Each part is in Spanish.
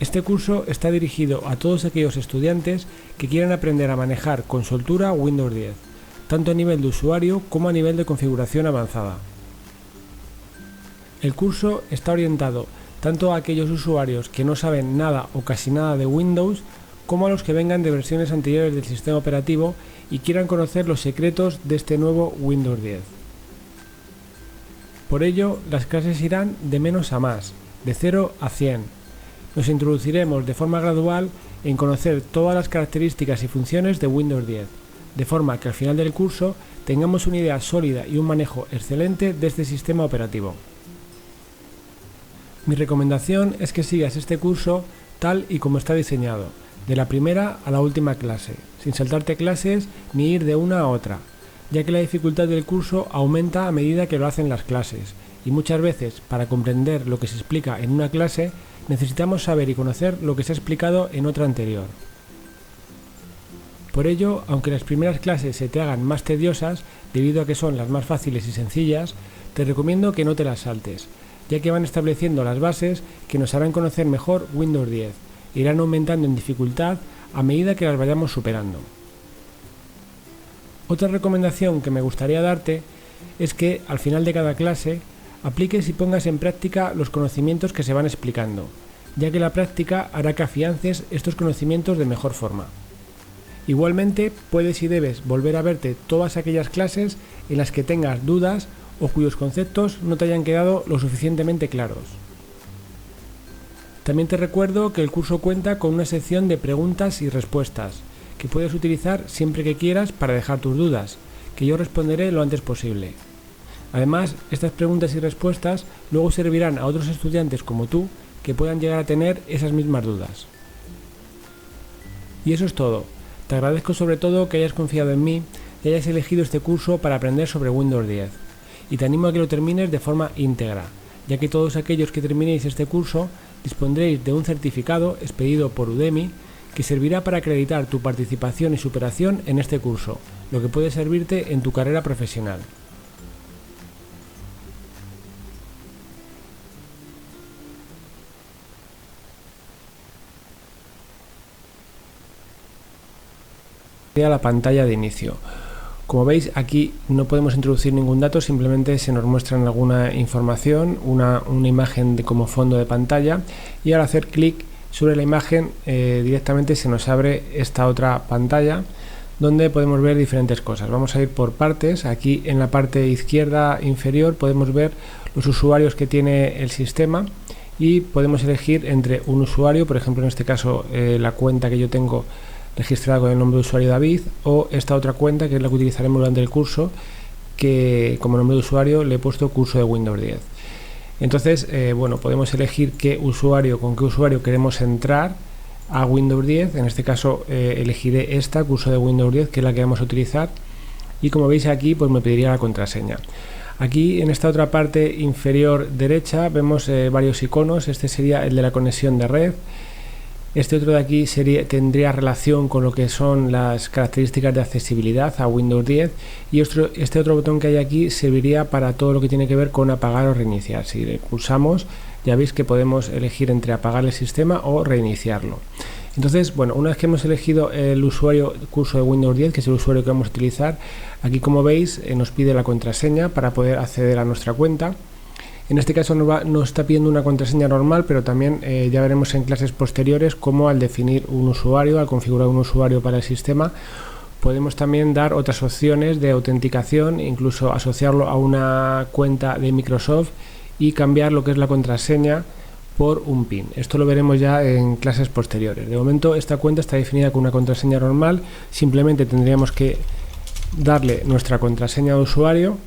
Este curso está dirigido a todos aquellos estudiantes que quieran aprender a manejar con soltura Windows 10, tanto a nivel de usuario como a nivel de configuración avanzada. El curso está orientado tanto a aquellos usuarios que no saben nada o casi nada de Windows, como a los que vengan de versiones anteriores del sistema operativo y quieran conocer los secretos de este nuevo Windows 10. Por ello, las clases irán de menos a más, de 0 a 100. Nos introduciremos de forma gradual en conocer todas las características y funciones de Windows 10, de forma que al final del curso tengamos una idea sólida y un manejo excelente de este sistema operativo. Mi recomendación es que sigas este curso tal y como está diseñado, de la primera a la última clase, sin saltarte clases ni ir de una a otra, ya que la dificultad del curso aumenta a medida que lo hacen las clases, y muchas veces, para comprender lo que se explica en una clase, necesitamos saber y conocer lo que se ha explicado en otra anterior. Por ello, aunque las primeras clases se te hagan más tediosas, debido a que son las más fáciles y sencillas, te recomiendo que no te las saltes, ya que van estableciendo las bases que nos harán conocer mejor Windows 10, e irán aumentando en dificultad a medida que las vayamos superando. Otra recomendación que me gustaría darte es que al final de cada clase apliques y pongas en práctica los conocimientos que se van explicando, ya que la práctica hará que afiances estos conocimientos de mejor forma. Igualmente, puedes y debes volver a verte todas aquellas clases en las que tengas dudas o cuyos conceptos no te hayan quedado lo suficientemente claros. También te recuerdo que el curso cuenta con una sección de preguntas y respuestas, que puedes utilizar siempre que quieras para dejar tus dudas, que yo responderé lo antes posible. Además, estas preguntas y respuestas luego servirán a otros estudiantes como tú que puedan llegar a tener esas mismas dudas. Y eso es todo. Te agradezco sobre todo que hayas confiado en mí y hayas elegido este curso para aprender sobre Windows 10. Y te animo a que lo termines de forma íntegra, ya que todos aquellos que terminéis este curso dispondréis de un certificado expedido por Udemy que servirá para acreditar tu participación y superación en este curso, lo que puede servirte en tu carrera profesional. A la pantalla de inicio. Como veis, aquí no podemos introducir ningún dato, simplemente se nos muestra alguna información, una imagen como fondo de pantalla, y al hacer clic sobre la imagen directamente se nos abre esta otra pantalla donde podemos ver diferentes cosas. Vamos a ir por partes. Aquí en la parte izquierda inferior podemos ver los usuarios que tiene el sistema y podemos elegir entre un usuario, por ejemplo en este caso la cuenta que yo tengo registrada con el nombre de usuario David, o esta otra cuenta que es la que utilizaremos durante el curso, que como nombre de usuario le he puesto curso de Windows 10. Entonces, bueno, podemos elegir con qué usuario queremos entrar a Windows 10. En este caso elegiré esta, curso de Windows 10, que es la que vamos a utilizar, y como veis aquí pues me pediría la contraseña. Aquí en esta otra parte inferior derecha vemos varios iconos. Este sería el de la conexión de red. Este otro de aquí tendría relación con lo que son las características de accesibilidad a Windows 10, y este otro botón que hay aquí serviría para todo lo que tiene que ver con apagar o reiniciar. Si le pulsamos, ya veis que podemos elegir entre apagar el sistema o reiniciarlo. Entonces, bueno, una vez que hemos elegido el usuario curso de Windows 10, que es el usuario que vamos a utilizar, aquí como veis nos pide la contraseña para poder acceder a nuestra cuenta. En este caso nos está pidiendo una contraseña normal, pero también ya veremos en clases posteriores cómo al definir un usuario, al configurar un usuario para el sistema, podemos también dar otras opciones de autenticación, incluso asociarlo a una cuenta de Microsoft y cambiar lo que es la contraseña por un PIN. Esto lo veremos ya en clases posteriores. De momento esta cuenta está definida con una contraseña normal, simplemente tendríamos que darle nuestra contraseña de usuario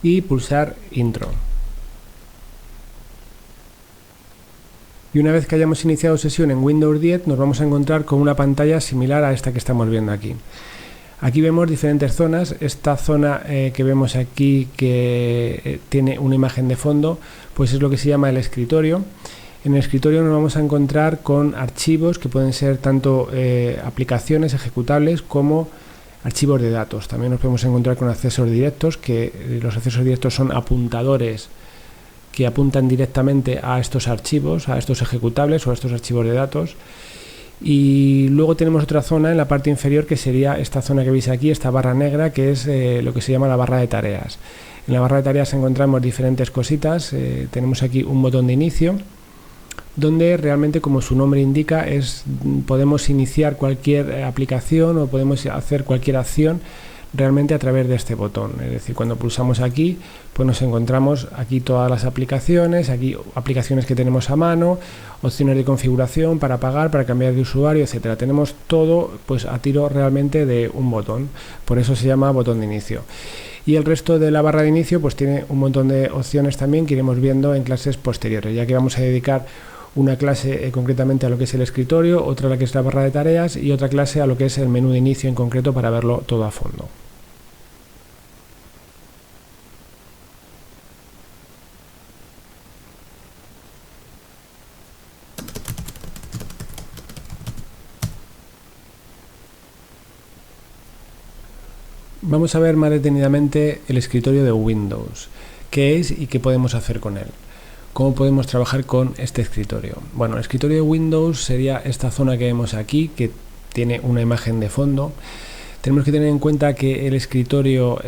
y pulsar Intro. Y una vez que hayamos iniciado sesión en Windows 10 nos vamos a encontrar con una pantalla similar a esta que estamos viendo aquí. Aquí vemos diferentes zonas. Esta zona que vemos aquí, que tiene una imagen de fondo, pues es lo que se llama el escritorio. En el escritorio nos vamos a encontrar con archivos que pueden ser tanto aplicaciones ejecutables como archivos de datos. También nos podemos encontrar con accesos directos, que los accesos directos son apuntadores que apuntan directamente a estos archivos, a estos ejecutables o a estos archivos de datos. Y luego tenemos otra zona en la parte inferior, que sería esta zona que veis aquí, esta barra negra, que es lo que se llama la barra de tareas. En la barra de tareas encontramos diferentes cositas. Tenemos aquí un botón de inicio, donde realmente, como su nombre indica, podemos iniciar cualquier aplicación o podemos hacer cualquier acción realmente a través de este botón. Es decir, cuando pulsamos aquí, pues nos encontramos aquí todas las aplicaciones, aquí aplicaciones que tenemos a mano, opciones de configuración para apagar, para cambiar de usuario, etcétera. Tenemos todo pues a tiro realmente de un botón, por eso se llama botón de inicio. Y el resto de la barra de inicio pues tiene un montón de opciones también que iremos viendo en clases posteriores, ya que vamos a dedicar una clase concretamente a lo que es el escritorio, otra a lo que es la barra de tareas y otra clase a lo que es el menú de inicio en concreto, para verlo todo a fondo. Vamos a ver más detenidamente el escritorio de Windows, qué es y qué podemos hacer con él. ¿Cómo podemos trabajar con este escritorio? Bueno, el escritorio de Windows sería esta zona que vemos aquí, que tiene una imagen de fondo. Tenemos que tener en cuenta que el escritorio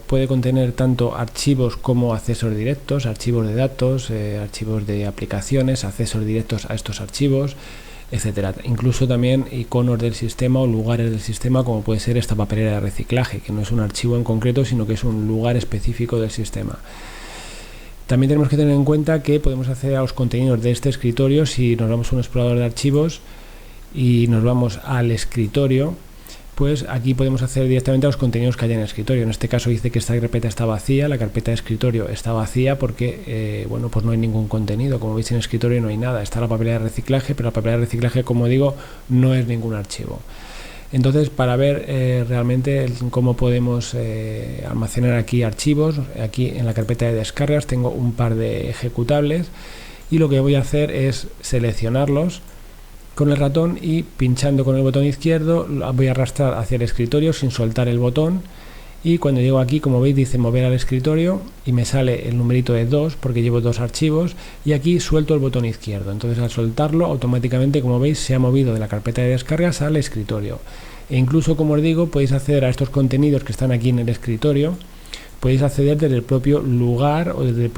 puede contener tanto archivos como accesos directos, archivos de datos, archivos de aplicaciones, accesos directos a estos archivos, etcétera. Incluso también iconos del sistema o lugares del sistema, como puede ser esta papelera de reciclaje, que no es un archivo en concreto, sino que es un lugar específico del sistema. También tenemos que tener en cuenta que podemos acceder a los contenidos de este escritorio si nos vamos a un explorador de archivos y nos vamos al escritorio. Pues aquí podemos acceder directamente a los contenidos que hay en el escritorio. En este caso dice que esta carpeta está vacía, la carpeta de escritorio está vacía porque bueno, pues no hay ningún contenido. Como veis, en el escritorio no hay nada. Está la papelera de reciclaje, pero la papelera de reciclaje, como digo, no es ningún archivo. Entonces, para ver realmente cómo podemos almacenar aquí archivos, aquí en la carpeta de descargas tengo un par de ejecutables y lo que voy a hacer es seleccionarlos con el ratón y pinchando con el botón izquierdo voy a arrastrar hacia el escritorio sin soltar el botón, y cuando llego aquí, como veis, dice mover al escritorio y me sale el numerito de 2 porque llevo 2 archivos, y aquí suelto el botón izquierdo. Entonces, al soltarlo, automáticamente, como veis, se ha movido de la carpeta de descargas al escritorio. E incluso, como os digo, podéis acceder a estos contenidos que están aquí en el escritorio. Podéis acceder desde el propio lugar o desde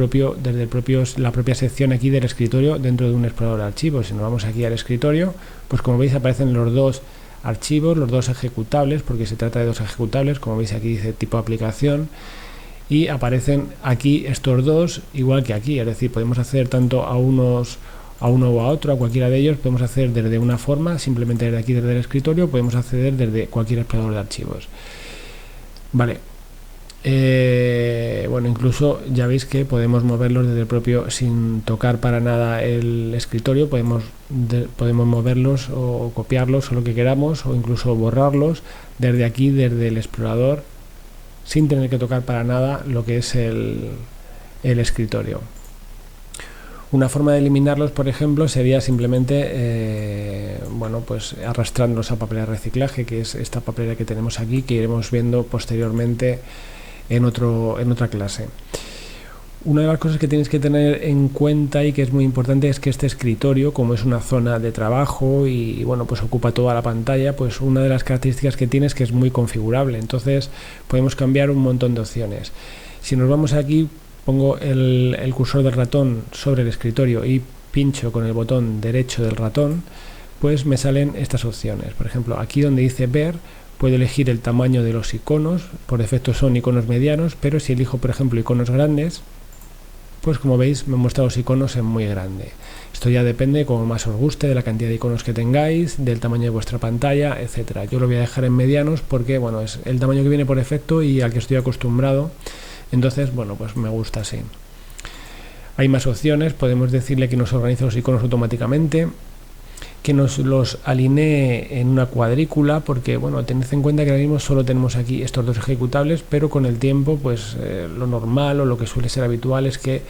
la propia sección aquí del escritorio dentro de un explorador de archivos. Si nos vamos aquí al escritorio, pues como veis aparecen los dos archivos, los dos ejecutables, porque se trata de dos ejecutables. Como veis, aquí dice tipo aplicación y aparecen aquí estos dos igual que aquí. Es decir, podemos acceder tanto a uno o a otro, a cualquiera de ellos. Podemos acceder desde una forma, simplemente desde aquí, desde el escritorio. Podemos acceder desde cualquier explorador de archivos. Vale. Bueno, incluso ya veis que podemos moverlos desde el propio, sin tocar para nada el escritorio. Podemos moverlos o copiarlos o lo que queramos, o incluso borrarlos desde aquí, desde el explorador, sin tener que tocar para nada lo que es el escritorio. Una forma de eliminarlos, por ejemplo, sería simplemente bueno, pues arrastrándolos a papelera de reciclaje, que es esta papelera que tenemos aquí, que iremos viendo posteriormente en otra clase. Una de las cosas que tenéis que tener en cuenta y que es muy importante es que este escritorio, como es una zona de trabajo y bueno, pues ocupa toda la pantalla, pues una de las características que tiene es que es muy configurable. Entonces podemos cambiar un montón de opciones. Si nos vamos aquí, pongo el cursor del ratón sobre el escritorio y pincho con el botón derecho del ratón, pues me salen estas opciones. Por ejemplo, aquí donde dice ver, puedo elegir el tamaño de los iconos. Por defecto son iconos medianos, pero si elijo, por ejemplo, iconos grandes, pues como veis me muestra los iconos en muy grande. Esto ya depende, como más os guste, de la cantidad de iconos que tengáis, del tamaño de vuestra pantalla, etcétera. Yo lo voy a dejar en medianos porque bueno, es el tamaño que viene por defecto y al que estoy acostumbrado. Entonces, bueno, pues me gusta así. Hay más opciones. Podemos decirle que nos organice los iconos automáticamente, que nos los alinee en una cuadrícula, porque bueno, tened en cuenta que ahora mismo solo tenemos aquí estos dos ejecutables, pero con el tiempo pues lo normal o lo que suele ser habitual es que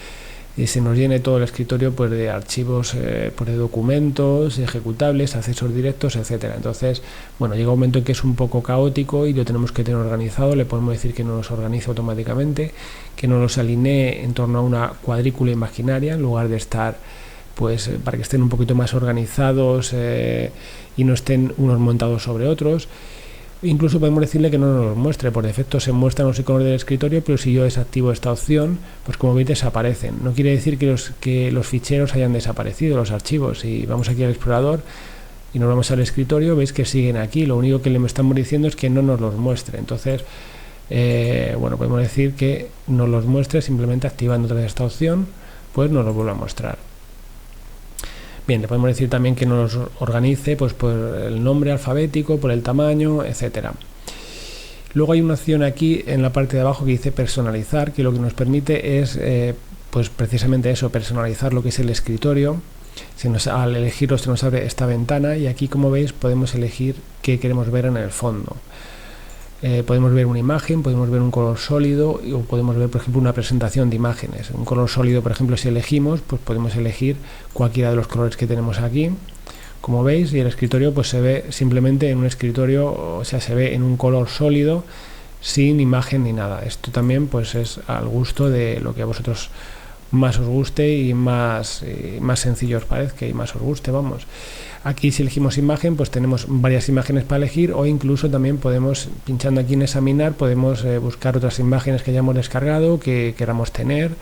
se nos llene todo el escritorio pues de archivos, pues de documentos, ejecutables, accesos directos, etcétera. Entonces, bueno, llega un momento en que es un poco caótico y lo tenemos que tener organizado. Le podemos decir que no los organice automáticamente, que no los alinee en torno a una cuadrícula imaginaria, en lugar de estar, pues, para que estén un poquito más organizados y no estén unos montados sobre otros. Incluso podemos decirle que no nos los muestre. Por defecto se muestran los iconos del escritorio, pero si yo desactivo esta opción, pues como veis desaparecen. No quiere decir que los ficheros hayan desaparecido, los archivos. Si vamos aquí al explorador y nos vamos al escritorio, veis que siguen aquí. Lo único que le estamos diciendo es que no nos los muestre. Entonces, bueno, podemos decir que nos los muestre simplemente activando otra vez esta opción, pues nos los vuelve a mostrar. Bien, le podemos decir también que nos organice pues por el nombre alfabético, por el tamaño, etcétera. Luego hay una opción aquí en la parte de abajo que dice personalizar, que lo que nos permite es pues precisamente eso, personalizar lo que es el escritorio. Al elegirlo se nos abre esta ventana y aquí, como veis, podemos elegir qué queremos ver en el fondo. Podemos ver una imagen, podemos ver un color sólido o podemos ver, por ejemplo, una presentación de imágenes. Un color sólido, por ejemplo, si elegimos, pues podemos elegir cualquiera de los colores que tenemos aquí, como veis, y el escritorio pues se ve simplemente en un escritorio, o sea, se ve en un color sólido sin imagen ni nada. Esto también pues es al gusto de lo que a vosotros más os guste y más sencillo os parezca y más os guste, vamos. Aquí si elegimos imagen, pues tenemos varias imágenes para elegir, o incluso también podemos, pinchando aquí en examinar, podemos buscar otras imágenes que hayamos descargado, que queramos tener,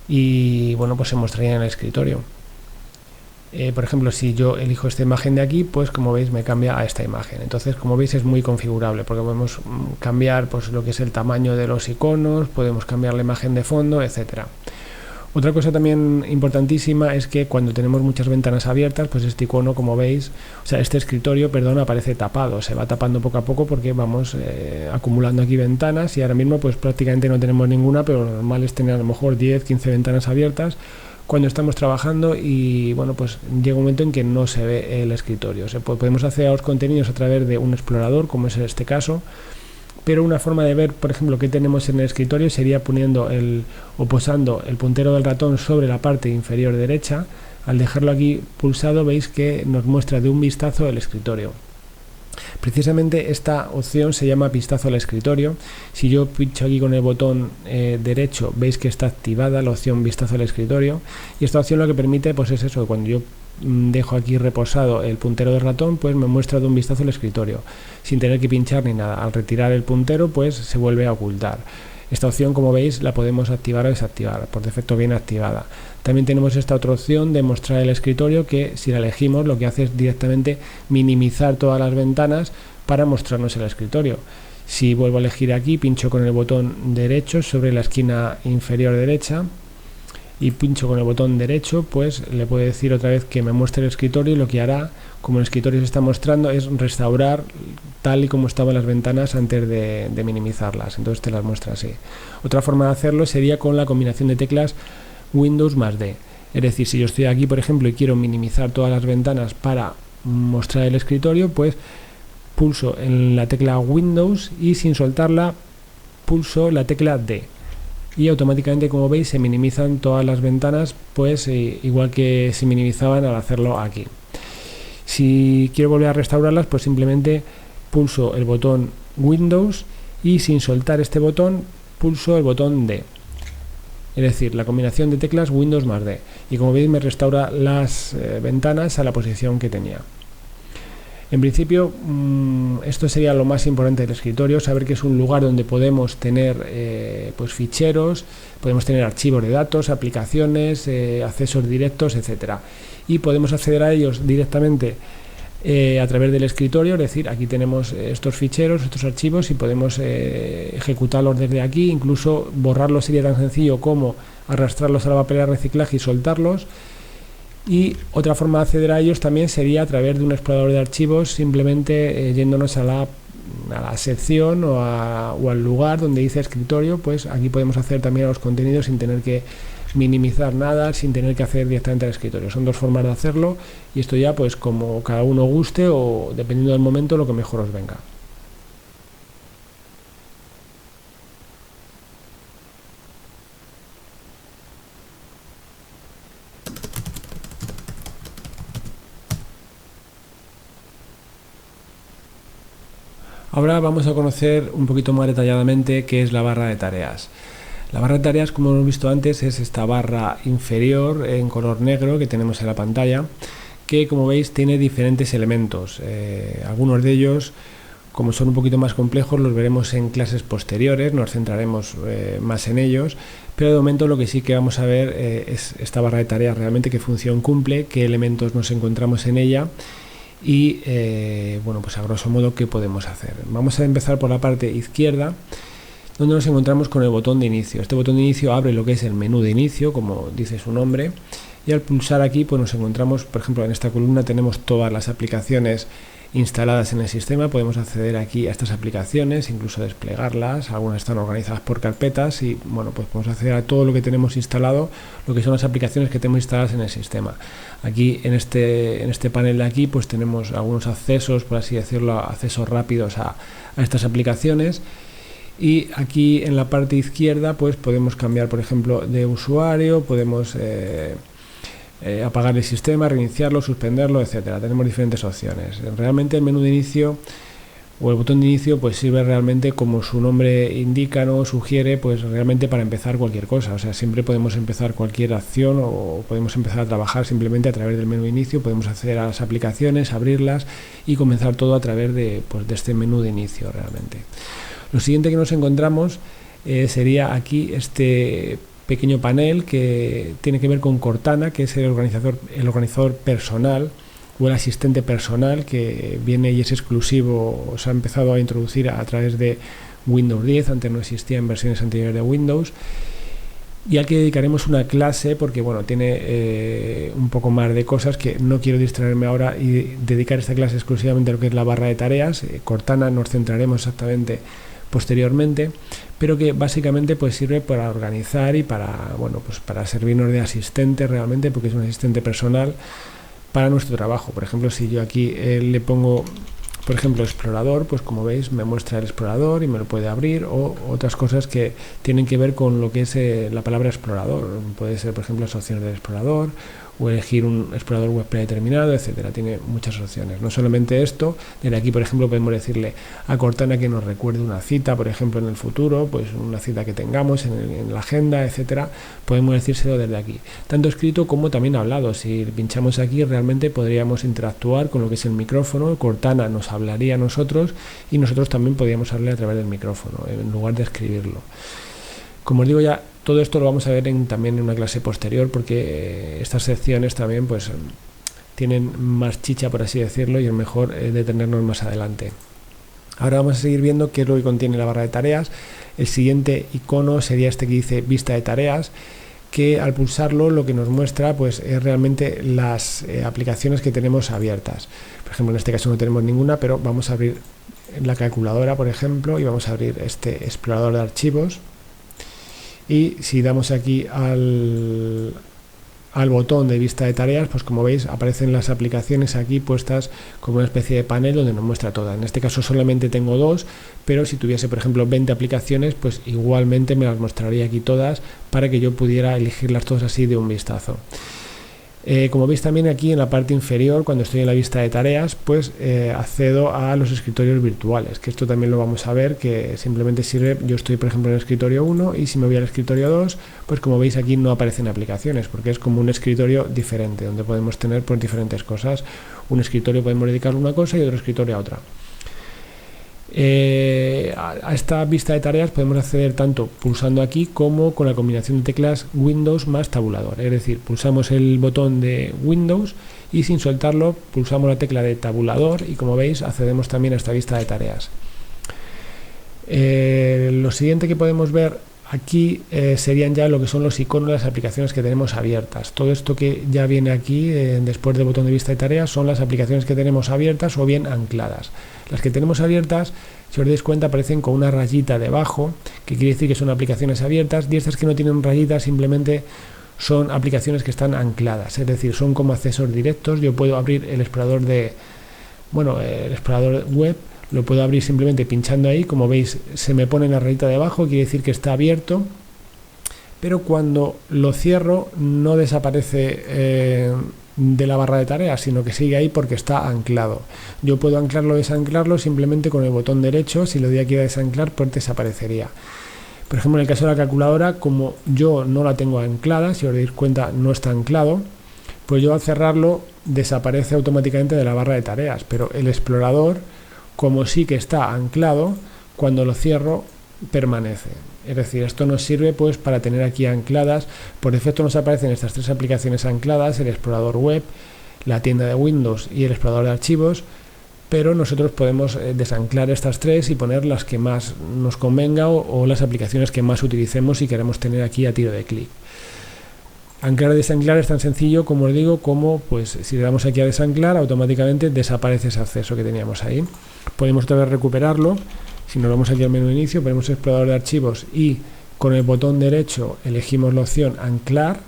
y bueno, pues se mostraría en el escritorio. Por ejemplo, si yo elijo esta imagen de aquí, pues como veis me cambia a esta imagen. Entonces, como veis, es muy configurable porque podemos cambiar pues lo que es el tamaño de los iconos, podemos cambiar la imagen de fondo, etcétera. Otra cosa también importantísima es que cuando tenemos muchas ventanas abiertas, pues este icono, como veis, o sea, este escritorio, perdón, aparece tapado, se va tapando poco a poco porque vamos acumulando aquí ventanas y ahora mismo pues prácticamente no tenemos ninguna, pero lo normal es tener a lo mejor 10, 15 ventanas abiertas cuando estamos trabajando y bueno, pues llega un momento en que no se ve el escritorio. Podemos acceder a los contenidos a través de un explorador, como es este caso, pero una forma de ver, por ejemplo, qué tenemos en el escritorio sería poniendo o posando el puntero del ratón sobre la parte inferior derecha. Al dejarlo aquí pulsado veis que nos muestra de un vistazo el escritorio. Precisamente esta opción se llama vistazo al escritorio. Si yo pincho aquí con el botón derecho, veis que está activada la opción vistazo al escritorio, y esta opción lo que permite pues es eso, que cuando yo dejo aquí reposado el puntero del ratón, pues me muestra de un vistazo el escritorio sin tener que pinchar ni nada. Al retirar el puntero pues se vuelve a ocultar. Esta opción, como veis, la podemos activar o desactivar, por defecto viene activada. También tenemos esta otra opción de mostrar el escritorio, que si la elegimos lo que hace es directamente minimizar todas las ventanas para mostrarnos el escritorio. Si vuelvo a elegir aquí, pincho con el botón derecho sobre la esquina inferior derecha y pincho con el botón derecho, pues le puedo decir otra vez que me muestre el escritorio, y lo que hará, como el escritorio se está mostrando, es restaurar tal y como estaban las ventanas antes de minimizarlas. Entonces te las muestra así. Otra forma de hacerlo sería con la combinación de teclas Windows más D. Es decir, si yo estoy aquí, por ejemplo, y quiero minimizar todas las ventanas para mostrar el escritorio, pues pulso en la tecla Windows y sin soltarla pulso la tecla D. Y automáticamente, como veis, se minimizan todas las ventanas, pues igual que se minimizaban al hacerlo aquí. Si quiero volver a restaurarlas, pues simplemente pulso el botón Windows y sin soltar este botón pulso el botón D. Es decir, la combinación de teclas Windows más D. Y como veis me restaura las ventanas a la posición que tenía. En principio, esto sería lo más importante del escritorio, saber que es un lugar donde podemos tener pues ficheros, podemos tener archivos de datos, aplicaciones, accesos directos, etcétera. Y podemos acceder a ellos directamente a través del escritorio, es decir, aquí tenemos estos ficheros, estos archivos, y podemos ejecutarlos desde aquí. Incluso borrarlos sería tan sencillo como arrastrarlos a la papelera de reciclaje y soltarlos. Y otra forma de acceder a ellos también sería a través de un explorador de archivos, simplemente yéndonos a la sección o al lugar donde dice escritorio. Pues aquí podemos acceder también a los contenidos sin tener que minimizar nada, sin tener que hacer directamente al escritorio. Son dos formas de hacerlo, y esto ya pues como cada uno guste o dependiendo del momento lo que mejor os venga. Ahora vamos a conocer un poquito más detalladamente qué es la barra de tareas. La barra de tareas, como hemos visto antes, es esta barra inferior en color negro que tenemos en la pantalla, que como veis tiene diferentes elementos. Algunos de ellos, como son un poquito más complejos, los veremos en clases posteriores, nos centraremos más en ellos, pero de momento lo que sí que vamos a ver es esta barra de tareas, realmente qué función cumple, qué elementos nos encontramos en ella y bueno, pues a grosso modo qué podemos hacer. Vamos a empezar por la parte izquierda, donde nos encontramos con el botón de inicio. Este botón de inicio abre lo que es el menú de inicio, como dice su nombre, y al pulsar aquí pues nos encontramos, por ejemplo, en esta columna tenemos todas las aplicaciones instaladas en el sistema. Podemos acceder aquí a estas aplicaciones, incluso desplegarlas. Algunas están organizadas por carpetas y bueno, pues podemos acceder a todo lo que tenemos instalado, lo que son las aplicaciones que tenemos instaladas en el sistema. Aquí en este panel de aquí pues tenemos algunos accesos, por así decirlo, accesos rápidos a estas aplicaciones. Y aquí en la parte izquierda pues podemos cambiar, por ejemplo, de usuario, podemos apagar el sistema, reiniciarlo, suspenderlo, etcétera. Tenemos diferentes opciones. Realmente el menú de inicio o el botón de inicio pues sirve realmente, como su nombre indica, ¿no? Sugiere, pues realmente para empezar cualquier cosa. O sea, siempre podemos empezar cualquier acción o podemos empezar a trabajar simplemente a través del menú de inicio. Podemos acceder a las aplicaciones, abrirlas y comenzar todo a través de este menú de inicio realmente. Lo siguiente que nos encontramos sería aquí este pequeño panel que tiene que ver con Cortana, que es el organizador personal o el asistente personal que viene y es exclusivo, se ha empezado a introducir a través de Windows 10, antes no existía en versiones anteriores de Windows, y al que dedicaremos una clase porque bueno, tiene un poco más de cosas que no quiero distraerme ahora y dedicar esta clase exclusivamente a lo que es la barra de tareas. Cortana nos centraremos exactamente posteriormente, pero que básicamente pues sirve para organizar y para, bueno, pues para servirnos de asistente realmente, porque es un asistente personal para nuestro trabajo. Por ejemplo, si yo aquí le pongo, por ejemplo, explorador, pues como veis me muestra el explorador y me lo puede abrir, o otras cosas que tienen que ver con lo que es la palabra explorador. Puede ser, por ejemplo, las opciones del explorador o elegir un explorador web predeterminado, etcétera. Tiene muchas opciones. No solamente esto, desde aquí, por ejemplo, podemos decirle a Cortana que nos recuerde una cita, por ejemplo, en el futuro, pues una cita que tengamos en la agenda, etcétera. Podemos decírselo desde aquí, tanto escrito como también hablado. Si pinchamos aquí, realmente podríamos interactuar con lo que es el micrófono. Cortana nos hablaría a nosotros y nosotros también podríamos hablar a través del micrófono, en lugar de escribirlo. Como os digo, ya todo esto lo vamos a ver también en una clase posterior, porque estas secciones también pues tienen más chicha, por así decirlo, y es mejor detenernos más adelante. Ahora vamos a seguir viendo qué es lo que contiene la barra de tareas. El siguiente icono sería este que dice vista de tareas, que al pulsarlo lo que nos muestra pues es realmente las aplicaciones que tenemos abiertas. Por ejemplo, en este caso no tenemos ninguna, pero vamos a abrir la calculadora, por ejemplo, y vamos a abrir este explorador de archivos. Y si damos aquí al botón de vista de tareas, pues como veis aparecen las aplicaciones aquí puestas como una especie de panel donde nos muestra todas. En este caso solamente tengo 2, pero si tuviese, por ejemplo, 20 aplicaciones, pues igualmente me las mostraría aquí todas para que yo pudiera elegirlas todas así de un vistazo. Como veis también aquí en la parte inferior, cuando estoy en la vista de tareas, pues accedo a los escritorios virtuales, que esto también lo vamos a ver, que simplemente sirve. Yo estoy, por ejemplo, en el escritorio 1 y si me voy al escritorio 2, pues como veis aquí no aparecen aplicaciones, porque es como un escritorio diferente, donde podemos tener pues diferentes cosas. Un escritorio podemos dedicarle a una cosa y otro escritorio a otra. A esta vista de tareas podemos acceder tanto pulsando aquí como con la combinación de teclas Windows más tabulador, es decir, pulsamos el botón de Windows y sin soltarlo pulsamos la tecla de tabulador y como veis accedemos también a esta vista de tareas. Lo siguiente que podemos ver aquí serían ya lo que son los iconos de las aplicaciones que tenemos abiertas. Todo esto que ya viene aquí después del botón de vista de tareas son las aplicaciones que tenemos abiertas o bien ancladas. Las que tenemos abiertas, si os dais cuenta, aparecen con una rayita debajo, que quiere decir que son aplicaciones abiertas, y estas que no tienen rayitas simplemente son aplicaciones que están ancladas, es decir, son como accesos directos. Yo puedo abrir el explorador el explorador web, lo puedo abrir simplemente pinchando ahí. Como veis se me pone la rayita debajo, quiere decir que está abierto, pero cuando lo cierro no desaparece de la barra de tareas, sino que sigue ahí porque está anclado. Yo puedo anclarlo o desanclarlo simplemente con el botón derecho. Si le doy aquí a desanclar, pues desaparecería. Por ejemplo, en el caso de la calculadora, como yo no la tengo anclada, si os dais cuenta no está anclado, pues yo al cerrarlo desaparece automáticamente de la barra de tareas, pero el explorador, como sí que está anclado, cuando lo cierro permanece. Es decir, esto nos sirve pues para tener aquí ancladas. Por defecto nos aparecen estas tres aplicaciones ancladas: el explorador web, la tienda de Windows y el explorador de archivos, pero nosotros podemos desanclar estas tres y poner las que más nos convenga o las aplicaciones que más utilicemos y queremos tener aquí a tiro de clic. Anclar y desanclar es tan sencillo, como os digo, como pues si le damos aquí a desanclar, automáticamente desaparece ese acceso que teníamos ahí. Podemos otra vez recuperarlo. Si nos vamos aquí al menú de inicio, ponemos explorador de archivos y con el botón derecho elegimos la opción anclar.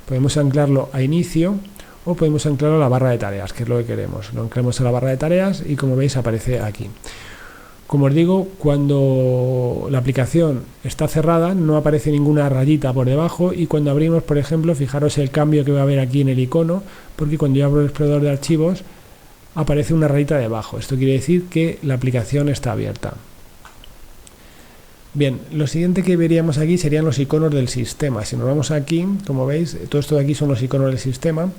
Podemos anclarlo a inicio o podemos anclarlo a la barra de tareas, que es lo que queremos. Lo anclamos a la barra de tareas y, como veis, aparece aquí. Como os digo, cuando la aplicación está cerrada no aparece ninguna rayita por debajo, y cuando abrimos, por ejemplo, fijaros el cambio que va a haber aquí en el icono, porque cuando yo abro el explorador de archivos aparece una rayita debajo. Esto quiere decir que la aplicación está abierta. Bien, lo siguiente que veríamos aquí serían los iconos del sistema. Si nos vamos aquí, como veis, todo esto de aquí son los iconos del sistema,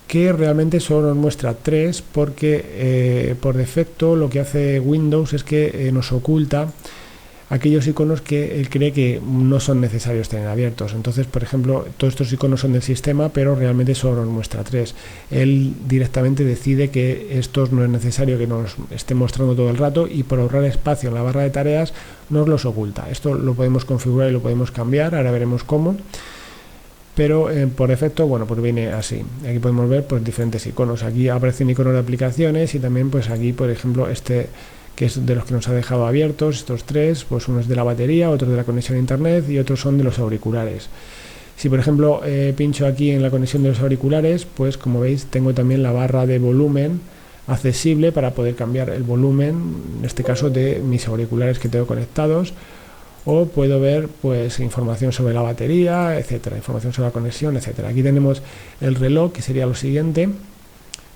que realmente solo nos muestra 3 porque por defecto lo que hace Windows es que nos oculta aquellos iconos que él cree que no son necesarios tener abiertos. Entonces, por ejemplo, todos estos iconos son del sistema, pero realmente solo nos muestra 3. Él directamente decide que estos no es necesario que nos esté mostrando todo el rato, y por ahorrar espacio en la barra de tareas nos los oculta. Esto lo podemos configurar y lo podemos cambiar, ahora veremos cómo. Pero por defecto, bueno, pues viene así. Aquí podemos ver pues diferentes iconos. Aquí aparecen iconos de aplicaciones, y también pues aquí, por ejemplo, este que es de los que nos ha dejado abiertos, estos 3, pues uno es de la batería, otro de la conexión a internet y otros son de los auriculares. Si por ejemplo pincho aquí en la conexión de los auriculares, pues como veis tengo también la barra de volumen accesible para poder cambiar el volumen, en este caso de mis auriculares que tengo conectados, o puedo ver pues información sobre la batería, etcétera, información sobre la conexión, etcétera. Aquí tenemos el reloj, que sería lo siguiente,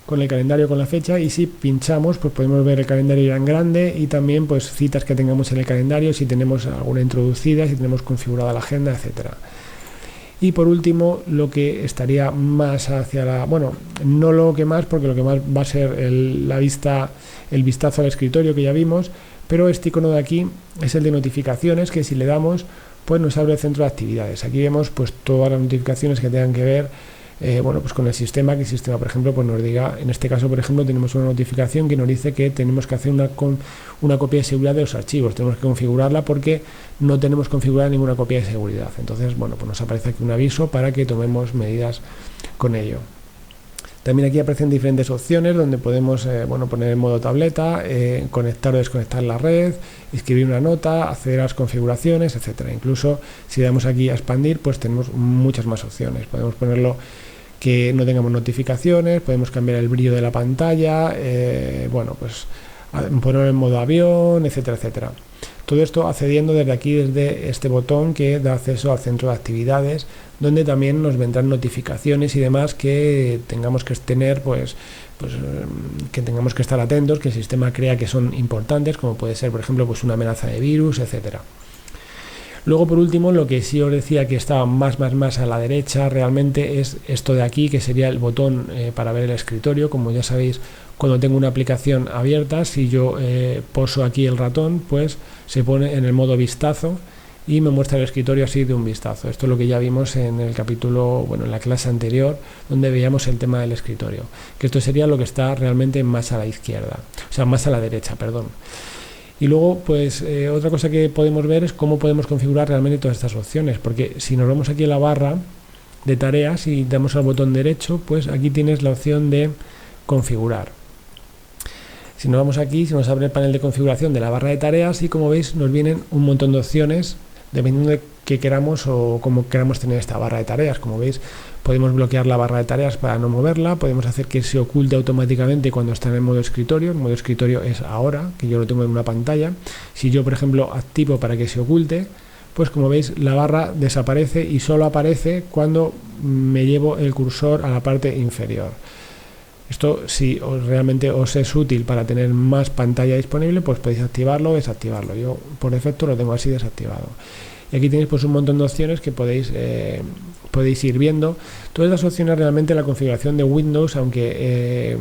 con el calendario, con la fecha, y si pinchamos pues podemos ver el calendario ya en grande, y también pues citas que tengamos en el calendario, si tenemos alguna introducida, si tenemos configurada la agenda, etcétera. Y por último, lo que estaría más hacia la, bueno, no lo que más, porque lo que más va a ser el vistazo al escritorio que ya vimos, pero este icono de aquí es el de notificaciones, que si le damos pues nos abre el centro de actividades. Aquí vemos pues todas las notificaciones que tengan que ver bueno, pues con el sistema, que el sistema, por ejemplo, pues nos diga, en este caso, por ejemplo, tenemos una notificación que nos dice que tenemos que hacer una copia de seguridad de los archivos, tenemos que configurarla porque no tenemos configurada ninguna copia de seguridad. Entonces, bueno, pues nos aparece aquí un aviso para que tomemos medidas con ello. También aquí aparecen diferentes opciones donde podemos bueno, poner en modo tableta, conectar o desconectar la red, escribir una nota, acceder a las configuraciones, etcétera. Incluso si damos aquí a expandir, pues tenemos muchas más opciones. Podemos ponerlo que no tengamos notificaciones, podemos cambiar el brillo de la pantalla, bueno, pues ponerlo en modo avión, etcétera, etcétera. Todo esto accediendo desde aquí, desde este botón que da acceso al centro de actividades, donde también nos vendrán notificaciones y demás que tengamos que tener, pues que tengamos que estar atentos, que el sistema crea que son importantes, como puede ser, por ejemplo, pues una amenaza de virus, etcétera. Luego, por último, lo que sí os decía que estaba más a la derecha realmente es esto de aquí, que sería el botón para ver el escritorio. Como ya sabéis, cuando tengo una aplicación abierta, si yo poso aquí el ratón, pues se pone en el modo vistazo y me muestra el escritorio así de un vistazo. Esto es lo que ya vimos en el capítulo, bueno, en la clase anterior, donde veíamos el tema del escritorio, que esto sería lo que está realmente más a la izquierda, o sea, más a la derecha, perdón. Y luego, pues otra cosa que podemos ver es cómo podemos configurar realmente todas estas opciones, porque si nos vamos aquí a la barra de tareas y damos al botón derecho, pues aquí tienes la opción de configurar. Si nos vamos aquí, se nos abre el panel de configuración de la barra de tareas y, como veis, nos vienen un montón de opciones dependiendo de qué queramos o cómo queramos tener esta barra de tareas. Como veis, podemos bloquear la barra de tareas para no moverla, podemos hacer que se oculte automáticamente cuando está en el modo escritorio. El modo escritorio es ahora, que yo lo tengo en una pantalla. Si yo, por ejemplo, activo para que se oculte, pues como veis la barra desaparece y solo aparece cuando me llevo el cursor a la parte inferior. Esto, si realmente os es útil para tener más pantalla disponible, pues podéis activarlo o desactivarlo. Yo por defecto lo tengo así desactivado. Y aquí tenéis pues un montón de opciones que podéis ir viendo. Todas las opciones realmente, la configuración de Windows, aunque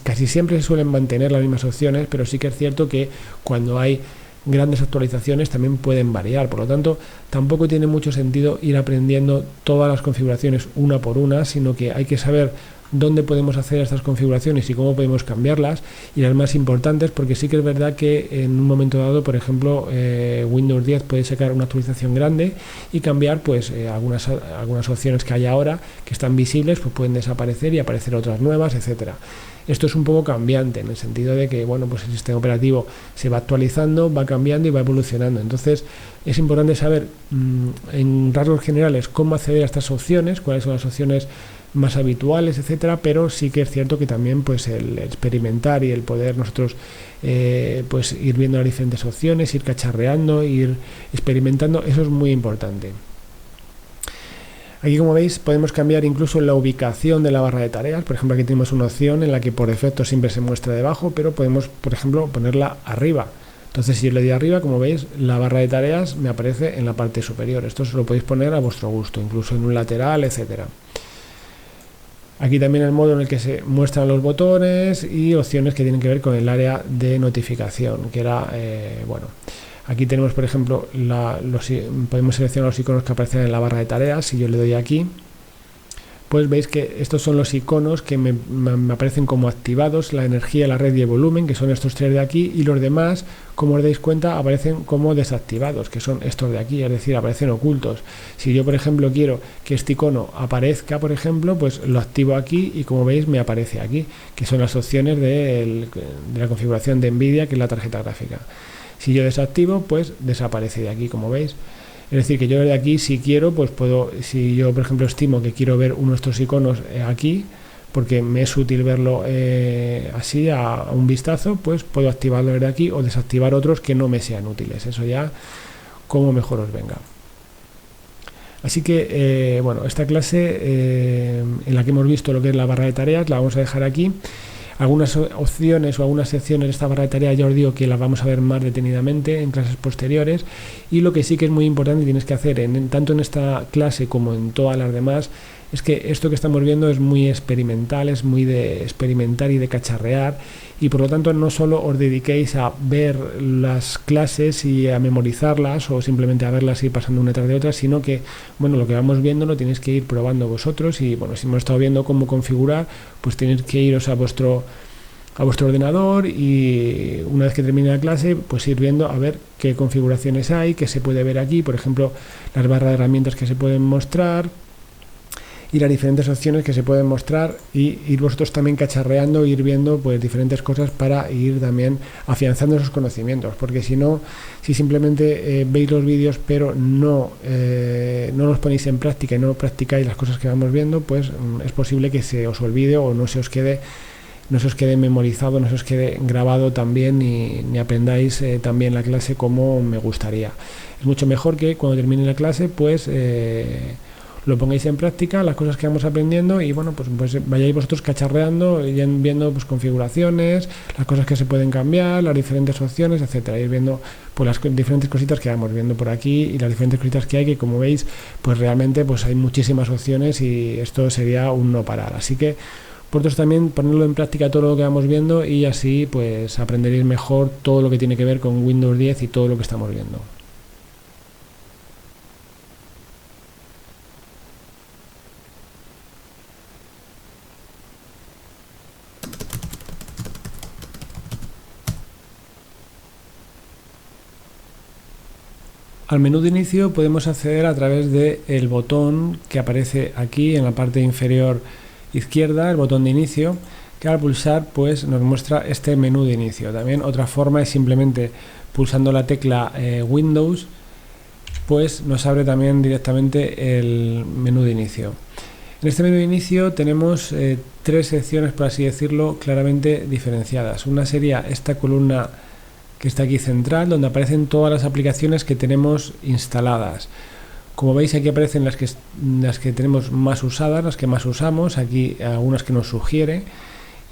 casi siempre se suelen mantener las mismas opciones, pero sí que es cierto que cuando hay grandes actualizaciones también pueden variar. Por lo tanto, tampoco tiene mucho sentido ir aprendiendo todas las configuraciones una por una, sino que hay que saber dónde podemos hacer estas configuraciones y cómo podemos cambiarlas, y las más importantes, porque sí que es verdad que en un momento dado, por ejemplo, Windows 10 puede sacar una actualización grande y cambiar pues algunas opciones que hay ahora que están visibles, pues pueden desaparecer y aparecer otras nuevas, etcétera. Esto es un poco cambiante en el sentido de que, bueno, pues el sistema operativo se va actualizando, va cambiando y va evolucionando. Entonces es importante saber en rasgos generales cómo acceder a estas opciones, cuáles son las opciones más habituales, etcétera, pero sí que es cierto que también pues el experimentar y el poder nosotros pues ir viendo las diferentes opciones, ir cacharreando, ir experimentando, eso es muy importante. Aquí, como veis, podemos cambiar incluso la ubicación de la barra de tareas. Por ejemplo, aquí tenemos una opción en la que por defecto siempre se muestra debajo, pero podemos, por ejemplo, ponerla arriba. Entonces, si yo le doy arriba, como veis, la barra de tareas me aparece en la parte superior. Esto se lo podéis poner a vuestro gusto, incluso en un lateral, etcétera. Aquí también el modo en el que se muestran los botones y opciones que tienen que ver con el área de notificación, que era, bueno... Aquí tenemos, por ejemplo, podemos seleccionar los iconos que aparecen en la barra de tareas. Si yo le doy aquí, pues veis que estos son los iconos que me aparecen como activados: la energía, la red y el volumen, que son estos tres de aquí, y los demás, como os dais cuenta, aparecen como desactivados, que son estos de aquí, es decir, aparecen ocultos. Si yo, por ejemplo, quiero que este icono aparezca, por ejemplo, pues lo activo aquí y, como veis, me aparece aquí, que son las opciones de la configuración de NVIDIA, que es la tarjeta gráfica. Si yo desactivo, pues desaparece de aquí, como veis. Es decir, que yo desde aquí, si quiero, pues puedo, si yo, por ejemplo, estimo que quiero ver uno de estos iconos aquí, porque me es útil verlo así a un vistazo, pues puedo activarlo desde aquí o desactivar otros que no me sean útiles. Eso ya como mejor os venga. Así que, bueno, esta clase en la que hemos visto lo que es la barra de tareas, la vamos a dejar aquí. Algunas opciones o algunas secciones de esta barra de tareas ya os digo que las vamos a ver más detenidamente en clases posteriores, y lo que sí que es muy importante y tienes que hacer tanto en esta clase como en todas las demás es que esto que estamos viendo es muy experimental, es muy de experimentar y de cacharrear, y por lo tanto no solo os dediquéis a ver las clases y a memorizarlas o simplemente a verlas y pasando una tras de otra, sino que, bueno, lo que vamos viendo lo tenéis que ir probando vosotros. Y bueno, si hemos estado viendo cómo configurar, pues tenéis que iros a vuestro ordenador y una vez que termine la clase, pues ir viendo a ver qué configuraciones hay, qué se puede ver aquí, por ejemplo, las barras de herramientas que se pueden mostrar y las diferentes opciones que se pueden mostrar, y ir vosotros también cacharreando, ir viendo pues diferentes cosas para ir también afianzando esos conocimientos, porque si no, si simplemente veis los vídeos pero no los ponéis en práctica y no practicáis las cosas que vamos viendo, pues es posible que se os olvide o no se os quede memorizado, no se os quede grabado también, ni aprendáis también la clase como me gustaría. Es mucho mejor que cuando termine la clase pues lo pongáis en práctica, las cosas que vamos aprendiendo, y bueno, pues vayáis vosotros cacharreando, y viendo pues configuraciones, las cosas que se pueden cambiar, las diferentes opciones, etcétera, ir viendo pues las diferentes cositas que vamos viendo por aquí y las diferentes cositas que hay, que como veis pues realmente pues hay muchísimas opciones y esto sería un no parar. Así que vosotros también ponerlo en práctica todo lo que vamos viendo, y así pues aprenderéis mejor todo lo que tiene que ver con Windows 10 y todo lo que estamos viendo. Al menú de inicio podemos acceder a través del botón que aparece aquí en la parte inferior izquierda, el botón de inicio, que al pulsar pues nos muestra este menú de inicio. También otra forma es simplemente pulsando la tecla Windows, pues nos abre también directamente el menú de inicio. En este menú de inicio tenemos tres secciones, por así decirlo, claramente diferenciadas. Una sería esta columna que está aquí central, donde aparecen todas las aplicaciones que tenemos instaladas. Como veis, aquí aparecen las que tenemos más usadas, las que más usamos, aquí algunas que nos sugiere,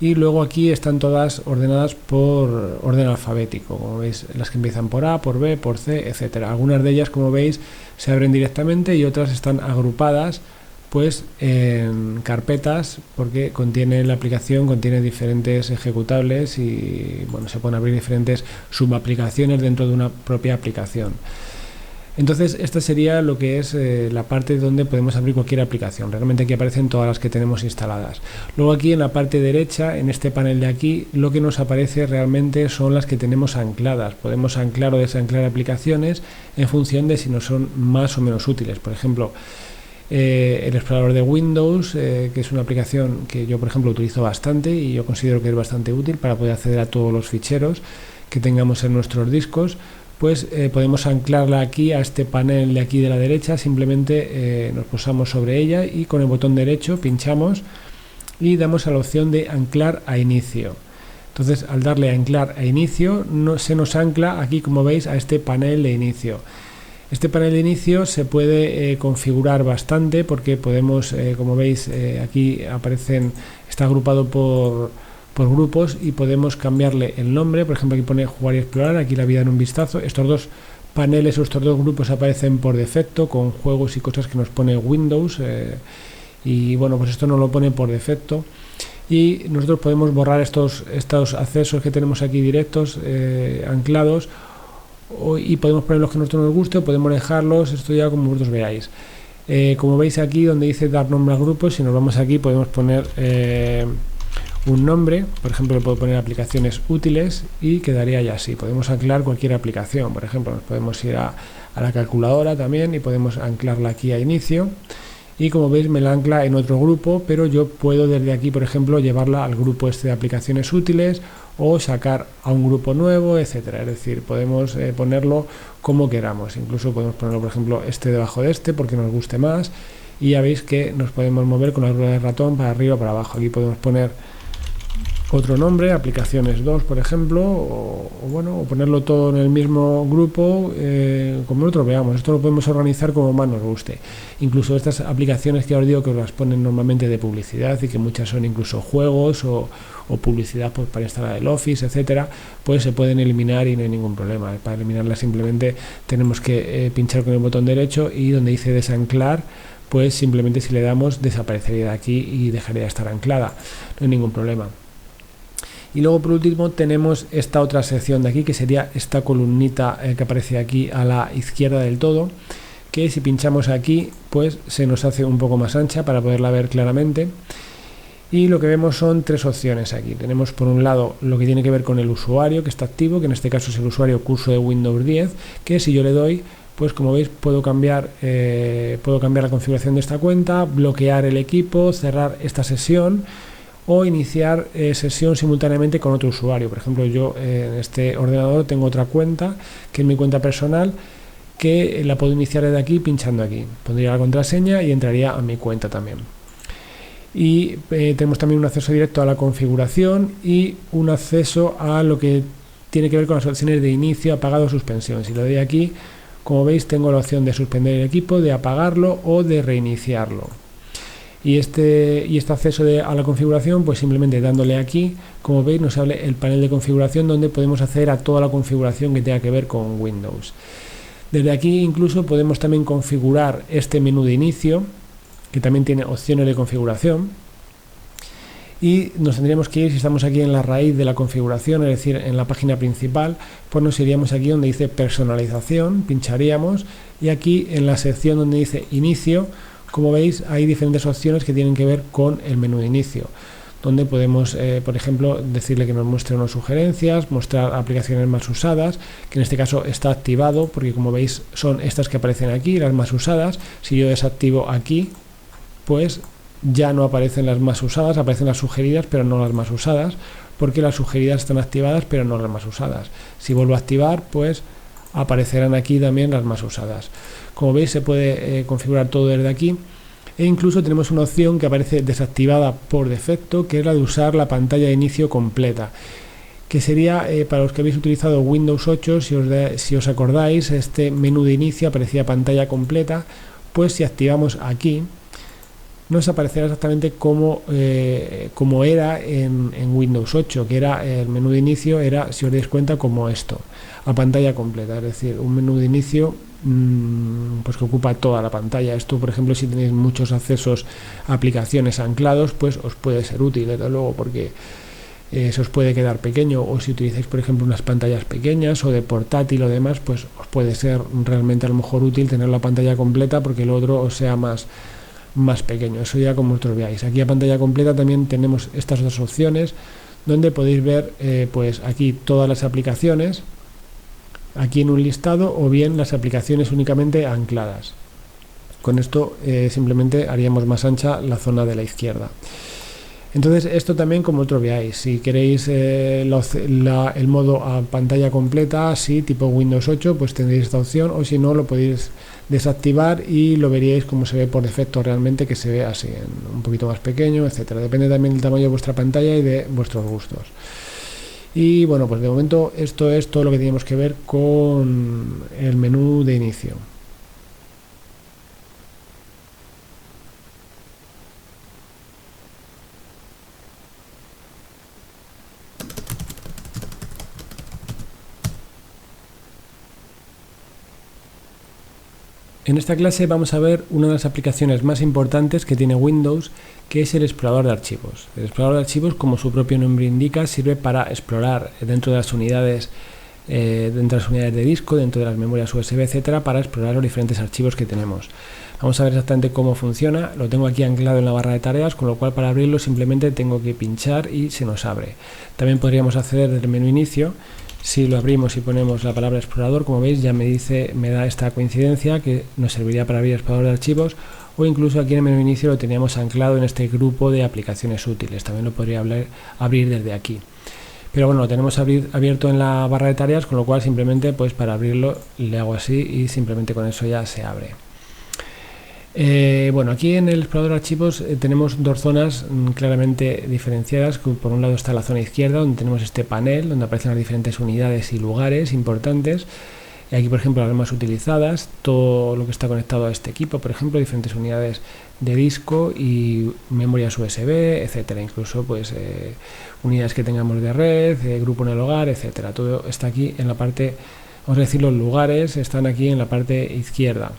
y luego aquí están todas ordenadas por orden alfabético, como veis, las que empiezan por A, por B, por C, etcétera. Algunas de ellas, como veis, se abren directamente y otras están agrupadas pues en carpetas, porque la aplicación contiene diferentes ejecutables y bueno, se pueden abrir diferentes subaplicaciones dentro de una propia aplicación. Entonces esta sería lo que es la parte donde podemos abrir cualquier aplicación. Realmente aquí aparecen todas las que tenemos instaladas. Luego aquí en la parte derecha, en este panel de aquí, lo que nos aparece realmente son las que tenemos ancladas. Podemos anclar o desanclar aplicaciones en función de si nos son más o menos útiles. Por ejemplo, el explorador de Windows, que es una aplicación que yo por ejemplo utilizo bastante y yo considero que es bastante útil para poder acceder a todos los ficheros que tengamos en nuestros discos. Pues podemos anclarla aquí a este panel de aquí de la derecha, simplemente nos posamos sobre ella y con el botón derecho pinchamos y damos a la opción de anclar a inicio. Entonces al darle a anclar a inicio se nos ancla aquí, como veis, a este panel de inicio. Este panel de inicio se puede configurar bastante porque podemos, como veis, aquí está agrupado por grupos y podemos cambiarle el nombre. Por ejemplo, aquí pone jugar y explorar, aquí la vida en un vistazo. Estos dos paneles o estos dos grupos aparecen por defecto con juegos y cosas que nos pone Windows y bueno, pues esto nos lo pone por defecto y nosotros podemos borrar estos accesos que tenemos aquí directos anclados y podemos poner los que a nosotros nos guste o podemos dejarlos, esto ya como vosotros veáis. Como veis aquí donde dice dar nombre al grupo, si nos vamos aquí podemos poner un nombre, por ejemplo le puedo poner aplicaciones útiles y quedaría ya así. Podemos anclar cualquier aplicación, por ejemplo nos podemos ir a la calculadora también y podemos anclarla aquí a inicio y como veis me la ancla en otro grupo, pero yo puedo desde aquí por ejemplo llevarla al grupo este de aplicaciones útiles o sacar a un grupo nuevo, etcétera. Es decir, podemos ponerlo como queramos, incluso podemos ponerlo por ejemplo este debajo de este porque nos guste más y ya veis que nos podemos mover con la rueda de ratón para arriba o para abajo. Aquí podemos poner otro nombre, aplicaciones 2 por ejemplo, o ponerlo todo en el mismo grupo como nosotros veamos. Esto lo podemos organizar como más nos guste. Incluso estas aplicaciones que os digo que os las ponen normalmente de publicidad y que muchas son incluso juegos o publicidad pues, para instalar el Office, etcétera, pues se pueden eliminar y no hay ningún problema. Para eliminarlas simplemente tenemos que pinchar con el botón derecho y donde dice desanclar, pues simplemente si le damos desaparecería de aquí y dejaría de estar anclada. No hay ningún problema. Y luego por último tenemos esta otra sección de aquí que sería esta columnita que aparece aquí a la izquierda del todo, que si pinchamos aquí pues se nos hace un poco más ancha para poderla ver claramente y lo que vemos son tres opciones aquí. Tenemos por un lado lo que tiene que ver con el usuario que está activo, que en este caso es el usuario curso de Windows 10, que si yo le doy pues como veis puedo cambiar la configuración de esta cuenta, bloquear el equipo, cerrar esta sesión o iniciar sesión simultáneamente con otro usuario. Por ejemplo, yo en este ordenador tengo otra cuenta que es mi cuenta personal que la puedo iniciar desde aquí pinchando aquí. Pondría la contraseña y entraría a mi cuenta también. Y tenemos también un acceso directo a la configuración y un acceso a lo que tiene que ver con las opciones de inicio, apagado o suspensión. Si lo doy aquí, como veis, tengo la opción de suspender el equipo, de apagarlo o de reiniciarlo. Y este acceso a la configuración, pues simplemente dándole aquí, como veis, nos abre el panel de configuración donde podemos acceder a toda la configuración que tenga que ver con Windows. Desde aquí incluso podemos también configurar este menú de inicio, que también tiene opciones de configuración. Y nos tendríamos que ir, si estamos aquí en la raíz de la configuración, es decir, en la página principal, pues nos iríamos aquí donde dice personalización, pincharíamos, y aquí en la sección donde dice inicio, como veis, hay diferentes opciones que tienen que ver con el menú de inicio, donde podemos, por ejemplo, decirle que nos muestre unas sugerencias, mostrar aplicaciones más usadas, que en este caso está activado, porque como veis son estas que aparecen aquí, las más usadas. Si yo desactivo aquí, pues ya no aparecen las más usadas, aparecen las sugeridas, pero no las más usadas, porque las sugeridas están activadas, pero no las más usadas. Si vuelvo a activar, pues aparecerán aquí también las más usadas. Como veis, se puede configurar todo desde aquí e incluso tenemos una opción que aparece desactivada por defecto, que es la de usar la pantalla de inicio completa. que sería, para los que habéis utilizado Windows 8, si os acordáis, este menú de inicio aparecía pantalla completa. Pues si activamos aquí, nos aparecerá exactamente como era en Windows 8, que era el menú de inicio, era, si os dais cuenta, como esto, a pantalla completa, es decir, un menú de inicio pues que ocupa toda la pantalla. Esto, por ejemplo, si tenéis muchos accesos a aplicaciones anclados, pues os puede ser útil, desde luego, porque se os puede quedar pequeño, o si utilizáis, por ejemplo, unas pantallas pequeñas o de portátil o demás, pues os puede ser realmente a lo mejor útil tener la pantalla completa, porque lo otro os sea más pequeño. Eso ya como vosotros veáis. Aquí a pantalla completa también tenemos estas otras opciones, donde podéis ver pues aquí todas las aplicaciones, aquí en un listado, o bien las aplicaciones únicamente ancladas. Con esto simplemente haríamos más ancha la zona de la izquierda. Entonces esto también como otro veáis, si queréis el modo a pantalla completa, así tipo Windows 8, pues tendréis esta opción, o si no lo podéis desactivar y lo veríais como se ve por defecto realmente, que se ve así, un poquito más pequeño, etcétera. Depende también del tamaño de vuestra pantalla y de vuestros gustos. Y bueno, pues de momento esto es todo lo que teníamos que ver con el menú de inicio. En esta clase vamos a ver una de las aplicaciones más importantes que tiene Windows, que es el explorador de archivos. El explorador de archivos, como su propio nombre indica, sirve para explorar dentro de las unidades de disco, dentro de las memorias USB, etcétera, para explorar los diferentes archivos que tenemos. Vamos a ver exactamente cómo funciona. Lo tengo aquí anclado en la barra de tareas, con lo cual para abrirlo simplemente tengo que pinchar y se nos abre. También podríamos acceder desde el menú inicio. Si lo abrimos y ponemos la palabra explorador, como veis ya me da esta coincidencia que nos serviría para abrir el explorador de archivos, o incluso aquí en el menú inicio lo teníamos anclado en este grupo de aplicaciones útiles. También lo podría abrir desde aquí. Pero bueno, lo tenemos abierto en la barra de tareas, con lo cual simplemente pues para abrirlo le hago así y simplemente con eso ya se abre. Bueno, aquí en el explorador de archivos tenemos dos zonas claramente diferenciadas. Por un lado está la zona izquierda, donde tenemos este panel donde aparecen las diferentes unidades y lugares importantes, y aquí por ejemplo las más utilizadas, todo lo que está conectado a este equipo, por ejemplo diferentes unidades de disco y memorias USB, etcétera, incluso pues unidades que tengamos de red, grupo en el hogar, etcétera. Todo está aquí en la parte, vamos a decir, los lugares están aquí en la parte izquierda,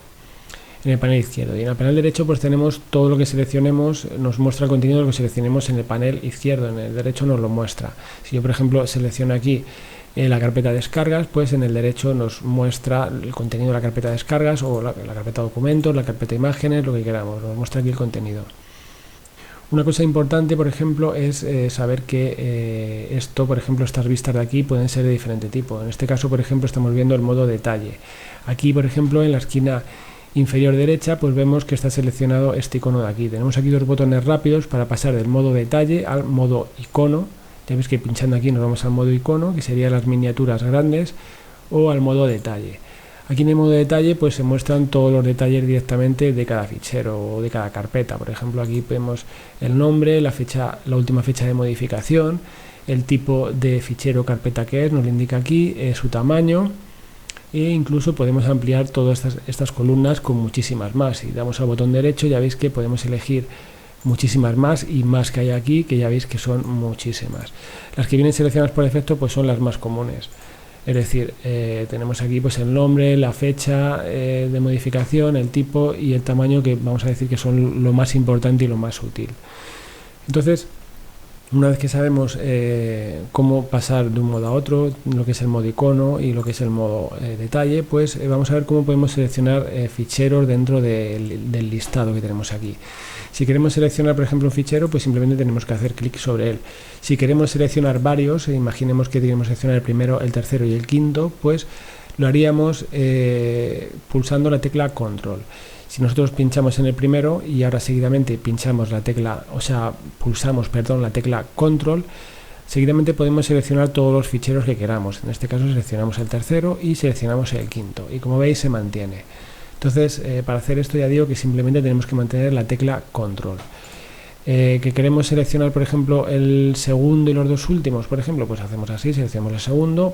en el panel izquierdo, y en el panel derecho pues tenemos todo lo que seleccionemos, nos muestra el contenido de lo que seleccionemos en el panel izquierdo, en el derecho nos lo muestra. Si yo por ejemplo selecciono aquí la carpeta de descargas, pues en el derecho nos muestra el contenido de la carpeta de descargas, o la carpeta documentos, la carpeta imágenes, lo que queramos, nos muestra aquí el contenido. Una cosa importante, por ejemplo, es saber que esto, por ejemplo, estas vistas de aquí pueden ser de diferente tipo. En este caso, por ejemplo, estamos viendo el modo detalle. Aquí, por ejemplo, en la esquina inferior derecha, pues vemos que está seleccionado este icono de aquí. Tenemos aquí dos botones rápidos para pasar del modo detalle al modo icono. Ya veis que pinchando aquí nos vamos al modo icono, que serían las miniaturas grandes, o al modo detalle. Aquí en el modo detalle pues se muestran todos los detalles directamente de cada fichero o de cada carpeta. Por ejemplo, aquí vemos el nombre, la última fecha de modificación, el tipo de fichero o carpeta que es, nos lo indica aquí, su tamaño, e incluso podemos ampliar todas estas columnas con muchísimas más. Si damos al botón derecho ya veis que podemos elegir muchísimas más, y más que hay aquí, que ya veis que son muchísimas. Las que vienen seleccionadas por defecto pues son las más comunes. Es decir, tenemos aquí pues el nombre, la fecha de modificación, el tipo y el tamaño, que vamos a decir que son lo más importante y lo más útil. Entonces, una vez que sabemos cómo pasar de un modo a otro, lo que es el modo icono y lo que es el modo detalle, pues vamos a ver cómo podemos seleccionar ficheros dentro del listado que tenemos aquí. Si queremos seleccionar, por ejemplo, un fichero, pues simplemente tenemos que hacer clic sobre él. Si queremos seleccionar varios, imaginemos que queremos seleccionar el primero, el tercero y el quinto, pues lo haríamos pulsando la tecla control. Si nosotros pinchamos en el primero y ahora seguidamente pinchamos pulsamos la tecla control, seguidamente podemos seleccionar todos los ficheros que queramos. En este caso seleccionamos el tercero y seleccionamos el quinto, y como veis se mantiene. Entonces, para hacer esto ya digo que simplemente tenemos que mantener la tecla control. que queremos seleccionar, por ejemplo, el segundo y los dos últimos, por ejemplo, pues hacemos así, seleccionamos el segundo,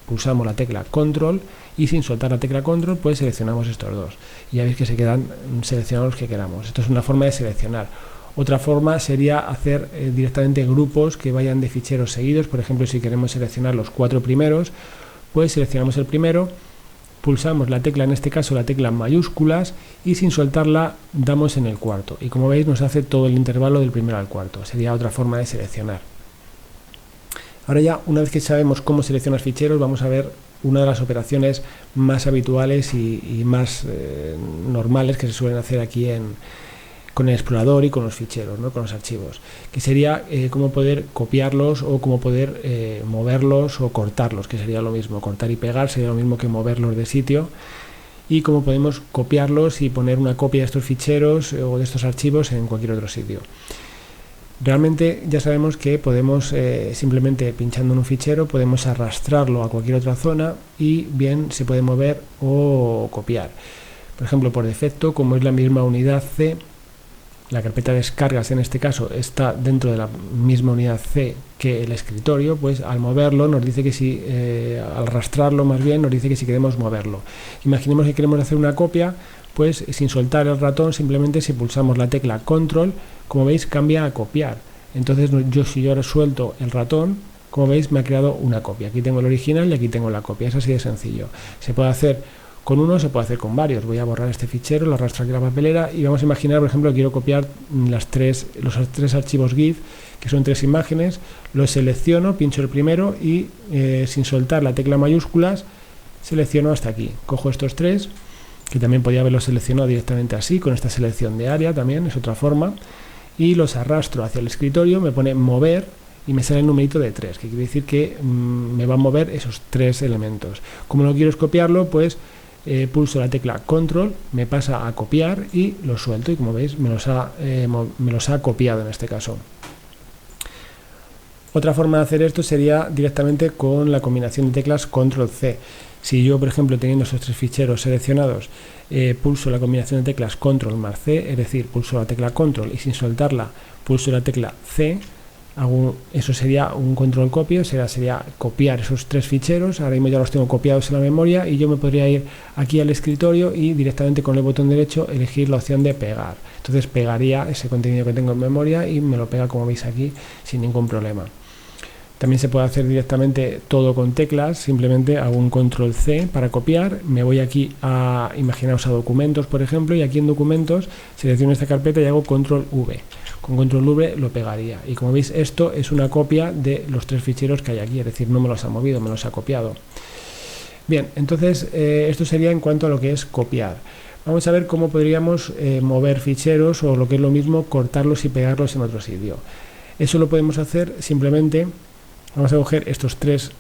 pulsamos la tecla control y sin soltar la tecla control pues seleccionamos estos dos y ya veis que se quedan seleccionados los que queramos. Esto es una forma de seleccionar. Otra forma sería hacer directamente grupos que vayan de ficheros seguidos. Por ejemplo, si queremos seleccionar los 4 primeros, pues seleccionamos el primero, pulsamos la tecla, en este caso la tecla mayúsculas, y sin soltarla damos en el cuarto y como veis nos hace todo el intervalo del primero al cuarto. Sería otra forma de seleccionar. Ahora ya, una vez que sabemos cómo seleccionar ficheros, vamos a ver una de las operaciones más habituales y más normales que se suelen hacer aquí con el explorador y con los ficheros, ¿no? Con los archivos, que sería cómo poder copiarlos o cómo poder moverlos o cortarlos, que sería lo mismo. Cortar y pegar sería lo mismo que moverlos de sitio, y cómo podemos copiarlos y poner una copia de estos ficheros o de estos archivos en cualquier otro sitio. Realmente ya sabemos que podemos simplemente pinchando en un fichero podemos arrastrarlo a cualquier otra zona y bien se puede mover o copiar. Por ejemplo, por defecto, como es la misma unidad C, la carpeta de descargas en este caso está dentro de la misma unidad C que el escritorio, pues al moverlo nos dice que si, al arrastrarlo más bien, nos dice que si queremos moverlo. Imaginemos que queremos hacer una copia, pues sin soltar el ratón, simplemente si pulsamos la tecla control, como veis cambia a copiar. Entonces si yo ahora suelto el ratón, como veis me ha creado una copia. Aquí tengo el original y aquí tengo la copia. Es así de sencillo. Se puede hacer con uno, se puede hacer con varios. Voy a borrar este fichero, lo arrastro aquí a la papelera y vamos a imaginar, por ejemplo, que quiero copiar los tres archivos GIF, que son 3 imágenes. Los selecciono, pincho el primero y sin soltar la tecla mayúsculas selecciono hasta aquí. Cojo estos 3, que también podría haberlo seleccionado directamente así, con esta selección de área también, es otra forma, y los arrastro hacia el escritorio, me pone mover y me sale el numerito de 3, que quiere decir que me va a mover esos 3 elementos. Como no quiero copiarlo, pues pulso la tecla control, me pasa a copiar y lo suelto y como veis me los ha copiado en este caso. Otra forma de hacer esto sería directamente con la combinación de teclas control C. Si yo, por ejemplo, teniendo estos 3 ficheros seleccionados, pulso la combinación de teclas control más C, es decir, pulso la tecla control y sin soltarla pulso la tecla C, eso sería un control copio, sería copiar esos 3 ficheros. Ahora mismo ya los tengo copiados en la memoria y yo me podría ir aquí al escritorio y directamente con el botón derecho elegir la opción de pegar. Entonces pegaría ese contenido que tengo en memoria y me lo pega, como veis aquí, sin ningún problema. También se puede hacer directamente todo con teclas, simplemente hago un control C para copiar, me voy aquí a, imaginaos, a documentos, por ejemplo, y aquí en documentos selecciono esta carpeta y hago control V. Con control V lo pegaría y como veis esto es una copia de los 3 ficheros que hay aquí, es decir, no me los ha movido, me los ha copiado. Bien, entonces esto sería en cuanto a lo que es copiar. Vamos a ver cómo podríamos mover ficheros o lo que es lo mismo, cortarlos y pegarlos en otro sitio. Eso lo podemos hacer simplemente. Vamos a coger estos 3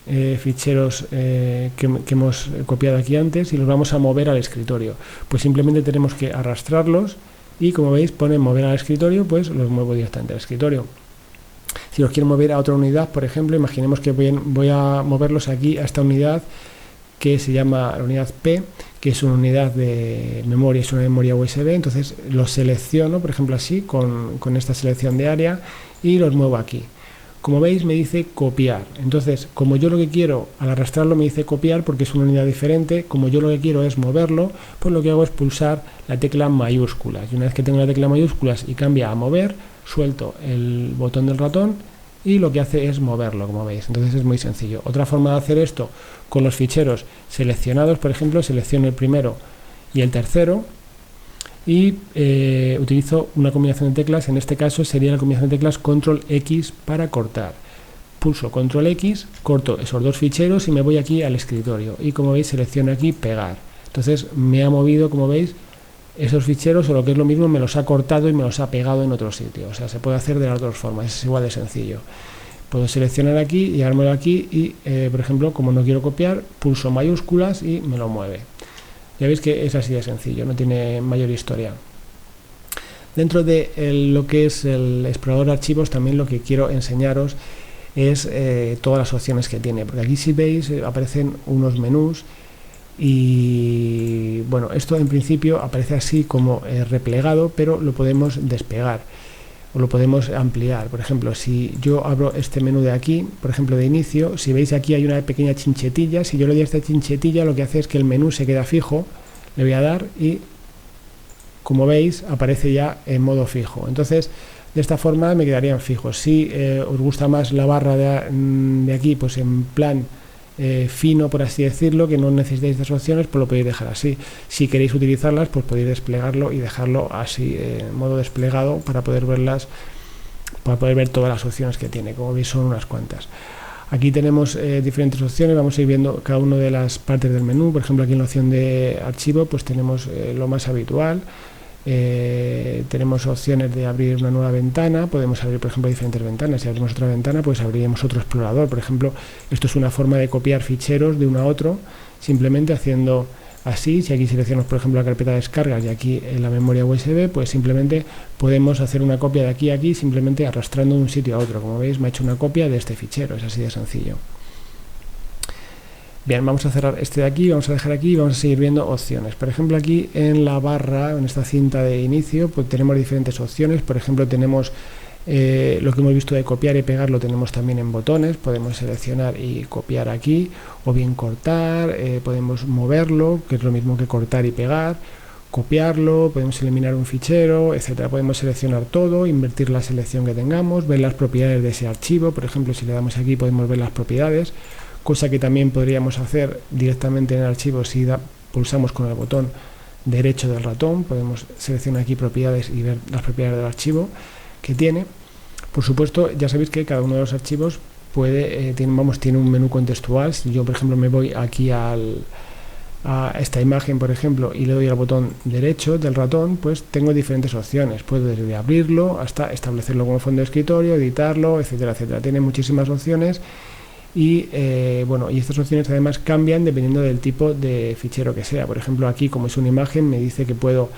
ficheros que hemos copiado aquí antes y los vamos a mover al escritorio. Pues simplemente tenemos que arrastrarlos y como veis pone mover al escritorio, pues los muevo directamente al escritorio. Si los quiero mover a otra unidad, por ejemplo, imaginemos que voy a moverlos aquí a esta unidad que se llama la unidad P, que es una unidad de memoria, es una memoria USB. Entonces los selecciono, por ejemplo así, con esta selección de área y los muevo aquí. Como veis me dice copiar, entonces como yo lo que quiero, al arrastrarlo me dice copiar porque es una unidad diferente, como yo lo que quiero es moverlo, pues lo que hago es pulsar la tecla mayúsculas, y una vez que tengo la tecla mayúsculas y cambia a mover, suelto el botón del ratón y lo que hace es moverlo, como veis. Entonces es muy sencillo. Otra forma de hacer esto con los ficheros seleccionados, por ejemplo, selecciono el primero y el tercero, y utilizo una combinación de teclas. En este caso sería la combinación de teclas control X para cortar. Pulso control X, corto esos 2 ficheros y me voy aquí al escritorio y como veis selecciono aquí pegar. Entonces me ha movido, como veis, esos ficheros, o lo que es lo mismo, me los ha cortado y me los ha pegado en otro sitio. O sea, se puede hacer de las 2 formas, es igual de sencillo. Puedo seleccionar aquí y llevármelo aquí y por ejemplo, como no quiero copiar, pulso mayúsculas y me lo mueve. Ya veis que es así de sencillo, no tiene mayor historia. Dentro de lo que es el explorador de archivos, también lo que quiero enseñaros es todas las opciones que tiene, porque aquí si veis aparecen unos menús y bueno, esto en principio aparece así como replegado, pero lo podemos despegar. o lo podemos ampliar. Por ejemplo, si yo abro este menú de aquí, por ejemplo de inicio, si veis aquí hay una pequeña chinchetilla. Si yo le doy a esta chinchetilla, lo que hace es que el menú se queda fijo. Le voy a dar y, como veis, aparece ya en modo fijo. Entonces, de esta forma me quedarían fijos. Si os gusta más la barra de aquí, pues en plan fino, por así decirlo, que no necesitáis estas opciones, pues lo podéis dejar así. Si queréis utilizarlas, pues podéis desplegarlo y dejarlo así en modo desplegado para poder verlas, para poder ver todas las opciones que tiene. Como veis, son unas cuantas. Aquí tenemos diferentes opciones. Vamos a ir viendo cada una de las partes del menú. Por ejemplo, aquí en la opción de archivo pues tenemos lo más habitual. Tenemos opciones de abrir una nueva ventana. Podemos abrir, por ejemplo, diferentes ventanas. Si abrimos otra ventana, pues abriremos otro explorador. Por ejemplo, esto es una forma de copiar ficheros de uno a otro, simplemente haciendo así. Si aquí seleccionamos, por ejemplo, la carpeta de descargas y aquí en la memoria USB, pues simplemente podemos hacer una copia de aquí a aquí, simplemente arrastrando de un sitio a otro. Como veis, me ha hecho una copia de este fichero. Es así de sencillo. Bien, vamos a cerrar este de aquí, vamos a dejar aquí y vamos a seguir viendo opciones. Por ejemplo, aquí en la barra, en esta cinta de inicio, pues tenemos diferentes opciones. Por ejemplo, tenemos lo que hemos visto de copiar y pegar, lo tenemos también en botones. Podemos seleccionar y copiar aquí, o bien cortar, podemos moverlo, que es lo mismo que cortar y pegar, copiarlo, podemos eliminar un fichero, etcétera. Podemos seleccionar todo, invertir la selección que tengamos, ver las propiedades de ese archivo. Por ejemplo, si le damos aquí podemos ver las propiedades, cosa que también podríamos hacer directamente en el archivo si pulsamos con el botón derecho del ratón. Podemos seleccionar aquí propiedades y ver las propiedades del archivo que tiene. Por supuesto, ya sabéis que cada uno de los archivos tiene un menú contextual. Si yo, por ejemplo, me voy aquí a esta imagen, por ejemplo, y le doy al botón derecho del ratón, pues tengo diferentes opciones. Puedo desde abrirlo hasta establecerlo como fondo de escritorio, editarlo, etcétera, etcétera. Tiene muchísimas opciones. Y y estas opciones además cambian dependiendo del tipo de fichero que sea. Por ejemplo, aquí, como es una imagen, me dice que puedo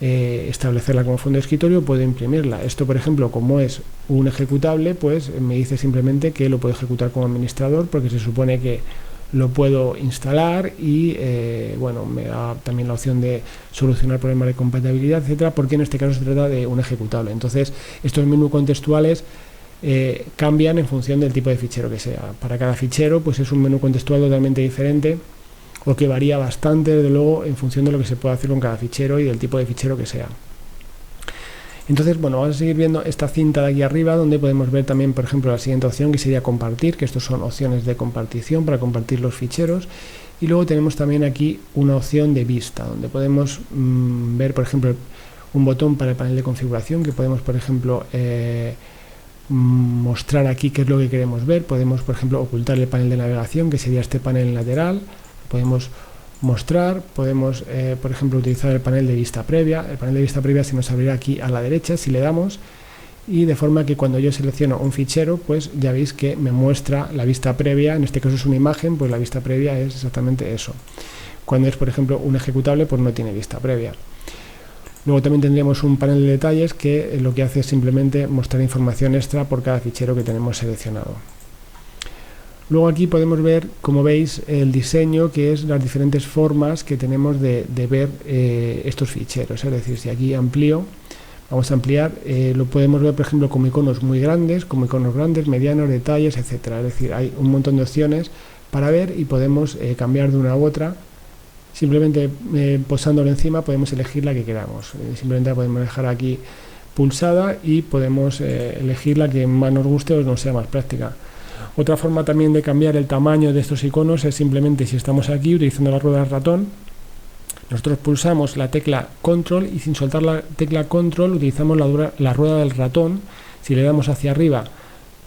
establecerla como fondo de escritorio, puedo imprimirla. Esto, por ejemplo, como es un ejecutable, pues me dice simplemente que lo puedo ejecutar como administrador, porque se supone que lo puedo instalar y me da también la opción de solucionar problemas de compatibilidad, etcétera, porque en este caso se trata de un ejecutable. Entonces, estos menús contextuales cambian en función del tipo de fichero que sea. Para cada fichero pues es un menú contextual totalmente diferente, o que varía bastante, desde luego, en función de lo que se puede hacer con cada fichero y del tipo de fichero que sea. Entonces, bueno, vamos a seguir viendo esta cinta de aquí arriba, donde podemos ver también, por ejemplo, la siguiente opción, que sería compartir, que estos son opciones de compartición para compartir los ficheros. Y luego tenemos también aquí una opción de vista, donde podemos ver, por ejemplo, un botón para el panel de configuración, que podemos, por ejemplo, mostrar aquí qué es lo que queremos ver. Podemos, por ejemplo, ocultar el panel de navegación, que sería este panel lateral. Podemos mostrar, podemos, por ejemplo, utilizar el panel de vista previa. El panel de vista previa se nos abrirá aquí a la derecha si le damos, y de forma que cuando yo selecciono un fichero, pues ya veis que me muestra la vista previa. En este caso es una imagen, pues la vista previa es exactamente eso. Cuando es, por ejemplo, un ejecutable, pues no tiene vista previa. Luego también tendríamos un panel de detalles que lo que hace es simplemente mostrar información extra por cada fichero que tenemos seleccionado. Luego aquí podemos ver, como veis, el diseño, que es las diferentes formas que tenemos de ver estos ficheros. Es decir, si aquí amplío, vamos a ampliar, lo podemos ver, por ejemplo, como iconos muy grandes, como iconos grandes, medianos, detalles, etcétera. Es decir, hay un montón de opciones para ver y podemos cambiar de una u otra. Simplemente pulsándolo encima podemos elegir la que queramos. Simplemente la podemos dejar aquí pulsada y podemos elegir la que más nos guste o nos sea más práctica. Otra forma también de cambiar el tamaño de estos iconos es simplemente, si estamos aquí utilizando la rueda del ratón, nosotros pulsamos la tecla control y sin soltar la tecla control utilizamos la rueda del ratón. Si le damos hacia arriba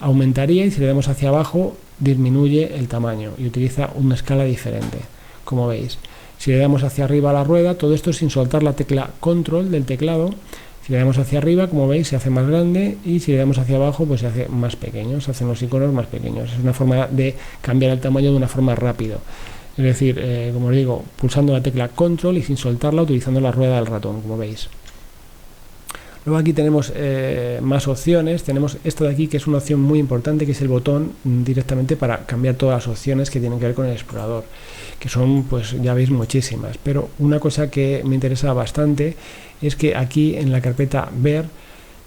aumentaría y si le damos hacia abajo disminuye el tamaño y utiliza una escala diferente, como veis. Si le damos hacia arriba a la rueda, todo esto sin soltar la tecla control del teclado. Si le damos hacia arriba, como veis, se hace más grande, y si le damos hacia abajo, pues se hace más pequeño, se hacen los iconos más pequeños. Es una forma de cambiar el tamaño de una forma rápida. Es decir, como os digo, pulsando la tecla control y sin soltarla, utilizando la rueda del ratón, como veis. Luego aquí tenemos más opciones. Tenemos esta de aquí, que es una opción muy importante, que es el botón directamente para cambiar todas las opciones que tienen que ver con el explorador, que son, pues ya veis, muchísimas. Pero una cosa que me interesa bastante es que aquí en la carpeta ver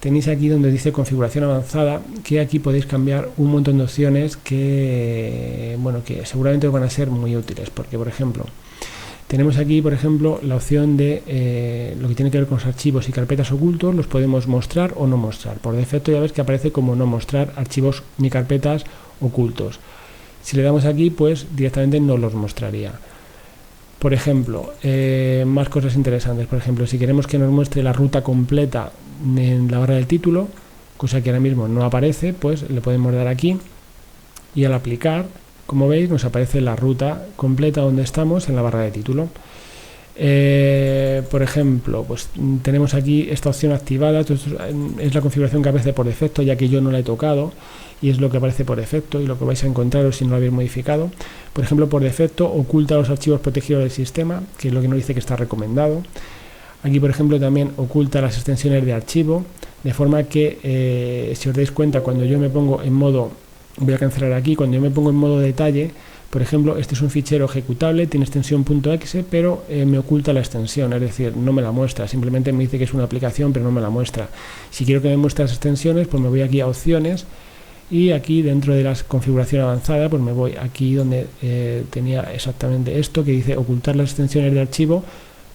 tenéis aquí donde dice configuración avanzada, que aquí podéis cambiar un montón de opciones que, bueno, que seguramente os van a ser muy útiles, porque por ejemplo tenemos aquí, por ejemplo, la opción de lo que tiene que ver con los archivos y carpetas ocultos, los podemos mostrar o no mostrar. Por defecto ya ves que aparece como no mostrar archivos ni carpetas ocultos. Si le damos aquí, pues directamente no los mostraría. Por ejemplo, más cosas interesantes. Por ejemplo, si queremos que nos muestre la ruta completa en la barra del título, cosa que ahora mismo no aparece, pues le podemos dar aquí y al aplicar, como veis, nos aparece la ruta completa donde estamos en la barra de título. Por ejemplo, pues tenemos aquí esta opción activada. Es la configuración que aparece por defecto, ya que yo no la he tocado, y es lo que aparece por defecto y lo que vais a encontrar si no lo habéis modificado. Por ejemplo, por defecto oculta los archivos protegidos del sistema, que es lo que nos dice que está recomendado. Aquí, por ejemplo, también oculta las extensiones de archivo, de forma que si os dais cuenta, cuando yo me pongo en modo, voy a cancelar aquí, cuando yo me pongo en modo detalle, por ejemplo, este es un fichero ejecutable, tiene extensión .exe, pero me oculta la extensión, es decir, no me la muestra, simplemente me dice que es una aplicación, pero no me la muestra. Si quiero que me muestre las extensiones, pues me voy aquí a opciones, y aquí dentro de la configuración avanzada, pues me voy aquí donde tenía exactamente esto, que dice ocultar las extensiones de archivo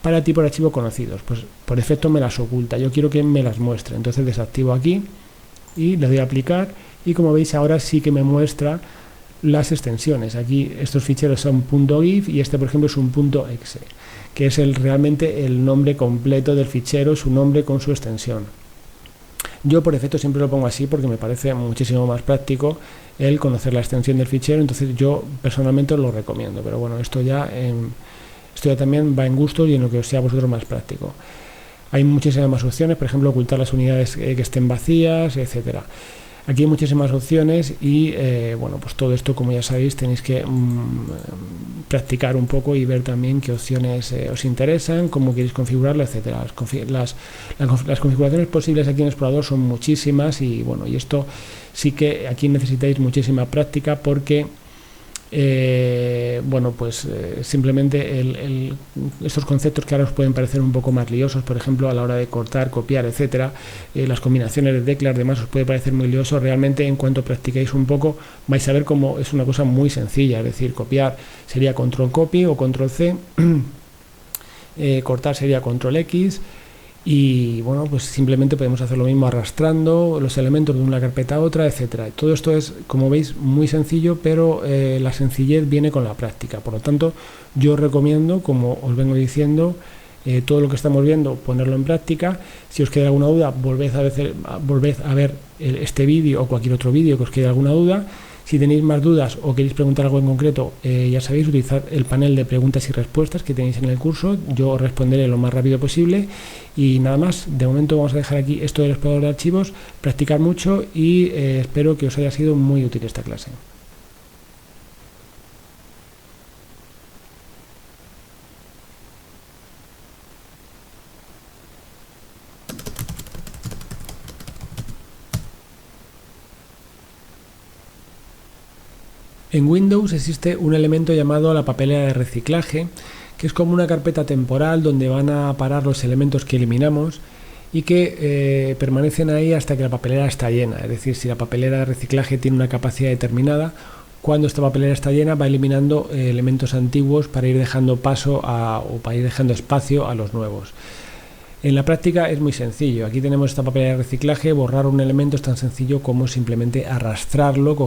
para tipo de archivo conocidos. Pues por defecto me las oculta, yo quiero que me las muestre, entonces desactivo aquí y le doy a aplicar, y como veis ahora sí que me muestra las extensiones. Aquí estos ficheros son .gif y este por ejemplo es un .exe, que es realmente el nombre completo del fichero, su nombre con su extensión. Yo por defecto siempre lo pongo así porque me parece muchísimo más práctico el conocer la extensión del fichero, entonces yo personalmente lo recomiendo, pero bueno, esto ya también va en gustos y en lo que os sea a vosotros más práctico. Hay muchísimas más opciones, por ejemplo ocultar las unidades que estén vacías, etcétera. Aquí hay muchísimas opciones y bueno, pues todo esto, como ya sabéis, tenéis que practicar un poco y ver también qué opciones os interesan, cómo queréis configurarlo, etcétera. Las configuraciones posibles aquí en Explorador son muchísimas y bueno, y esto sí que aquí necesitáis muchísima práctica porque bueno, pues simplemente estos conceptos que ahora os pueden parecer un poco más liosos, por ejemplo a la hora de cortar, copiar, etcétera, las combinaciones de teclas, demás, os puede parecer muy lioso. Realmente en cuanto practiquéis un poco vais a ver cómo es una cosa muy sencilla, es decir, copiar sería control copy o control C, cortar sería control X, y bueno, pues simplemente podemos hacer lo mismo arrastrando los elementos de una carpeta a otra, etcétera. Todo esto es, como veis, muy sencillo, pero la sencillez viene con la práctica. Por lo tanto, yo os recomiendo, como os vengo diciendo, todo lo que estamos viendo, ponerlo en práctica. Si os queda alguna duda, volved a ver este vídeo o cualquier otro vídeo que os quede alguna duda. Si tenéis más dudas o queréis preguntar algo en concreto, ya sabéis, utilizad el panel de preguntas y respuestas que tenéis en el curso. Yo os responderé lo más rápido posible. Y nada más, de momento vamos a dejar aquí esto del explorador de archivos, practicar mucho y espero que os haya sido muy útil esta clase. En Windows existe un elemento llamado la papelera de reciclaje, que es como una carpeta temporal donde van a parar los elementos que eliminamos y que permanecen ahí hasta que la papelera está llena. Es decir, si la papelera de reciclaje tiene una capacidad determinada, cuando esta papelera está llena va eliminando elementos antiguos para ir dejando paso o para ir dejando espacio a los nuevos. En la práctica es muy sencillo. Aquí tenemos esta papelera de reciclaje. Borrar un elemento es tan sencillo como simplemente arrastrarlo,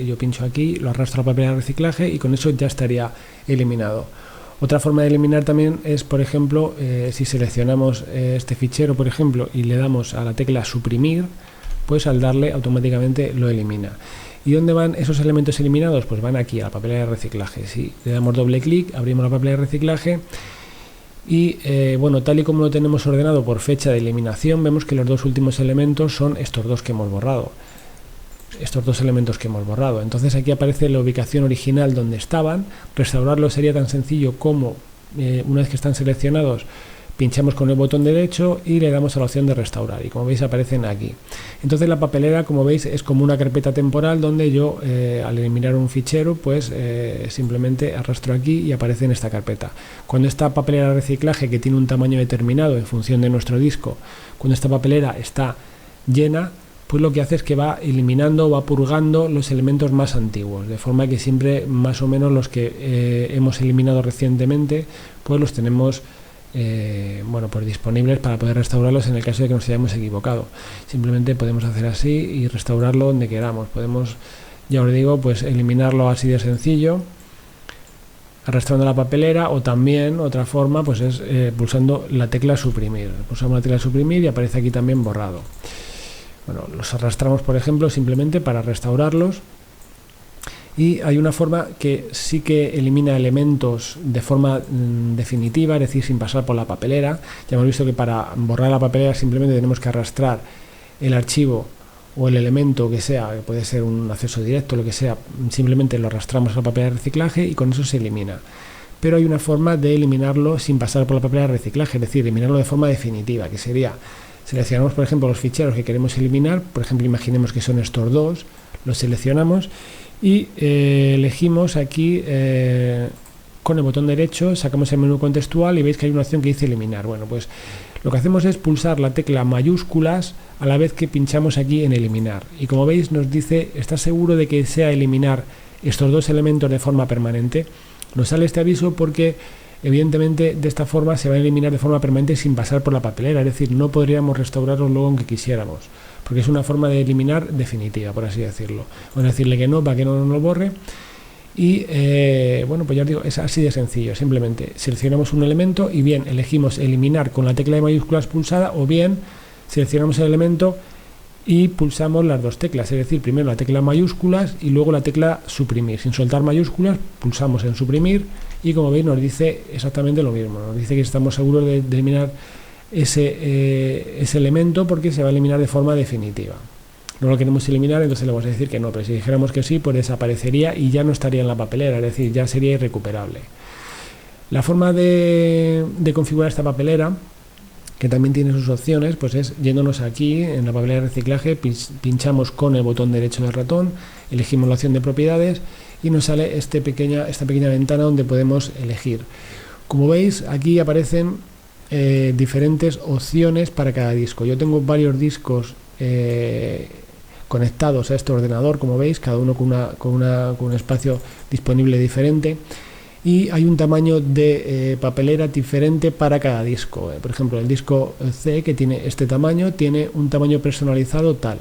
yo pincho aquí, lo arrastro a la papelera de reciclaje y con eso ya estaría eliminado. Otra forma de eliminar también es, por ejemplo, si seleccionamos este fichero, por ejemplo, y le damos a la tecla suprimir, pues al darle automáticamente lo elimina. ¿Y dónde van esos elementos eliminados? Pues van aquí a la papelera de reciclaje. Si le damos doble clic, abrimos la papelera de reciclaje. Y bueno, tal y como lo tenemos ordenado por fecha de eliminación, vemos que los dos últimos elementos son estos dos que hemos borrado. Entonces aquí aparece la ubicación original donde estaban. Restaurarlos sería tan sencillo como una vez que están seleccionados, pinchamos con el botón derecho y le damos a la opción de restaurar, y como veis aparecen aquí. Entonces la papelera, como veis, es como una carpeta temporal donde yo al eliminar un fichero pues simplemente arrastro aquí y aparece en esta carpeta. Cuando esta papelera de reciclaje, que tiene un tamaño determinado en función de nuestro disco, cuando esta papelera está llena, pues lo que hace es que va eliminando, va purgando los elementos más antiguos, de forma que siempre más o menos los que hemos eliminado recientemente, pues los tenemos pues disponibles para poder restaurarlos en el caso de que nos hayamos equivocado. Simplemente podemos hacer así y restaurarlo donde queramos. Podemos, ya os digo, pues eliminarlo así de sencillo, arrastrando la papelera, o también otra forma pues es pulsando la tecla suprimir. Pulsamos la tecla suprimir y aparece aquí también borrado. Bueno, los arrastramos, por ejemplo, simplemente para restaurarlos. Y hay una forma que sí que elimina elementos de forma definitiva, es decir, sin pasar por la papelera. Ya hemos visto que para borrar la papelera simplemente tenemos que arrastrar el archivo o el elemento que sea, que puede ser un acceso directo, lo que sea, simplemente lo arrastramos a la papelera de reciclaje y con eso se elimina. Pero hay una forma de eliminarlo sin pasar por la papelera de reciclaje, es decir, eliminarlo de forma definitiva, que sería, seleccionamos por ejemplo los ficheros que queremos eliminar, por ejemplo imaginemos que son estos dos, los seleccionamos y elegimos aquí con el botón derecho, sacamos el menú contextual y veis que hay una opción que dice eliminar. Bueno, pues lo que hacemos es pulsar la tecla mayúsculas a la vez que pinchamos aquí en eliminar. Y como veis nos dice, ¿estás seguro de que desea eliminar estos dos elementos de forma permanente? Nos sale este aviso porque evidentemente de esta forma se va a eliminar de forma permanente sin pasar por la papelera, es decir, no podríamos restaurarlos luego aunque quisiéramos, porque es una forma de eliminar definitiva, por así decirlo. Vamos a decirle que no, para que no nos lo borre. Y bueno, pues ya os digo, es así de sencillo. Simplemente seleccionamos un elemento y bien elegimos eliminar con la tecla de mayúsculas pulsada, o bien seleccionamos el elemento y pulsamos las dos teclas, es decir, primero la tecla mayúsculas y luego la tecla suprimir. Sin soltar mayúsculas, pulsamos en suprimir y como veis nos dice exactamente lo mismo. Nos dice que estamos seguros de eliminar ese elemento porque se va a eliminar de forma definitiva. No lo queremos eliminar, entonces le vamos a decir que no, pero si dijéramos que sí, pues desaparecería y ya no estaría en la papelera, es decir, ya sería irrecuperable. La forma de configurar esta papelera, que también tiene sus opciones, pues es yéndonos aquí en la papelera de reciclaje, pinchamos con el botón derecho del ratón, elegimos la opción de propiedades y nos sale esta pequeña ventana donde podemos elegir. Como veis, aquí aparecen diferentes opciones para cada disco. Yo tengo varios discos conectados a este ordenador, como veis, cada uno con un espacio disponible diferente, y hay un tamaño de papelera diferente para cada disco. Por ejemplo, el disco C, que tiene este tamaño, tiene un tamaño personalizado tal.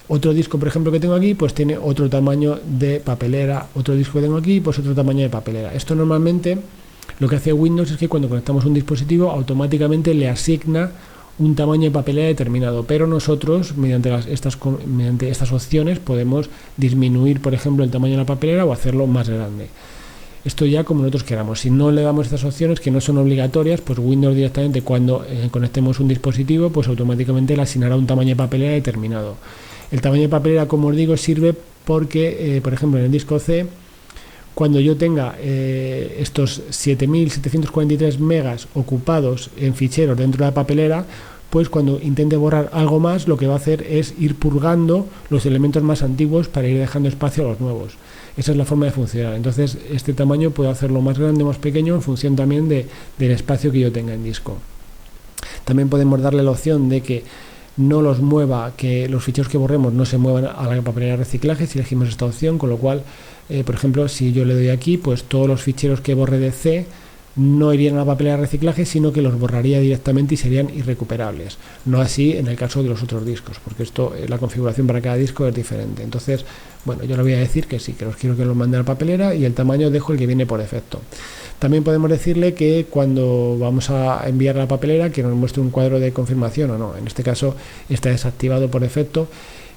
Otro disco, por ejemplo, que tengo aquí, pues tiene otro tamaño de papelera. Otro disco que tengo aquí, pues otro tamaño de papelera. Esto normalmente lo que hace Windows es que cuando conectamos un dispositivo automáticamente le asigna un tamaño de papelera determinado, pero nosotros mediante estas opciones podemos disminuir, por ejemplo, el tamaño de la papelera o hacerlo más grande. Esto ya como nosotros queramos. Si no le damos estas opciones, que no son obligatorias, pues Windows directamente cuando conectemos un dispositivo, pues automáticamente le asignará un tamaño de papelera determinado. El tamaño de papelera, como os digo, sirve porque, por ejemplo, en el disco C, cuando yo tenga estos 7.743 megas ocupados en ficheros dentro de la papelera, pues cuando intente borrar algo más, lo que va a hacer es ir purgando los elementos más antiguos para ir dejando espacio a los nuevos. Esa es la forma de funcionar. Entonces, este tamaño puedo hacerlo más grande o más pequeño en función también del espacio que yo tenga en disco. También podemos darle la opción de que no los mueva, que los ficheros que borremos no se muevan a la papelera de reciclaje si elegimos esta opción, con lo cual, por ejemplo, si yo le doy aquí, pues todos los ficheros que borre de C no irían a la papelera de reciclaje, sino que los borraría directamente y serían irrecuperables. No así en el caso de los otros discos, porque esto, la configuración para cada disco es diferente. Entonces, bueno, yo le voy a decir que sí, que los quiero que los mande a la papelera y el tamaño dejo el que viene por defecto. También podemos decirle que cuando vamos a enviar a la papelera que nos muestre un cuadro de confirmación o no. En este caso está desactivado por defecto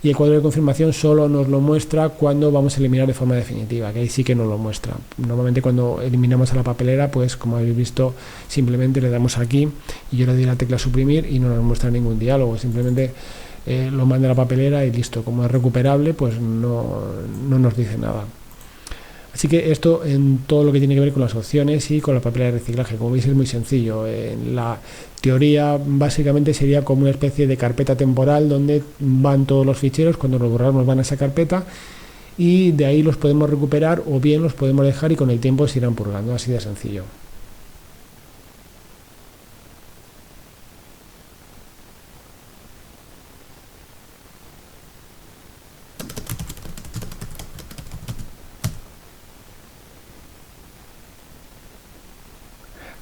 y el cuadro de confirmación solo nos lo muestra cuando vamos a eliminar de forma definitiva, que ahí sí que nos lo muestra. Normalmente cuando eliminamos a la papelera, pues como habéis visto, simplemente le damos aquí y yo le doy la tecla suprimir y no nos muestra ningún diálogo, simplemente lo manda a la papelera y listo. Como es recuperable, pues no nos dice nada. Así que esto en todo lo que tiene que ver con las opciones y con la papelera de reciclaje. Como veis es muy sencillo. En la teoría básicamente sería como una especie de carpeta temporal donde van todos los ficheros, cuando los borramos van a esa carpeta y de ahí los podemos recuperar o bien los podemos dejar y con el tiempo se irán purgando, así de sencillo.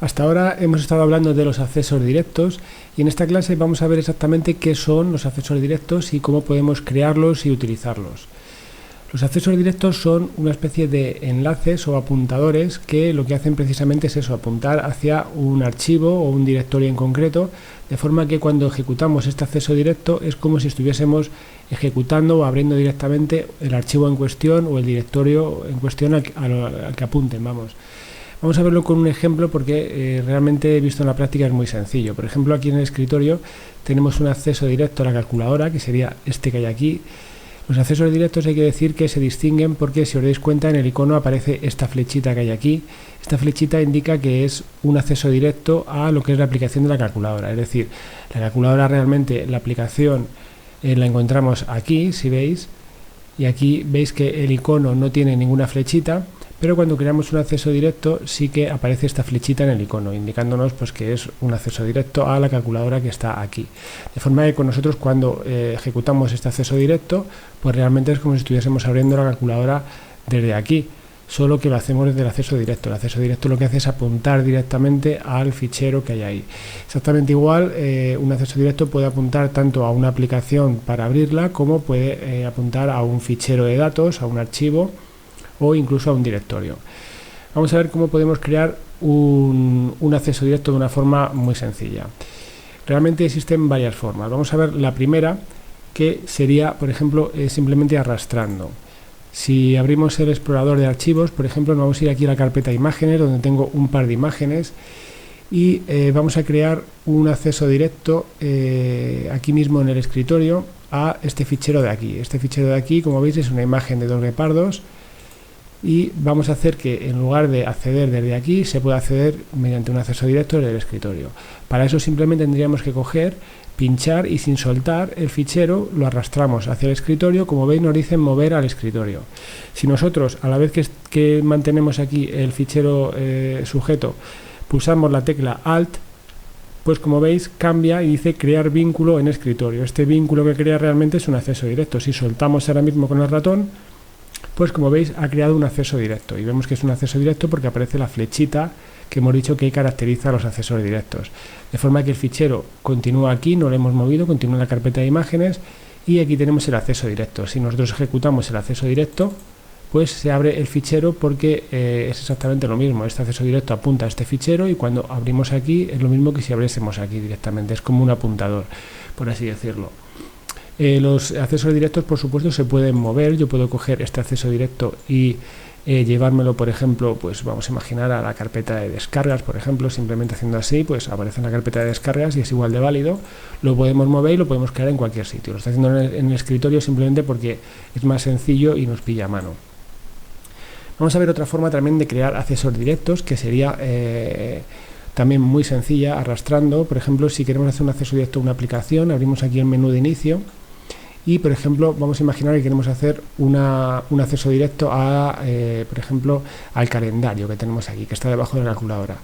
Hasta ahora hemos estado hablando de los accesos directos y en esta clase vamos a ver exactamente qué son los accesos directos y cómo podemos crearlos y utilizarlos. Los accesos directos son una especie de enlaces o apuntadores que lo que hacen precisamente es eso, apuntar hacia un archivo o un directorio en concreto, de forma que cuando ejecutamos este acceso directo es como si estuviésemos ejecutando o abriendo directamente el archivo en cuestión o el directorio en cuestión al que apunten, Vamos a verlo con un ejemplo porque realmente visto en la práctica es muy sencillo. Por ejemplo, aquí en el escritorio tenemos un acceso directo a la calculadora, que sería este que hay aquí. Los accesos directos hay que decir que se distinguen porque, si os dais cuenta, en el icono aparece esta flechita que hay aquí. Esta flechita indica que es un acceso directo a lo que es la aplicación de la calculadora. Es decir, la calculadora realmente, la aplicación la encontramos aquí, si veis, y aquí veis que el icono no tiene ninguna flechita, pero cuando creamos un acceso directo sí que aparece esta flechita en el icono, indicándonos pues que es un acceso directo a la calculadora que está aquí. De forma que con nosotros cuando ejecutamos este acceso directo, pues realmente es como si estuviésemos abriendo la calculadora desde aquí, solo que lo hacemos desde el acceso directo. El acceso directo lo que hace es apuntar directamente al fichero que hay ahí. Exactamente igual, un acceso directo puede apuntar tanto a una aplicación para abrirla, como puede apuntar a un fichero de datos, a un archivo, o incluso a un directorio. Vamos a ver cómo podemos crear un acceso directo de una forma muy sencilla. Realmente existen varias formas. Vamos a ver la primera, que sería, por ejemplo, simplemente arrastrando. Si abrimos el explorador de archivos, por ejemplo, nos vamos a ir aquí a la carpeta imágenes, donde tengo un par de imágenes, y vamos a crear un acceso directo aquí mismo en el escritorio a este fichero de aquí. Este fichero de aquí, como veis, es una imagen de dos guepardos, y vamos a hacer que en lugar de acceder desde aquí se pueda acceder mediante un acceso directo desde el escritorio. Para eso simplemente tendríamos que coger, pinchar y sin soltar el fichero lo arrastramos hacia el escritorio. Como veis, nos dicen mover al escritorio. Si nosotros, a la vez que mantenemos aquí el fichero sujeto, pulsamos la tecla Alt, pues como veis cambia y dice crear vínculo en escritorio. Este vínculo que crea realmente es un acceso directo. Si soltamos ahora mismo con el ratón, pues como veis ha creado un acceso directo, y vemos que es un acceso directo porque aparece la flechita que hemos dicho que caracteriza a los accesos directos, de forma que el fichero continúa aquí, no lo hemos movido, continúa en la carpeta de imágenes, y aquí tenemos el acceso directo. Si nosotros ejecutamos el acceso directo, pues se abre el fichero porque es exactamente lo mismo. Este acceso directo apunta a este fichero, y cuando abrimos aquí es lo mismo que si abriésemos aquí directamente, es como un apuntador, por así decirlo. Los accesos directos, por supuesto, se pueden mover. Yo puedo coger este acceso directo y llevármelo, por ejemplo, pues vamos a imaginar a la carpeta de descargas, por ejemplo. Simplemente haciendo así, pues aparece en la carpeta de descargas y es igual de válido. Lo podemos mover y lo podemos crear en cualquier sitio. Lo estoy haciendo en el escritorio simplemente porque es más sencillo y nos pilla a mano. Vamos a ver otra forma también de crear accesos directos, que sería también muy sencilla, arrastrando. Por ejemplo, si queremos hacer un acceso directo a una aplicación, abrimos aquí el menú de inicio y, por ejemplo, vamos a imaginar que queremos hacer un acceso directo a, por ejemplo, al calendario que tenemos aquí, que está debajo de la calculadora.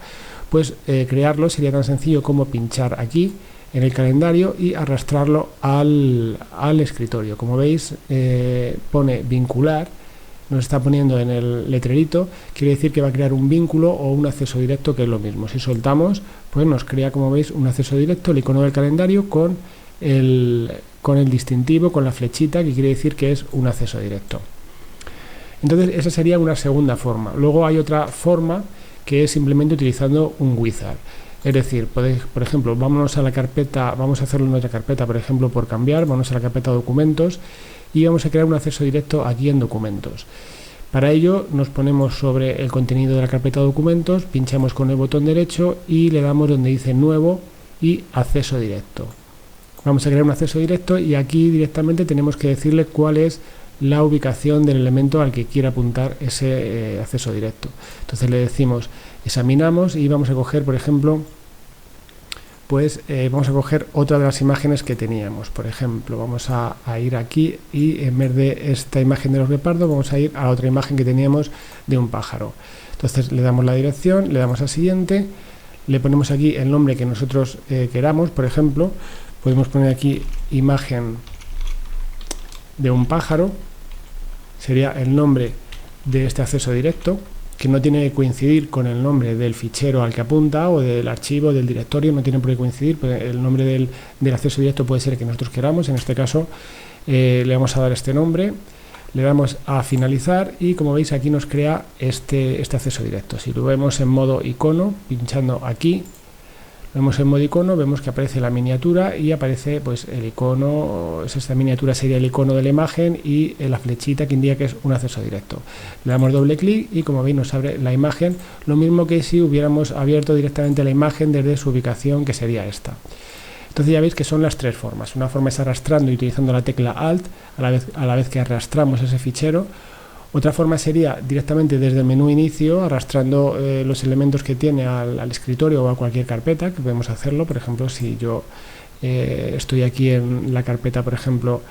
Pues crearlo sería tan sencillo como pinchar aquí en el calendario y arrastrarlo al escritorio. Como veis, pone vincular, nos está poniendo en el letrerito, quiere decir que va a crear un vínculo o un acceso directo, que es lo mismo. Si soltamos, pues nos crea, como veis, un acceso directo, el icono del calendario con el distintivo, con la flechita, que quiere decir que es un acceso directo. Entonces esa sería una segunda forma. Luego hay otra forma, que es simplemente utilizando un wizard. Es decir, por ejemplo, vámonos a la carpeta, vamos a hacerlo en otra carpeta, por ejemplo, por cambiar, vamos a la carpeta documentos y vamos a crear un acceso directo aquí en documentos. Para ello nos ponemos sobre el contenido de la carpeta documentos, pinchamos con el botón derecho y le damos donde dice nuevo y acceso directo. Vamos a crear un acceso directo y aquí directamente tenemos que decirle cuál es la ubicación del elemento al que quiera apuntar ese acceso directo. Entonces le decimos examinamos y vamos a coger, por ejemplo, pues vamos a coger otra de las imágenes que teníamos. Por ejemplo, vamos a ir aquí y en vez de esta imagen de los guepardos vamos a ir a otra imagen que teníamos de un pájaro. Entonces le damos la dirección, le damos a siguiente, le ponemos aquí el nombre que nosotros queramos. Por ejemplo, podemos poner aquí imagen de un pájaro, sería el nombre de este acceso directo. que no tiene que coincidir con el nombre del fichero al que apunta o del archivo, del directorio, no tiene por qué coincidir, pues el nombre del acceso directo puede ser el que nosotros queramos. En este caso le vamos a dar este nombre, le damos a finalizar y como veis aquí nos crea este acceso directo. Si lo vemos en modo icono, pinchando aquí, vemos en modo icono, vemos que aparece la miniatura y aparece pues el icono, esta miniatura sería el icono de la imagen y la flechita que indica que es un acceso directo. Le damos doble clic y como veis nos abre la imagen, lo mismo que si hubiéramos abierto directamente la imagen desde su ubicación, que sería esta. Entonces ya veis que son las tres formas. Una forma es arrastrando y utilizando la tecla Alt a la vez que arrastramos ese fichero. Otra forma sería directamente desde el menú inicio, arrastrando los elementos que tiene al escritorio o a cualquier carpeta, que podemos hacerlo. Por ejemplo, si yo estoy aquí en la carpeta, por ejemplo,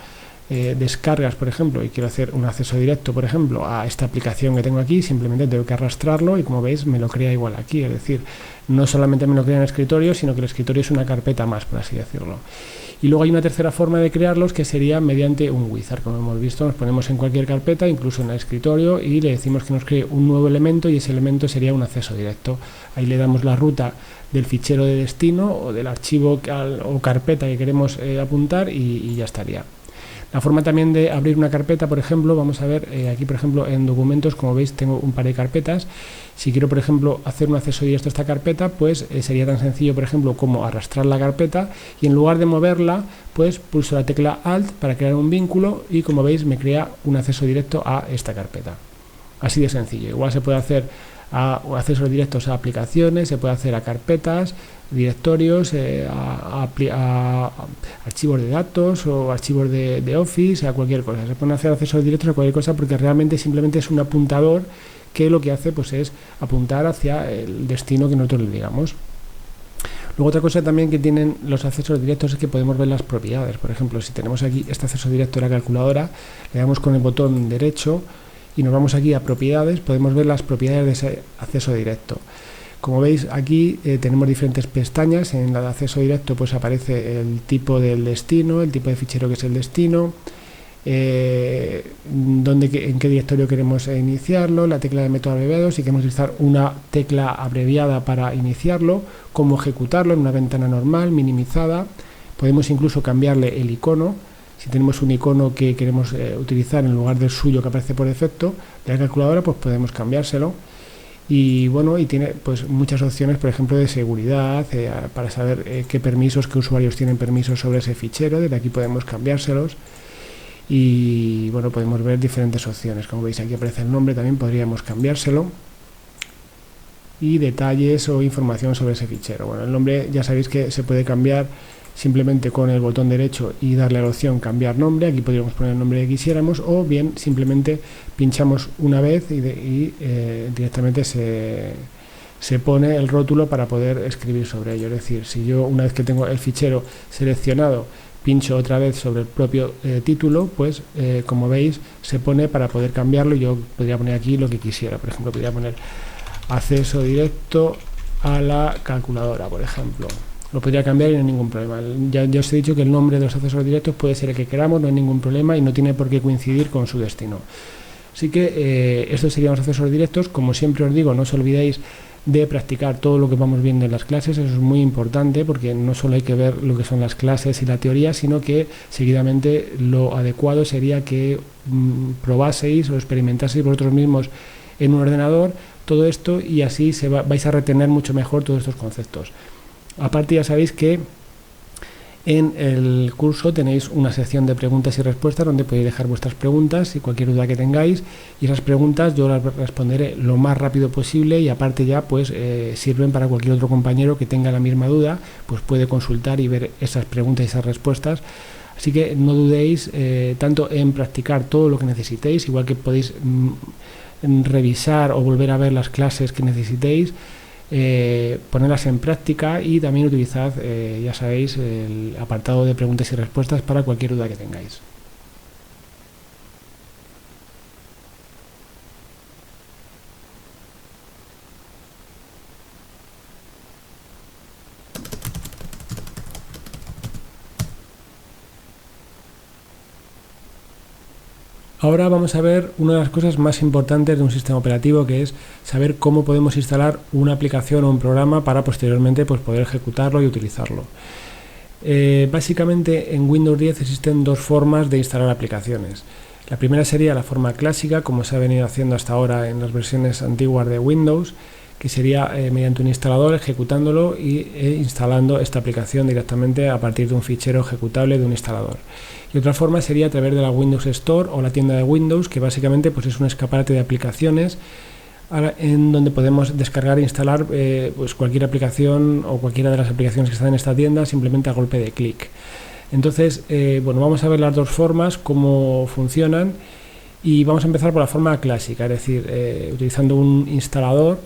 descargas, por ejemplo, y quiero hacer un acceso directo, por ejemplo, a esta aplicación que tengo aquí, simplemente tengo que arrastrarlo y como veis me lo crea igual aquí. Es decir, no solamente me lo crea en el escritorio, sino que el escritorio es una carpeta más, por así decirlo. Y luego hay una tercera forma de crearlos, que sería mediante un wizard. Como hemos visto, nos ponemos en cualquier carpeta, incluso en el escritorio, y le decimos que nos cree un nuevo elemento y ese elemento sería un acceso directo. Ahí le damos la ruta del fichero de destino o del archivo o carpeta que queremos apuntar y ya estaría. La forma también de abrir una carpeta, por ejemplo, vamos a ver aquí, por ejemplo, en documentos, como veis, tengo un par de carpetas. Si quiero, por ejemplo, hacer un acceso directo a esta carpeta, pues sería tan sencillo, por ejemplo, como arrastrar la carpeta y en lugar de moverla, pues pulso la tecla Alt para crear un vínculo y, como veis, me crea un acceso directo a esta carpeta. Así de sencillo. Igual se puede hacer a accesos directos a aplicaciones, se puede hacer a carpetas, directorios, a archivos de datos o archivos de Office, a cualquier cosa. Se pueden hacer accesos directos a cualquier cosa porque realmente simplemente es un apuntador que lo que hace pues es apuntar hacia el destino que nosotros le digamos. Luego otra cosa también que tienen los accesos directos es que podemos ver las propiedades. Por ejemplo, si tenemos aquí este acceso directo de la calculadora, le damos con el botón derecho y nos vamos aquí a propiedades, podemos ver las propiedades de ese acceso directo. Como veis aquí tenemos diferentes pestañas. En la de acceso directo pues aparece el tipo del destino, el tipo de fichero que es el destino, en qué directorio queremos iniciarlo, la tecla de método abreviado, si queremos utilizar una tecla abreviada para iniciarlo, cómo ejecutarlo en una ventana normal, minimizada. Podemos incluso cambiarle el icono. Si tenemos un icono que queremos utilizar en lugar del suyo que aparece por defecto de la calculadora, pues podemos cambiárselo. Y bueno, y tiene pues muchas opciones, por ejemplo, de seguridad, para saber qué usuarios tienen permisos sobre ese fichero. Desde aquí podemos cambiárselos. Y bueno, podemos ver diferentes opciones. Como veis aquí aparece el nombre, también podríamos cambiárselo. Y detalles o información sobre ese fichero. Bueno, el nombre ya sabéis que se puede cambiar simplemente con el botón derecho y darle a la opción cambiar nombre. Aquí podríamos poner el nombre que quisiéramos, o bien simplemente pinchamos una vez y directamente se pone el rótulo para poder escribir sobre ello. Es decir, si yo una vez que tengo el fichero seleccionado pincho otra vez sobre el propio título, pues como veis se pone para poder cambiarlo. Yo podría poner aquí lo que quisiera. Por ejemplo, podría poner acceso directo a la calculadora, por ejemplo. Lo podría cambiar y no hay ningún problema. Ya os he dicho que el nombre de los accesos directos puede ser el que queramos, no hay ningún problema y no tiene por qué coincidir con su destino. Así que estos serían los accesos directos. Como siempre os digo, no os olvidéis de practicar todo lo que vamos viendo en las clases. Eso es muy importante porque no solo hay que ver lo que son las clases y la teoría, sino que seguidamente lo adecuado sería que probaseis o experimentaseis vosotros mismos en un ordenador todo esto y así vais a retener mucho mejor todos estos conceptos. Aparte ya sabéis que en el curso tenéis una sección de preguntas y respuestas donde podéis dejar vuestras preguntas y cualquier duda que tengáis, y esas preguntas yo las responderé lo más rápido posible y aparte ya pues sirven para cualquier otro compañero que tenga la misma duda, pues puede consultar y ver esas preguntas y esas respuestas. Así que no dudéis tanto en practicar todo lo que necesitéis, igual que podéis revisar o volver a ver las clases que necesitéis, ponerlas en práctica y también utilizad, ya sabéis, el apartado de preguntas y respuestas para cualquier duda que tengáis. Ahora vamos a ver una de las cosas más importantes de un sistema operativo, que es saber cómo podemos instalar una aplicación o un programa para posteriormente pues, poder ejecutarlo y utilizarlo. Básicamente en Windows 10 existen dos formas de instalar aplicaciones. La primera sería la forma clásica, como se ha venido haciendo hasta ahora en las versiones antiguas de Windows, que sería mediante un instalador ejecutándolo e instalando esta aplicación directamente a partir de un fichero ejecutable de un instalador. Y otra forma sería a través de la Windows Store o la tienda de Windows, que básicamente pues, es un escaparate de aplicaciones en donde podemos descargar e instalar pues cualquier aplicación o cualquiera de las aplicaciones que están en esta tienda simplemente a golpe de clic. Entonces, bueno, vamos a ver las dos formas, cómo funcionan, y vamos a empezar por la forma clásica, es decir, utilizando un instalador.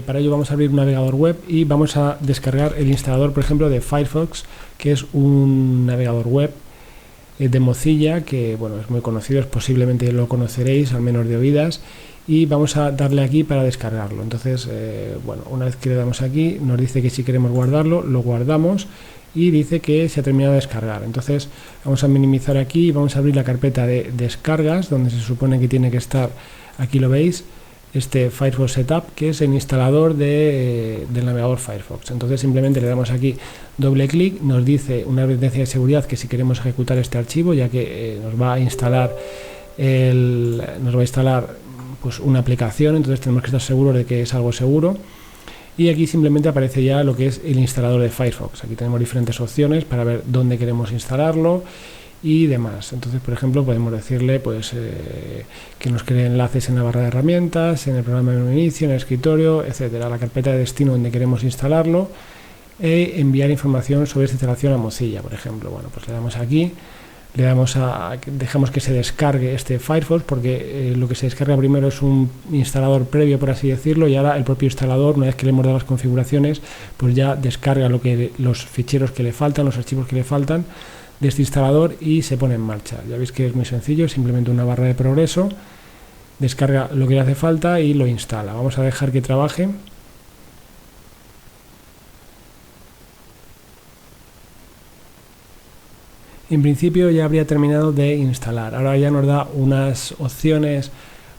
Para ello vamos a abrir un navegador web y vamos a descargar el instalador, por ejemplo, de Firefox, que es un navegador web de Mozilla, que bueno, es muy conocido, posiblemente lo conoceréis, al menos de oídas, y vamos a darle aquí para descargarlo. Entonces, bueno, una vez que le damos aquí, nos dice que si queremos guardarlo, lo guardamos, y dice que se ha terminado de descargar. Entonces vamos a minimizar aquí y vamos a abrir la carpeta de descargas, donde se supone que tiene que estar, aquí lo veis, este Firefox Setup, que es el instalador del navegador Firefox. Entonces simplemente le damos aquí doble clic, nos dice una advertencia de seguridad que si queremos ejecutar este archivo, ya que nos va a instalar pues una aplicación, entonces tenemos que estar seguros de que es algo seguro. Y aquí simplemente aparece ya lo que es el instalador de Firefox. Aquí tenemos diferentes opciones para ver dónde queremos instalarlo y demás. Entonces, por ejemplo, podemos decirle pues que nos cree enlaces en la barra de herramientas, en el programa de inicio, en el escritorio, etcétera, la carpeta de destino donde queremos instalarlo, e enviar información sobre esta instalación a Mozilla, por ejemplo. Bueno, pues le damos aquí, dejamos que se descargue este Firefox, porque lo que se descarga primero es un instalador previo, por así decirlo, y ahora el propio instalador, una vez que le hemos dado las configuraciones, pues ya descarga los ficheros que le faltan, los archivos que le faltan de este instalador, y se pone en marcha. Ya veis que es muy sencillo, simplemente una barra de progreso, descarga lo que le hace falta y lo instala. Vamos a dejar que trabaje. En principio ya habría terminado de instalar. Ahora ya nos da unas opciones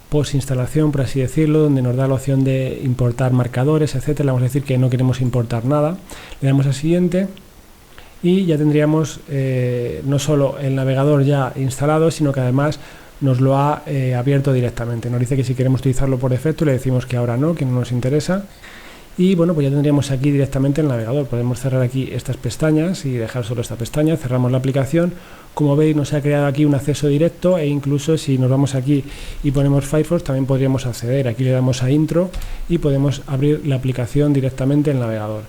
post instalación, por así decirlo, donde nos da la opción de importar marcadores, etcétera. Le vamos a decir que no queremos importar nada. Le damos a siguiente y ya tendríamos no solo el navegador ya instalado, sino que además nos lo ha abierto directamente. Nos dice que si queremos utilizarlo por defecto, le decimos que ahora no, que no nos interesa. Y bueno, pues ya tendríamos aquí directamente el navegador. Podemos cerrar aquí estas pestañas y dejar solo esta pestaña. Cerramos la aplicación. Como veis, nos ha creado aquí un acceso directo, e incluso si nos vamos aquí y ponemos Firefox, también podríamos acceder. Aquí le damos a intro y podemos abrir la aplicación directamente en el navegador.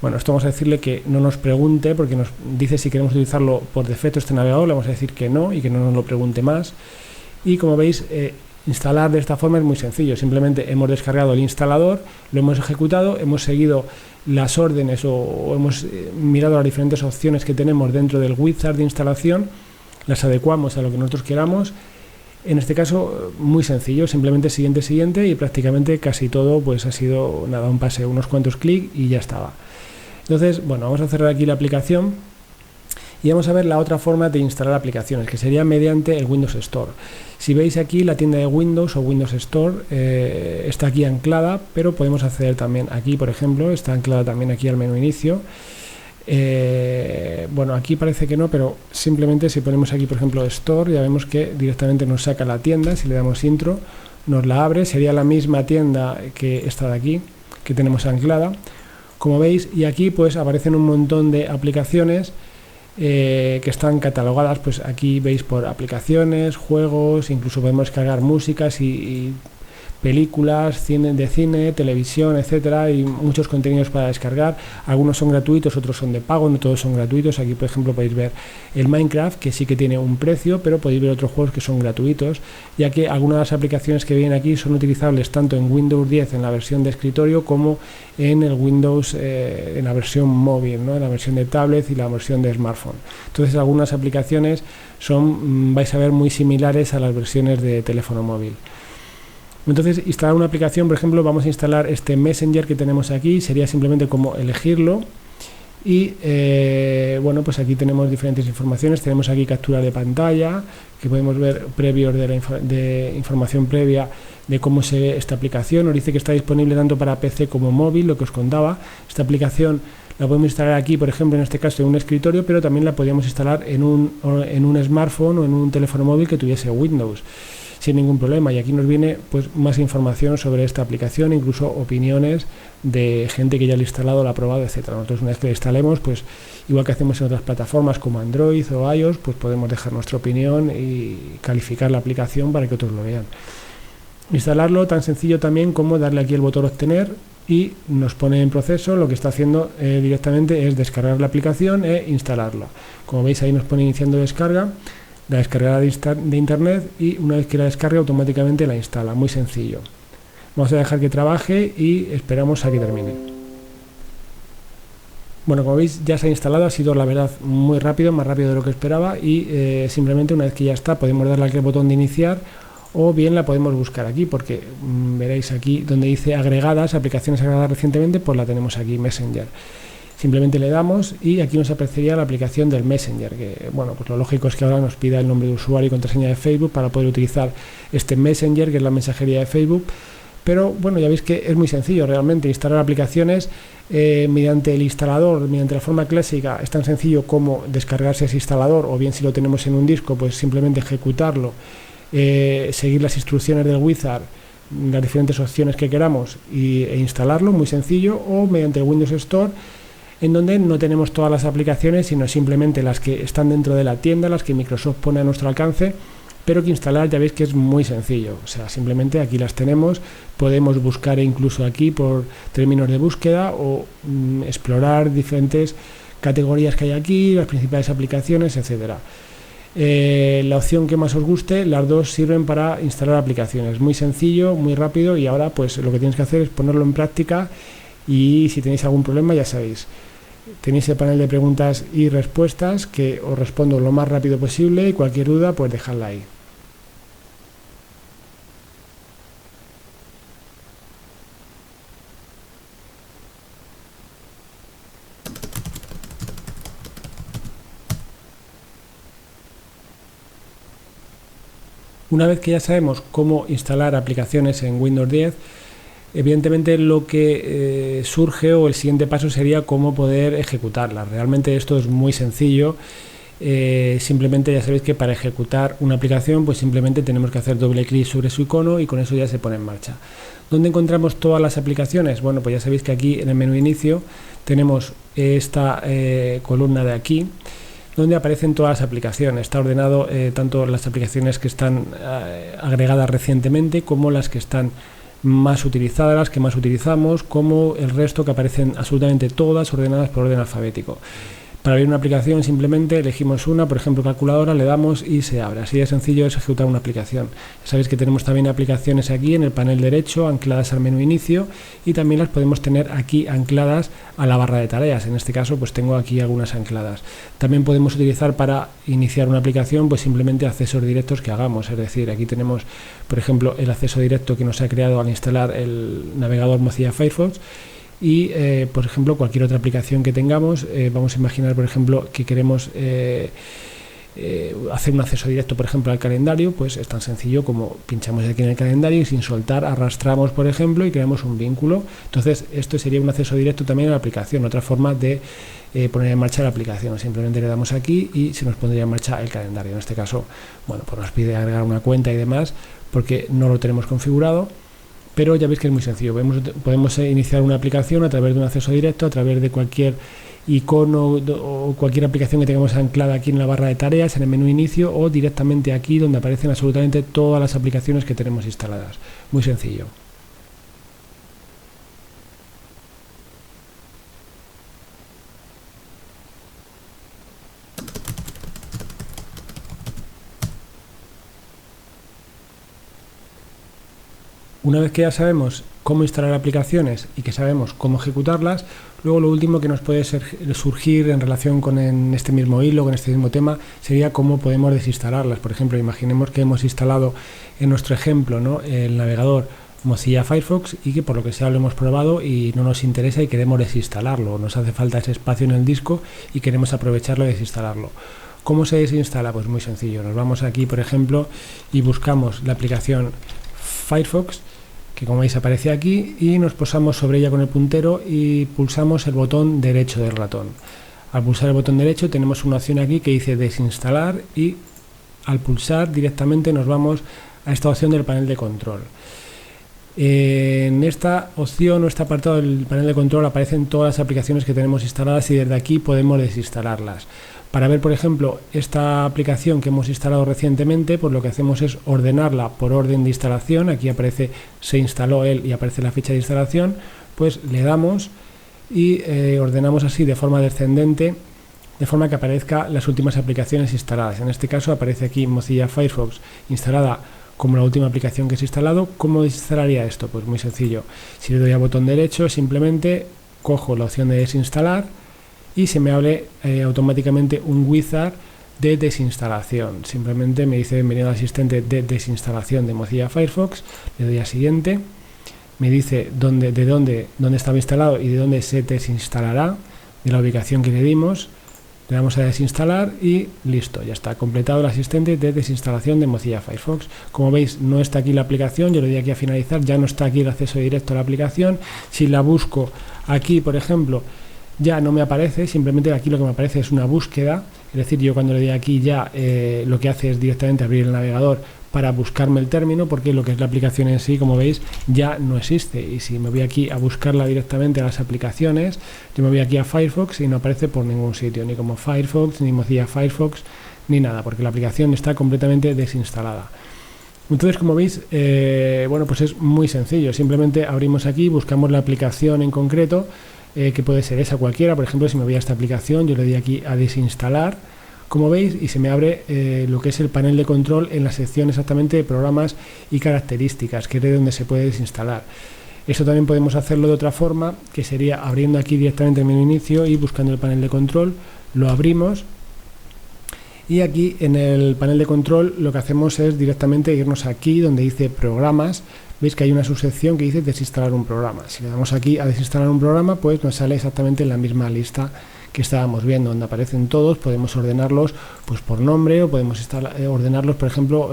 Bueno, esto vamos a decirle que no nos pregunte, porque nos dice si queremos utilizarlo por defecto este navegador. Le vamos a decir que no y que no nos lo pregunte más. Y como veis, instalar de esta forma es muy sencillo. Simplemente hemos descargado el instalador, lo hemos ejecutado, hemos seguido las órdenes o hemos mirado las diferentes opciones que tenemos dentro del wizard de instalación, las adecuamos a lo que nosotros queramos. En este caso, muy sencillo, simplemente siguiente, y prácticamente casi todo pues ha sido nada, un pase, unos cuantos clics y ya estaba. Entonces, bueno, vamos a cerrar aquí la aplicación y vamos a ver la otra forma de instalar aplicaciones, que sería mediante el Windows Store. Si veis aquí, la tienda de Windows o Windows Store está aquí anclada, pero podemos acceder también aquí, por ejemplo, está anclada también aquí al menú inicio. Bueno, aquí parece que no, pero simplemente si ponemos aquí, por ejemplo, Store, ya vemos que directamente nos saca la tienda. Si le damos intro, nos la abre, sería la misma tienda que esta de aquí, que tenemos anclada, como veis, y aquí pues aparecen un montón de aplicaciones que están catalogadas. Pues aquí veis por aplicaciones, juegos, incluso podemos descargar músicas y películas, de cine, televisión, etcétera, y muchos contenidos para descargar. Algunos son gratuitos, otros son de pago, no todos son gratuitos. Aquí, por ejemplo, podéis ver el Minecraft, que sí que tiene un precio, pero podéis ver otros juegos que son gratuitos, ya que algunas de las aplicaciones que vienen aquí son utilizables tanto en Windows 10 en la versión de escritorio como en el Windows en la versión móvil, ¿no? En la versión de tablet y la versión de smartphone. Entonces, algunas aplicaciones vais a ver muy similares a las versiones de teléfono móvil. Entonces, instalar una aplicación, por ejemplo, vamos a instalar este Messenger que tenemos aquí. Sería simplemente como elegirlo Y bueno, pues aquí tenemos diferentes informaciones. Tenemos aquí captura de pantalla, que podemos ver previos de información previa de cómo se ve esta aplicación. Nos dice que está disponible tanto para PC como móvil, lo que os contaba. Esta aplicación la podemos instalar aquí, por ejemplo, en este caso en un escritorio, pero también la podríamos instalar en un smartphone o en un teléfono móvil que tuviese Windows sin ningún problema. Y aquí nos viene pues más información sobre esta aplicación, incluso opiniones de gente que ya la ha instalado, la ha probado, etcétera. Nosotros, una vez que la instalemos, pues igual que hacemos en otras plataformas como Android o iOS, pues podemos dejar nuestra opinión y calificar la aplicación para que otros lo vean. Instalarlo tan sencillo también como darle aquí el botón obtener y nos pone en proceso. Lo que está haciendo directamente es descargar la aplicación e instalarla. Como veis, ahí nos pone iniciando descarga. La descargará de internet y una vez que la descargue automáticamente la instala, muy sencillo. Vamos a dejar que trabaje y esperamos a que termine. Bueno, como veis ya se ha instalado, ha sido la verdad muy rápido, más rápido de lo que esperaba y simplemente una vez que ya está podemos darle al botón de iniciar o bien la podemos buscar aquí porque veréis aquí donde dice agregadas, aplicaciones agregadas recientemente, pues la tenemos aquí, Messenger. Simplemente le damos y aquí nos aparecería la aplicación del Messenger, que bueno, pues lo lógico es que ahora nos pida el nombre de usuario y contraseña de Facebook para poder utilizar este Messenger, que es la mensajería de Facebook. Pero bueno, ya veis que es muy sencillo realmente instalar aplicaciones mediante el instalador, mediante la forma clásica. Es tan sencillo como descargarse ese instalador o bien si lo tenemos en un disco, pues simplemente ejecutarlo, seguir las instrucciones del wizard, las diferentes opciones que queramos e instalarlo, muy sencillo, o mediante el Windows Store, en donde no tenemos todas las aplicaciones, sino simplemente las que están dentro de la tienda, las que Microsoft pone a nuestro alcance, pero que instalar ya veis que es muy sencillo. O sea, simplemente aquí las tenemos, podemos buscar incluso aquí por términos de búsqueda o explorar diferentes categorías que hay aquí, las principales aplicaciones, etcétera. La opción que más os guste, las dos sirven para instalar aplicaciones. Muy sencillo, muy rápido y ahora pues lo que tienes que hacer es ponerlo en práctica y si tenéis algún problema ya sabéis. Tenéis el panel de preguntas y respuestas que os respondo lo más rápido posible y cualquier duda pues dejadla ahí. Una vez que ya sabemos cómo instalar aplicaciones en Windows 10, evidentemente lo que surge o el siguiente paso sería cómo poder ejecutarlas. Realmente esto es muy sencillo. Simplemente ya sabéis que para ejecutar una aplicación pues simplemente tenemos que hacer doble clic sobre su icono y con eso ya se pone en marcha. ¿Dónde encontramos todas las aplicaciones? Bueno, pues ya sabéis que aquí en el menú inicio tenemos esta columna de aquí donde aparecen todas las aplicaciones. Está ordenado tanto las aplicaciones que están agregadas recientemente como las que están más utilizadas, las que más utilizamos, como el resto, que aparecen absolutamente todas ordenadas por orden alfabético. Para abrir una aplicación simplemente elegimos una, por ejemplo calculadora, le damos y se abre. Así de sencillo es ejecutar una aplicación. Ya sabéis que tenemos también aplicaciones aquí en el panel derecho ancladas al menú inicio y también las podemos tener aquí ancladas a la barra de tareas. En este caso pues tengo aquí algunas ancladas. También podemos utilizar para iniciar una aplicación pues simplemente accesos directos que hagamos. Es decir, aquí tenemos por ejemplo el acceso directo que nos ha creado al instalar el navegador Mozilla Firefox. Y por ejemplo cualquier otra aplicación que tengamos, vamos a imaginar por ejemplo que queremos hacer un acceso directo por ejemplo al calendario, pues es tan sencillo como pinchamos aquí en el calendario y sin soltar arrastramos por ejemplo y creamos un vínculo. Entonces esto sería un acceso directo también a la aplicación, otra forma de poner en marcha la aplicación. Simplemente le damos aquí y se nos pondría en marcha el calendario. En este caso, bueno, pues nos pide agregar una cuenta y demás porque no lo tenemos configurado. Pero ya veis que es muy sencillo. Podemos iniciar una aplicación a través de un acceso directo, a través de cualquier icono o cualquier aplicación que tengamos anclada aquí en la barra de tareas, en el menú inicio o directamente aquí donde aparecen absolutamente todas las aplicaciones que tenemos instaladas. Muy sencillo. Una vez que ya sabemos cómo instalar aplicaciones y que sabemos cómo ejecutarlas, luego lo último que nos puede surgir en relación con este mismo hilo, con este mismo tema, sería cómo podemos desinstalarlas. Por ejemplo, imaginemos que hemos instalado en nuestro ejemplo, ¿no?, el navegador Mozilla Firefox y que por lo que sea lo hemos probado y no nos interesa y queremos desinstalarlo. Nos hace falta ese espacio en el disco y queremos aprovecharlo y desinstalarlo. ¿Cómo se desinstala? Pues muy sencillo. Nos vamos aquí, por ejemplo, y buscamos la aplicación Firefox, que como veis aparece aquí, y nos posamos sobre ella con el puntero y pulsamos el botón derecho del ratón. Al pulsar el botón derecho tenemos una opción aquí que dice desinstalar y al pulsar directamente nos vamos a esta opción del panel de control. En esta opción o este apartado del panel de control aparecen todas las aplicaciones que tenemos instaladas y desde aquí podemos desinstalarlas. Para ver, por ejemplo, esta aplicación que hemos instalado recientemente, pues lo que hacemos es ordenarla por orden de instalación. Aquí aparece se instaló él y aparece la ficha de instalación. Pues le damos y ordenamos así de forma descendente, de forma que aparezcan las últimas aplicaciones instaladas. En este caso aparece aquí Mozilla Firefox instalada como la última aplicación que se ha instalado. ¿Cómo desinstalaría esto? Pues muy sencillo. Si le doy al botón derecho, simplemente cojo la opción de desinstalar y se me abre automáticamente un wizard de desinstalación. Simplemente me dice bienvenido al asistente de desinstalación de Mozilla Firefox. Le doy a siguiente. Me dice dónde estaba instalado y de dónde se desinstalará, de la ubicación que le dimos. Le damos a desinstalar y listo, ya está completado el asistente de desinstalación de Mozilla Firefox. Como veis, no está aquí la aplicación, yo le doy aquí a finalizar, ya no está aquí el acceso directo a la aplicación. Si la busco aquí, por ejemplo, ya no me aparece, simplemente aquí lo que me aparece es una búsqueda, es decir, yo cuando le doy aquí ya lo que hace es directamente abrir el navegador para buscarme el término, porque lo que es la aplicación en sí, como veis, ya no existe. Y si me voy aquí a buscarla directamente a las aplicaciones, yo me voy aquí a Firefox y no aparece por ningún sitio, ni como Firefox, ni Mozilla Firefox, ni nada, porque la aplicación está completamente desinstalada. Entonces, como veis, bueno, pues es muy sencillo. Simplemente abrimos aquí, buscamos la aplicación en concreto, que puede ser esa cualquiera. Por ejemplo, si me voy a esta aplicación, yo le doy aquí a desinstalar, como veis, y se me abre lo que es el panel de control en la sección exactamente de programas y características, que es de donde se puede desinstalar. Esto también podemos hacerlo de otra forma, que sería abriendo aquí directamente el menú inicio y buscando el panel de control, lo abrimos. Y aquí en el panel de control lo que hacemos es directamente irnos aquí donde dice programas. Veis que hay una subsección que dice desinstalar un programa. Si le damos aquí a desinstalar un programa, pues nos sale exactamente en la misma lista que estábamos viendo, donde aparecen todos. Podemos ordenarlos pues por nombre o podemos ordenarlos, por ejemplo,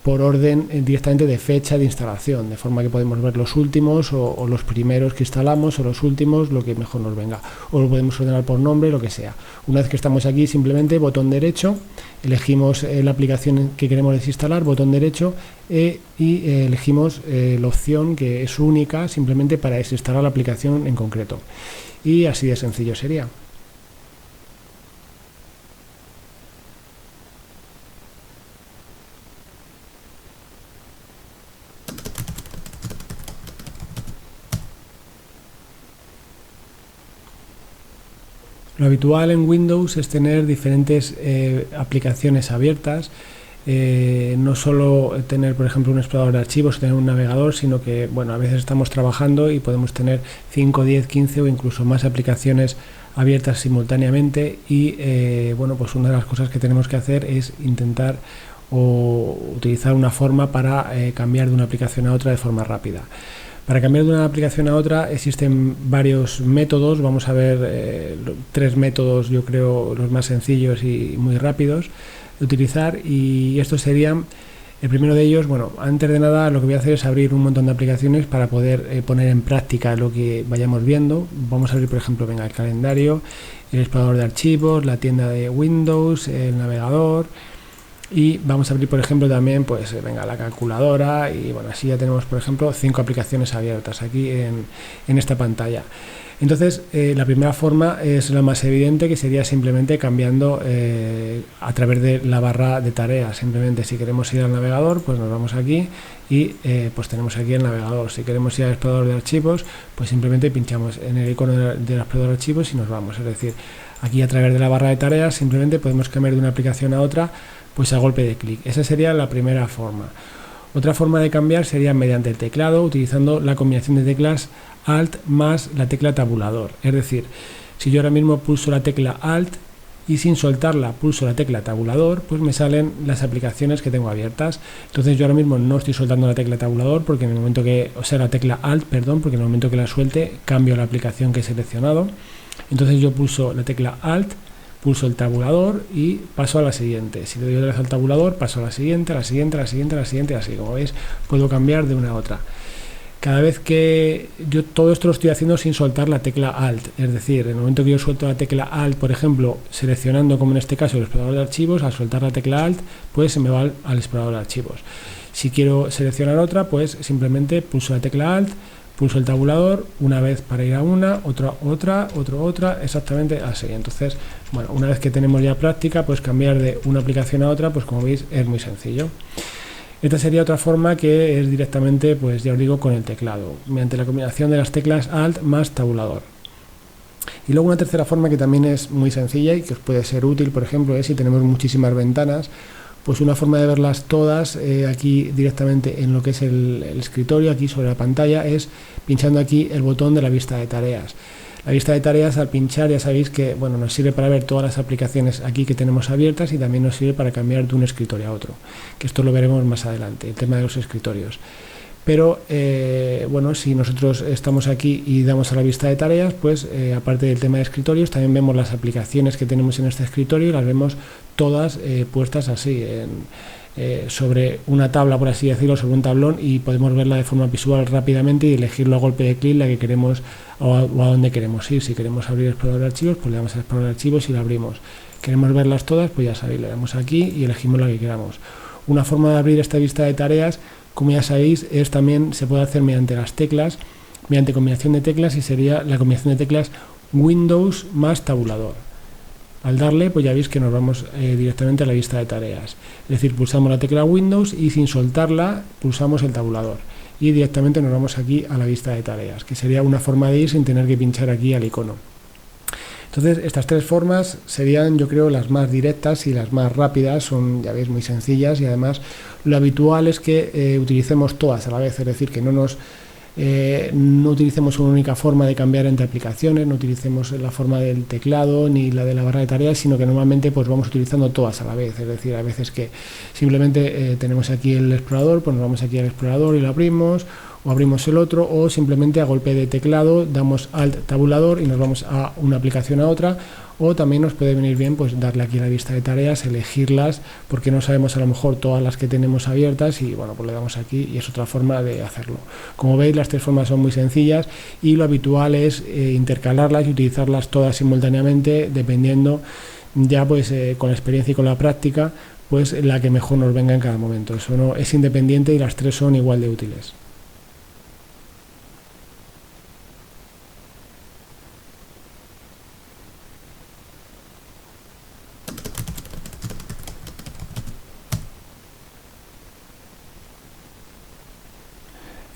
por orden directamente de fecha de instalación, de forma que podemos ver los últimos o los primeros que instalamos o los últimos, lo que mejor nos venga, o lo podemos ordenar por nombre, lo que sea. Una vez que estamos aquí, simplemente botón derecho, elegimos la aplicación que queremos desinstalar, botón derecho y elegimos la opción que es única simplemente para desinstalar la aplicación en concreto, y así de sencillo sería. Lo habitual en Windows es tener diferentes aplicaciones abiertas, no solo tener, por ejemplo, un explorador de archivos, tener un navegador, sino que, bueno, a veces estamos trabajando y podemos tener 5, 10, 15 o incluso más aplicaciones abiertas simultáneamente y, bueno, pues una de las cosas que tenemos que hacer es intentar o utilizar una forma para cambiar de una aplicación a otra de forma rápida. Para cambiar de una aplicación a otra existen varios métodos. Vamos a ver 3 métodos, yo creo, los más sencillos y muy rápidos de utilizar, y estos serían, el primero de ellos, bueno, antes de nada lo que voy a hacer es abrir un montón de aplicaciones para poder poner en práctica lo que vayamos viendo. Vamos a abrir, por ejemplo, venga, el calendario, el explorador de archivos, la tienda de Windows, el navegador. Y vamos a abrir, por ejemplo, también, pues venga, la calculadora, y bueno, así ya tenemos, por ejemplo, 5 aplicaciones abiertas aquí en esta pantalla. Entonces, la primera forma es la más evidente, que sería simplemente cambiando a través de la barra de tareas. Simplemente, si queremos ir al navegador, pues nos vamos aquí y pues tenemos aquí el navegador. Si queremos ir al explorador de archivos, pues simplemente pinchamos en el icono del explorador de archivos y nos vamos. Es decir, aquí a través de la barra de tareas simplemente podemos cambiar de una aplicación a otra pues a golpe de clic. Esa sería la primera forma. Otra forma de cambiar sería mediante el teclado, utilizando la combinación de teclas Alt más la tecla tabulador. Es decir, si yo ahora mismo pulso la tecla Alt y sin soltarla pulso la tecla tabulador, pues me salen las aplicaciones que tengo abiertas. Entonces yo ahora mismo no estoy soltando la tecla tabulador porque en el momento que, o sea, la tecla Alt, perdón, porque en el momento que la suelte cambio la aplicación que he seleccionado. Entonces yo pulso la tecla Alt, pulso el tabulador y paso a la siguiente. Si le doy otra vez al tabulador, paso a la siguiente, a la siguiente, a la siguiente, a la siguiente, así. Como veis, puedo cambiar de una a otra. Cada vez que yo todo esto lo estoy haciendo sin soltar la tecla Alt, es decir, en el momento que yo suelto la tecla Alt, por ejemplo, seleccionando como en este caso el explorador de archivos, al soltar la tecla Alt, pues se me va al explorador de archivos. Si quiero seleccionar otra, pues simplemente pulso la tecla Alt, pulso el tabulador, una vez para ir a una, otra, exactamente así. Entonces, bueno, una vez que tenemos ya práctica, pues cambiar de una aplicación a otra, pues como veis es muy sencillo. Esta sería otra forma que es directamente, pues ya os digo, con el teclado, mediante la combinación de las teclas Alt más tabulador. Y luego una tercera forma que también es muy sencilla y que os puede ser útil, por ejemplo, es si tenemos muchísimas ventanas, pues una forma de verlas todas aquí directamente en lo que es el escritorio, aquí sobre la pantalla, es pinchando aquí el botón de la vista de tareas. La vista de tareas, al pinchar, ya sabéis que bueno, nos sirve para ver todas las aplicaciones aquí que tenemos abiertas y también nos sirve para cambiar de un escritorio a otro, que esto lo veremos más adelante, el tema de los escritorios. Pero bueno, si nosotros estamos aquí y damos a la vista de tareas, pues aparte del tema de escritorios, también vemos las aplicaciones que tenemos en este escritorio y las vemos todas puestas así sobre una tabla, por así decirlo, sobre un tablón, y podemos verla de forma visual rápidamente y elegirlo a golpe de clic la que queremos o a dónde queremos ir. Si queremos abrir el explorador de archivos, pues le damos al explorador de archivos y lo abrimos. Queremos verlas todas, pues ya sabéis, le damos aquí y elegimos la que queramos. Una forma de abrir esta vista de tareas, como ya sabéis, es también se puede hacer mediante las teclas, mediante combinación de teclas, y sería la combinación de teclas Windows más tabulador. Al darle, pues ya veis que nos vamos directamente a la vista de tareas. Es decir, pulsamos la tecla Windows y sin soltarla pulsamos el tabulador. Y directamente nos vamos aquí a la vista de tareas, que sería una forma de ir sin tener que pinchar aquí al icono. Entonces, estas tres formas serían, yo creo, las más directas y las más rápidas. Son, ya veis, muy sencillas y además lo habitual es que utilicemos todas a la vez. Es decir, que no utilicemos una única forma de cambiar entre aplicaciones, no utilicemos la forma del teclado ni la de la barra de tareas, sino que normalmente pues vamos utilizando todas a la vez. Es decir, a veces que simplemente tenemos aquí el explorador, pues nos vamos aquí al explorador y lo abrimos, o abrimos el otro, o simplemente a golpe de teclado damos Alt tabulador y nos vamos a una aplicación a otra. O también nos puede venir bien pues darle aquí a la vista de tareas, elegirlas, porque no sabemos a lo mejor todas las que tenemos abiertas, y bueno, pues le damos aquí y es otra forma de hacerlo. Como veis, las tres formas son muy sencillas y lo habitual es intercalarlas y utilizarlas todas simultáneamente, dependiendo ya pues con la experiencia y con la práctica, pues la que mejor nos venga en cada momento. Eso no es independiente y las tres son igual de útiles.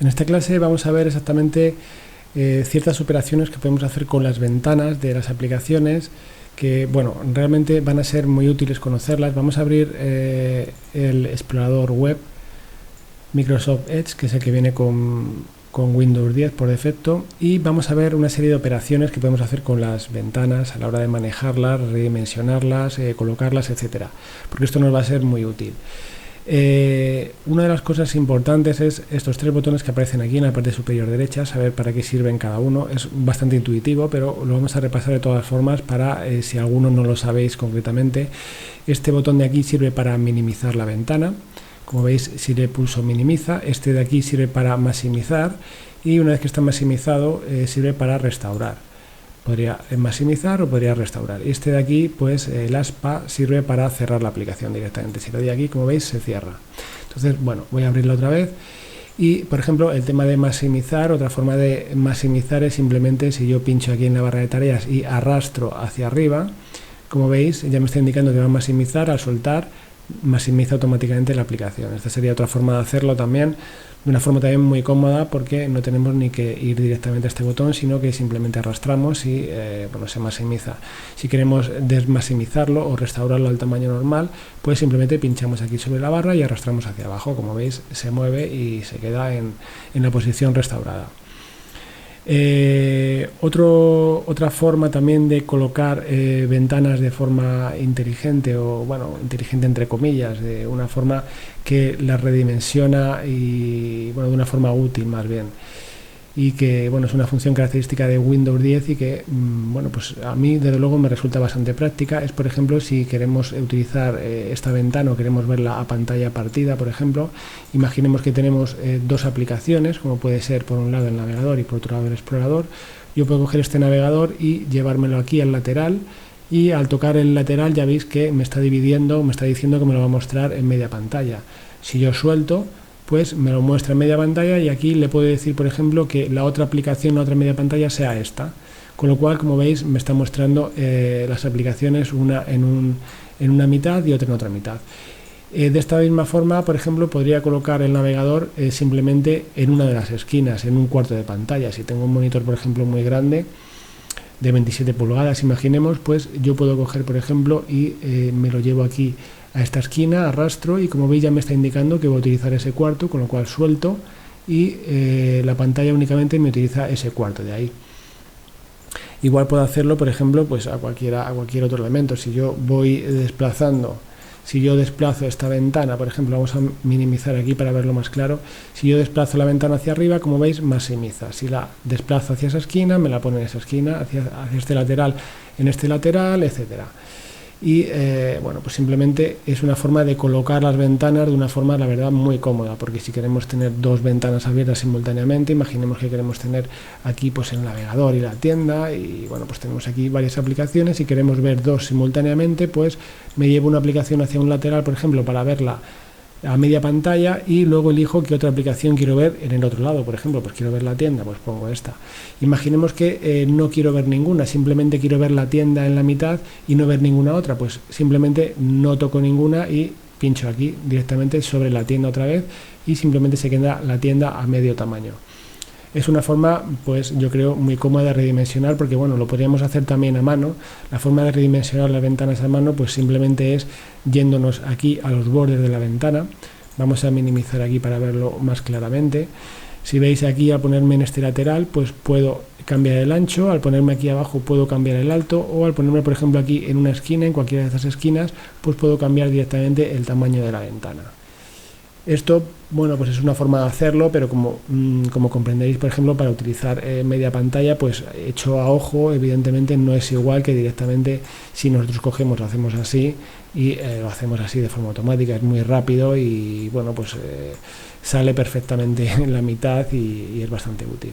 En esta clase vamos a ver exactamente ciertas operaciones que podemos hacer con las ventanas de las aplicaciones, que bueno, realmente van a ser muy útiles conocerlas. Vamos a abrir el explorador web Microsoft Edge, que es el que viene con Windows 10 por defecto, y vamos a ver una serie de operaciones que podemos hacer con las ventanas a la hora de manejarlas, redimensionarlas, colocarlas, etcétera, porque esto nos va a ser muy útil. Una de las cosas importantes es estos tres botones que aparecen aquí en la parte superior derecha, saber para qué sirven cada uno. Es bastante intuitivo, pero lo vamos a repasar de todas formas para si alguno no lo sabéis concretamente. Este botón de aquí sirve para minimizar la ventana. Como veis, si le pulso minimiza. Este de aquí sirve para maximizar, y una vez que está maximizado sirve para restaurar. Podría maximizar o podría restaurar. Este de aquí, pues el aspa sirve para cerrar la aplicación directamente. Si le doy aquí, como veis, se cierra. Entonces, bueno, voy a abrirlo otra vez. Y, por ejemplo, el tema de maximizar, otra forma de maximizar es simplemente si yo pincho aquí en la barra de tareas y arrastro hacia arriba, como veis, ya me está indicando que va a maximizar. Al soltar, maximiza automáticamente la aplicación. Esta sería otra forma de hacerlo también, de una forma también muy cómoda, porque no tenemos ni que ir directamente a este botón, sino que simplemente arrastramos y bueno, se maximiza. Si queremos desmaximizarlo o restaurarlo al tamaño normal, pues simplemente pinchamos aquí sobre la barra y arrastramos hacia abajo. Como veis, se mueve y se queda en la posición restaurada. Otra forma también de colocar ventanas de forma inteligente, o bueno, inteligente entre comillas, de una forma que las redimensiona y bueno, de una forma útil más bien, y que bueno, es una función característica de Windows 10 y que bueno, pues a mí desde luego me resulta bastante práctica. Es, por ejemplo, si queremos utilizar esta ventana o queremos verla a pantalla partida, por ejemplo, imaginemos que tenemos dos aplicaciones, como puede ser por un lado el navegador y por otro lado el explorador. Yo puedo coger este navegador y llevármelo aquí al lateral, y al tocar el lateral ya veis que me está dividiendo, me está diciendo que me lo va a mostrar en media pantalla. Si yo suelto, pues me lo muestra en media pantalla, y aquí le puedo decir, por ejemplo, que la otra aplicación, la otra media pantalla sea esta, con lo cual, como veis, me está mostrando las aplicaciones, una en una mitad y otra en otra mitad. De esta misma forma, por ejemplo, podría colocar el navegador simplemente en una de las esquinas, en un cuarto de pantalla. Si tengo un monitor, por ejemplo, muy grande, de 27 pulgadas, imaginemos, pues yo puedo coger, por ejemplo, y me lo llevo aquí a esta esquina, arrastro, y como veis ya me está indicando que voy a utilizar ese cuarto, con lo cual suelto y la pantalla únicamente me utiliza ese cuarto de ahí. Igual puedo hacerlo, por ejemplo, pues a cualquier otro elemento. Si yo voy desplazando, si yo desplazo esta ventana, por ejemplo, vamos a minimizar aquí para verlo más claro. Si yo desplazo la ventana hacia arriba, como veis, maximiza. Si la desplazo hacia esa esquina, me la pone en esa esquina, hacia este lateral, en este lateral, etcétera. Y bueno, pues simplemente es una forma de colocar las ventanas de una forma, la verdad, muy cómoda, porque si queremos tener dos ventanas abiertas simultáneamente, imaginemos que queremos tener aquí pues el navegador y la tienda, y bueno, pues tenemos aquí varias aplicaciones y queremos ver dos simultáneamente, pues me llevo una aplicación hacia un lateral, por ejemplo, para verla a media pantalla, y luego elijo qué otra aplicación quiero ver en el otro lado. Por ejemplo, pues quiero ver la tienda, pues pongo esta. Imaginemos que no quiero ver ninguna, simplemente quiero ver la tienda en la mitad y no ver ninguna otra, pues simplemente no toco ninguna y pincho aquí directamente sobre la tienda otra vez, y simplemente se queda la tienda a medio tamaño. Es una forma, pues yo creo, muy cómoda de redimensionar, porque bueno, lo podríamos hacer también a mano. La forma de redimensionar las ventanas a mano, pues simplemente es yéndonos aquí a los bordes de la ventana. Vamos a minimizar aquí para verlo más claramente. Si veis aquí, al ponerme en este lateral, pues puedo cambiar el ancho. Al ponerme aquí abajo puedo cambiar el alto, o al ponerme, por ejemplo, aquí en una esquina, en cualquiera de estas esquinas, pues puedo cambiar directamente el tamaño de la ventana. Esto, bueno, pues es una forma de hacerlo, pero como comprenderéis, por ejemplo, para utilizar media pantalla, pues hecho a ojo, evidentemente no es igual que directamente si nosotros cogemos, lo hacemos así y lo hacemos así de forma automática. Es muy rápido y bueno, pues sale perfectamente en la mitad y es bastante útil.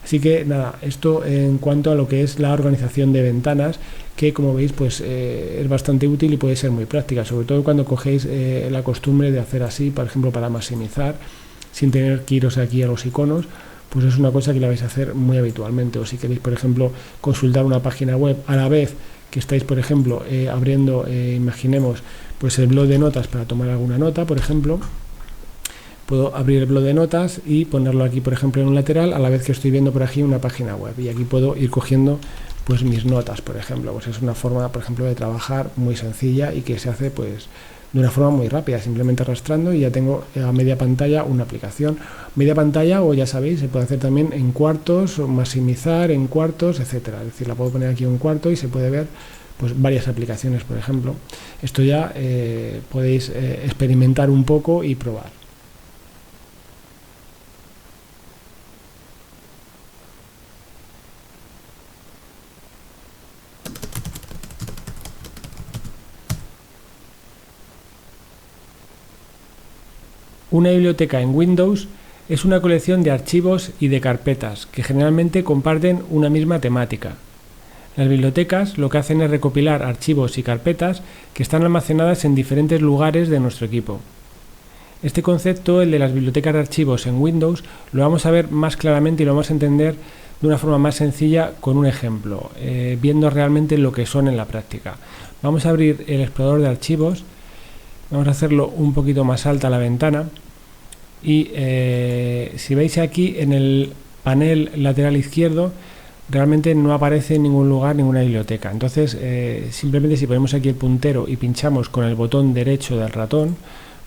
Así que nada, esto en cuanto a lo que es la organización de ventanas, que como veis pues es bastante útil y puede ser muy práctica, sobre todo cuando cogéis la costumbre de hacer así, por ejemplo, para maximizar sin tener que iros aquí a los iconos, pues es una cosa que la vais a hacer muy habitualmente. O si queréis, por ejemplo, consultar una página web a la vez que estáis, por ejemplo, abriendo, imaginemos, pues el blog de notas para tomar alguna nota, por ejemplo. Puedo abrir el blog de notas y ponerlo aquí, por ejemplo, en un lateral, a la vez que estoy viendo por aquí una página web, y aquí puedo ir cogiendo pues mis notas, por ejemplo. Pues es una forma, por ejemplo, de trabajar muy sencilla y que se hace pues de una forma muy rápida, simplemente arrastrando, y ya tengo a media pantalla una aplicación. Media pantalla, o ya sabéis, se puede hacer también en cuartos, o maximizar en cuartos, etcétera. Es decir, la puedo poner aquí en un cuarto y se puede ver pues varias aplicaciones, por ejemplo. Esto ya podéis experimentar un poco y probar. Una biblioteca en Windows es una colección de archivos y de carpetas que generalmente comparten una misma temática. Las bibliotecas lo que hacen es recopilar archivos y carpetas que están almacenadas en diferentes lugares de nuestro equipo. Este concepto, el de las bibliotecas de archivos en Windows, lo vamos a ver más claramente y lo vamos a entender de una forma más sencilla con un ejemplo, viendo realmente lo que son en la práctica. Vamos a abrir el explorador de archivos. Vamos a hacerlo un poquito más alta la ventana, y si veis aquí en el panel lateral izquierdo realmente no aparece en ningún lugar ninguna biblioteca. Entonces simplemente si ponemos aquí el puntero y pinchamos con el botón derecho del ratón,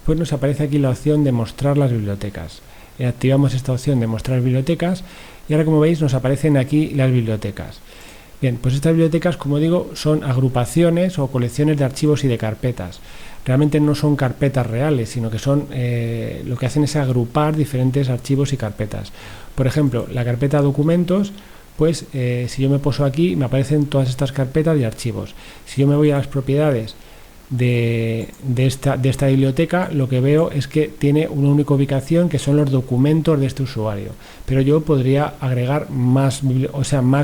pues nos aparece aquí la opción de mostrar las bibliotecas. activamos esta opción de mostrar bibliotecas y ahora, como veis, nos aparecen aquí las bibliotecas. Bien, pues estas bibliotecas, como digo, son agrupaciones o colecciones de archivos y de carpetas. Realmente no son carpetas reales, sino que son lo que hacen es agrupar diferentes archivos y carpetas. Por ejemplo, la carpeta documentos, pues si yo me poso aquí, me aparecen todas estas carpetas y archivos. Si yo me voy a las propiedades de esta biblioteca, lo que veo es que tiene una única ubicación, que son los documentos de este usuario, pero yo podría agregar más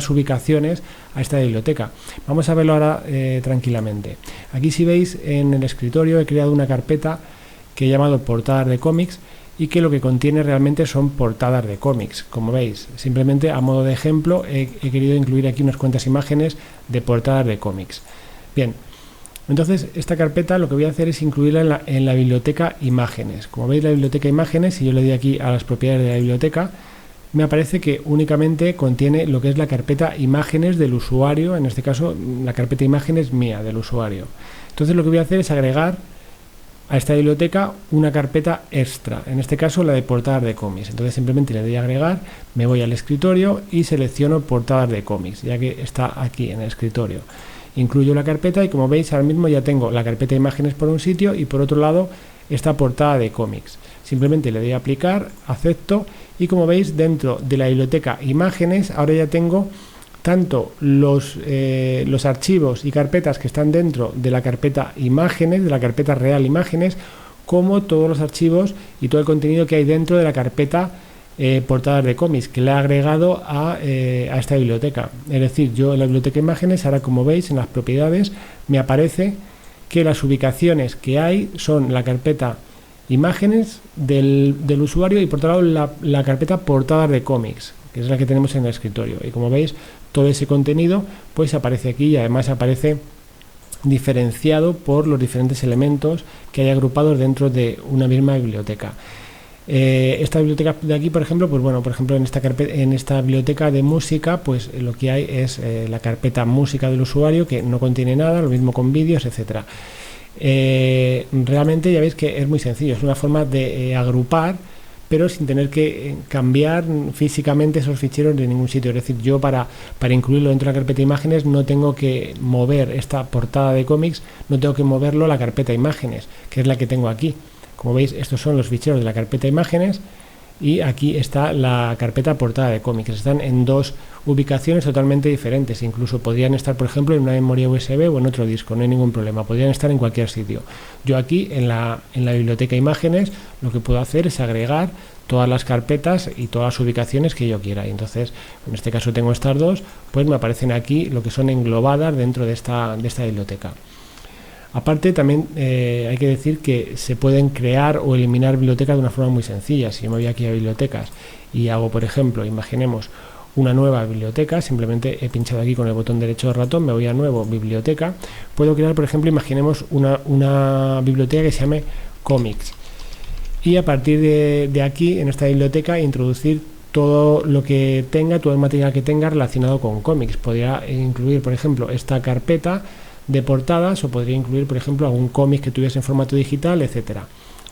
ubicaciones a esta biblioteca. Vamos a verlo ahora tranquilamente. Aquí, si veis, en el escritorio he creado una carpeta que he llamado portadas de cómics y que lo que contiene realmente son portadas de cómics. Como veis, simplemente a modo de ejemplo he querido incluir aquí unas cuantas imágenes de portadas de cómics. Bien, entonces esta carpeta lo que voy a hacer es incluirla en la biblioteca imágenes. Como veis, la biblioteca imágenes, si yo le doy aquí a las propiedades de la biblioteca, me aparece que únicamente contiene lo que es la carpeta imágenes del usuario, en este caso la carpeta imágenes mía, del usuario. Entonces lo que voy a hacer es agregar a esta biblioteca una carpeta extra, en este caso la de portadas de cómics. Entonces simplemente le doy a agregar, me voy al escritorio y selecciono portadas de cómics, ya que está aquí en el escritorio. Incluyo la carpeta y, como veis, ahora mismo ya tengo la carpeta imágenes por un sitio y por otro lado esta portada de cómics. Simplemente le doy a aplicar, acepto y, como veis, dentro de la biblioteca imágenes ahora ya tengo tanto los archivos y carpetas que están dentro de la carpeta imágenes, de la carpeta real imágenes, como todos los archivos y todo el contenido que hay dentro de la carpeta portadas de cómics, que le he agregado a esta biblioteca. Es decir, yo en la biblioteca imágenes, ahora, como veis, en las propiedades me aparece que las ubicaciones que hay son la carpeta imágenes del usuario y, por otro lado, la carpeta portadas de cómics, que es la que tenemos en el escritorio. Y, como veis, todo ese contenido pues aparece aquí y además aparece diferenciado por los diferentes elementos que hay agrupados dentro de una misma biblioteca. Esta biblioteca de aquí, por ejemplo, pues bueno, por ejemplo, en esta biblioteca de música, pues lo que hay es la carpeta música del usuario, que no contiene nada, lo mismo con vídeos, etcétera. Realmente ya veis que es muy sencillo, es una forma de agrupar, pero sin tener que cambiar físicamente esos ficheros de ningún sitio. Es decir, yo para incluirlo dentro de la carpeta de imágenes no tengo que mover esta portada de cómics, no tengo que moverlo a la carpeta imágenes, que es la que tengo aquí. Como veis, estos son los ficheros de la carpeta imágenes y aquí está la carpeta portada de cómics. Están en dos ubicaciones totalmente diferentes. Incluso podrían estar, por ejemplo, en una memoria USB o en otro disco, no hay ningún problema. Podrían estar en cualquier sitio. Yo aquí en la biblioteca imágenes lo que puedo hacer es agregar todas las carpetas y todas las ubicaciones que yo quiera. Y entonces, en este caso tengo estas dos, pues me aparecen aquí lo que son englobadas dentro de esta biblioteca. Aparte, también hay que decir que se pueden crear o eliminar bibliotecas de una forma muy sencilla. Si yo me voy aquí a bibliotecas y hago, por ejemplo, imaginemos una nueva biblioteca, simplemente he pinchado aquí con el botón derecho del ratón, me voy a nuevo, biblioteca, puedo crear, por ejemplo, imaginemos una biblioteca que se llame cómics y a partir de aquí, en esta biblioteca, introducir todo lo que tenga, todo el material que tenga relacionado con cómics. Podría incluir, por ejemplo, esta carpeta de portadas o podría incluir, por ejemplo, algún cómic que tuviese en formato digital, etcétera.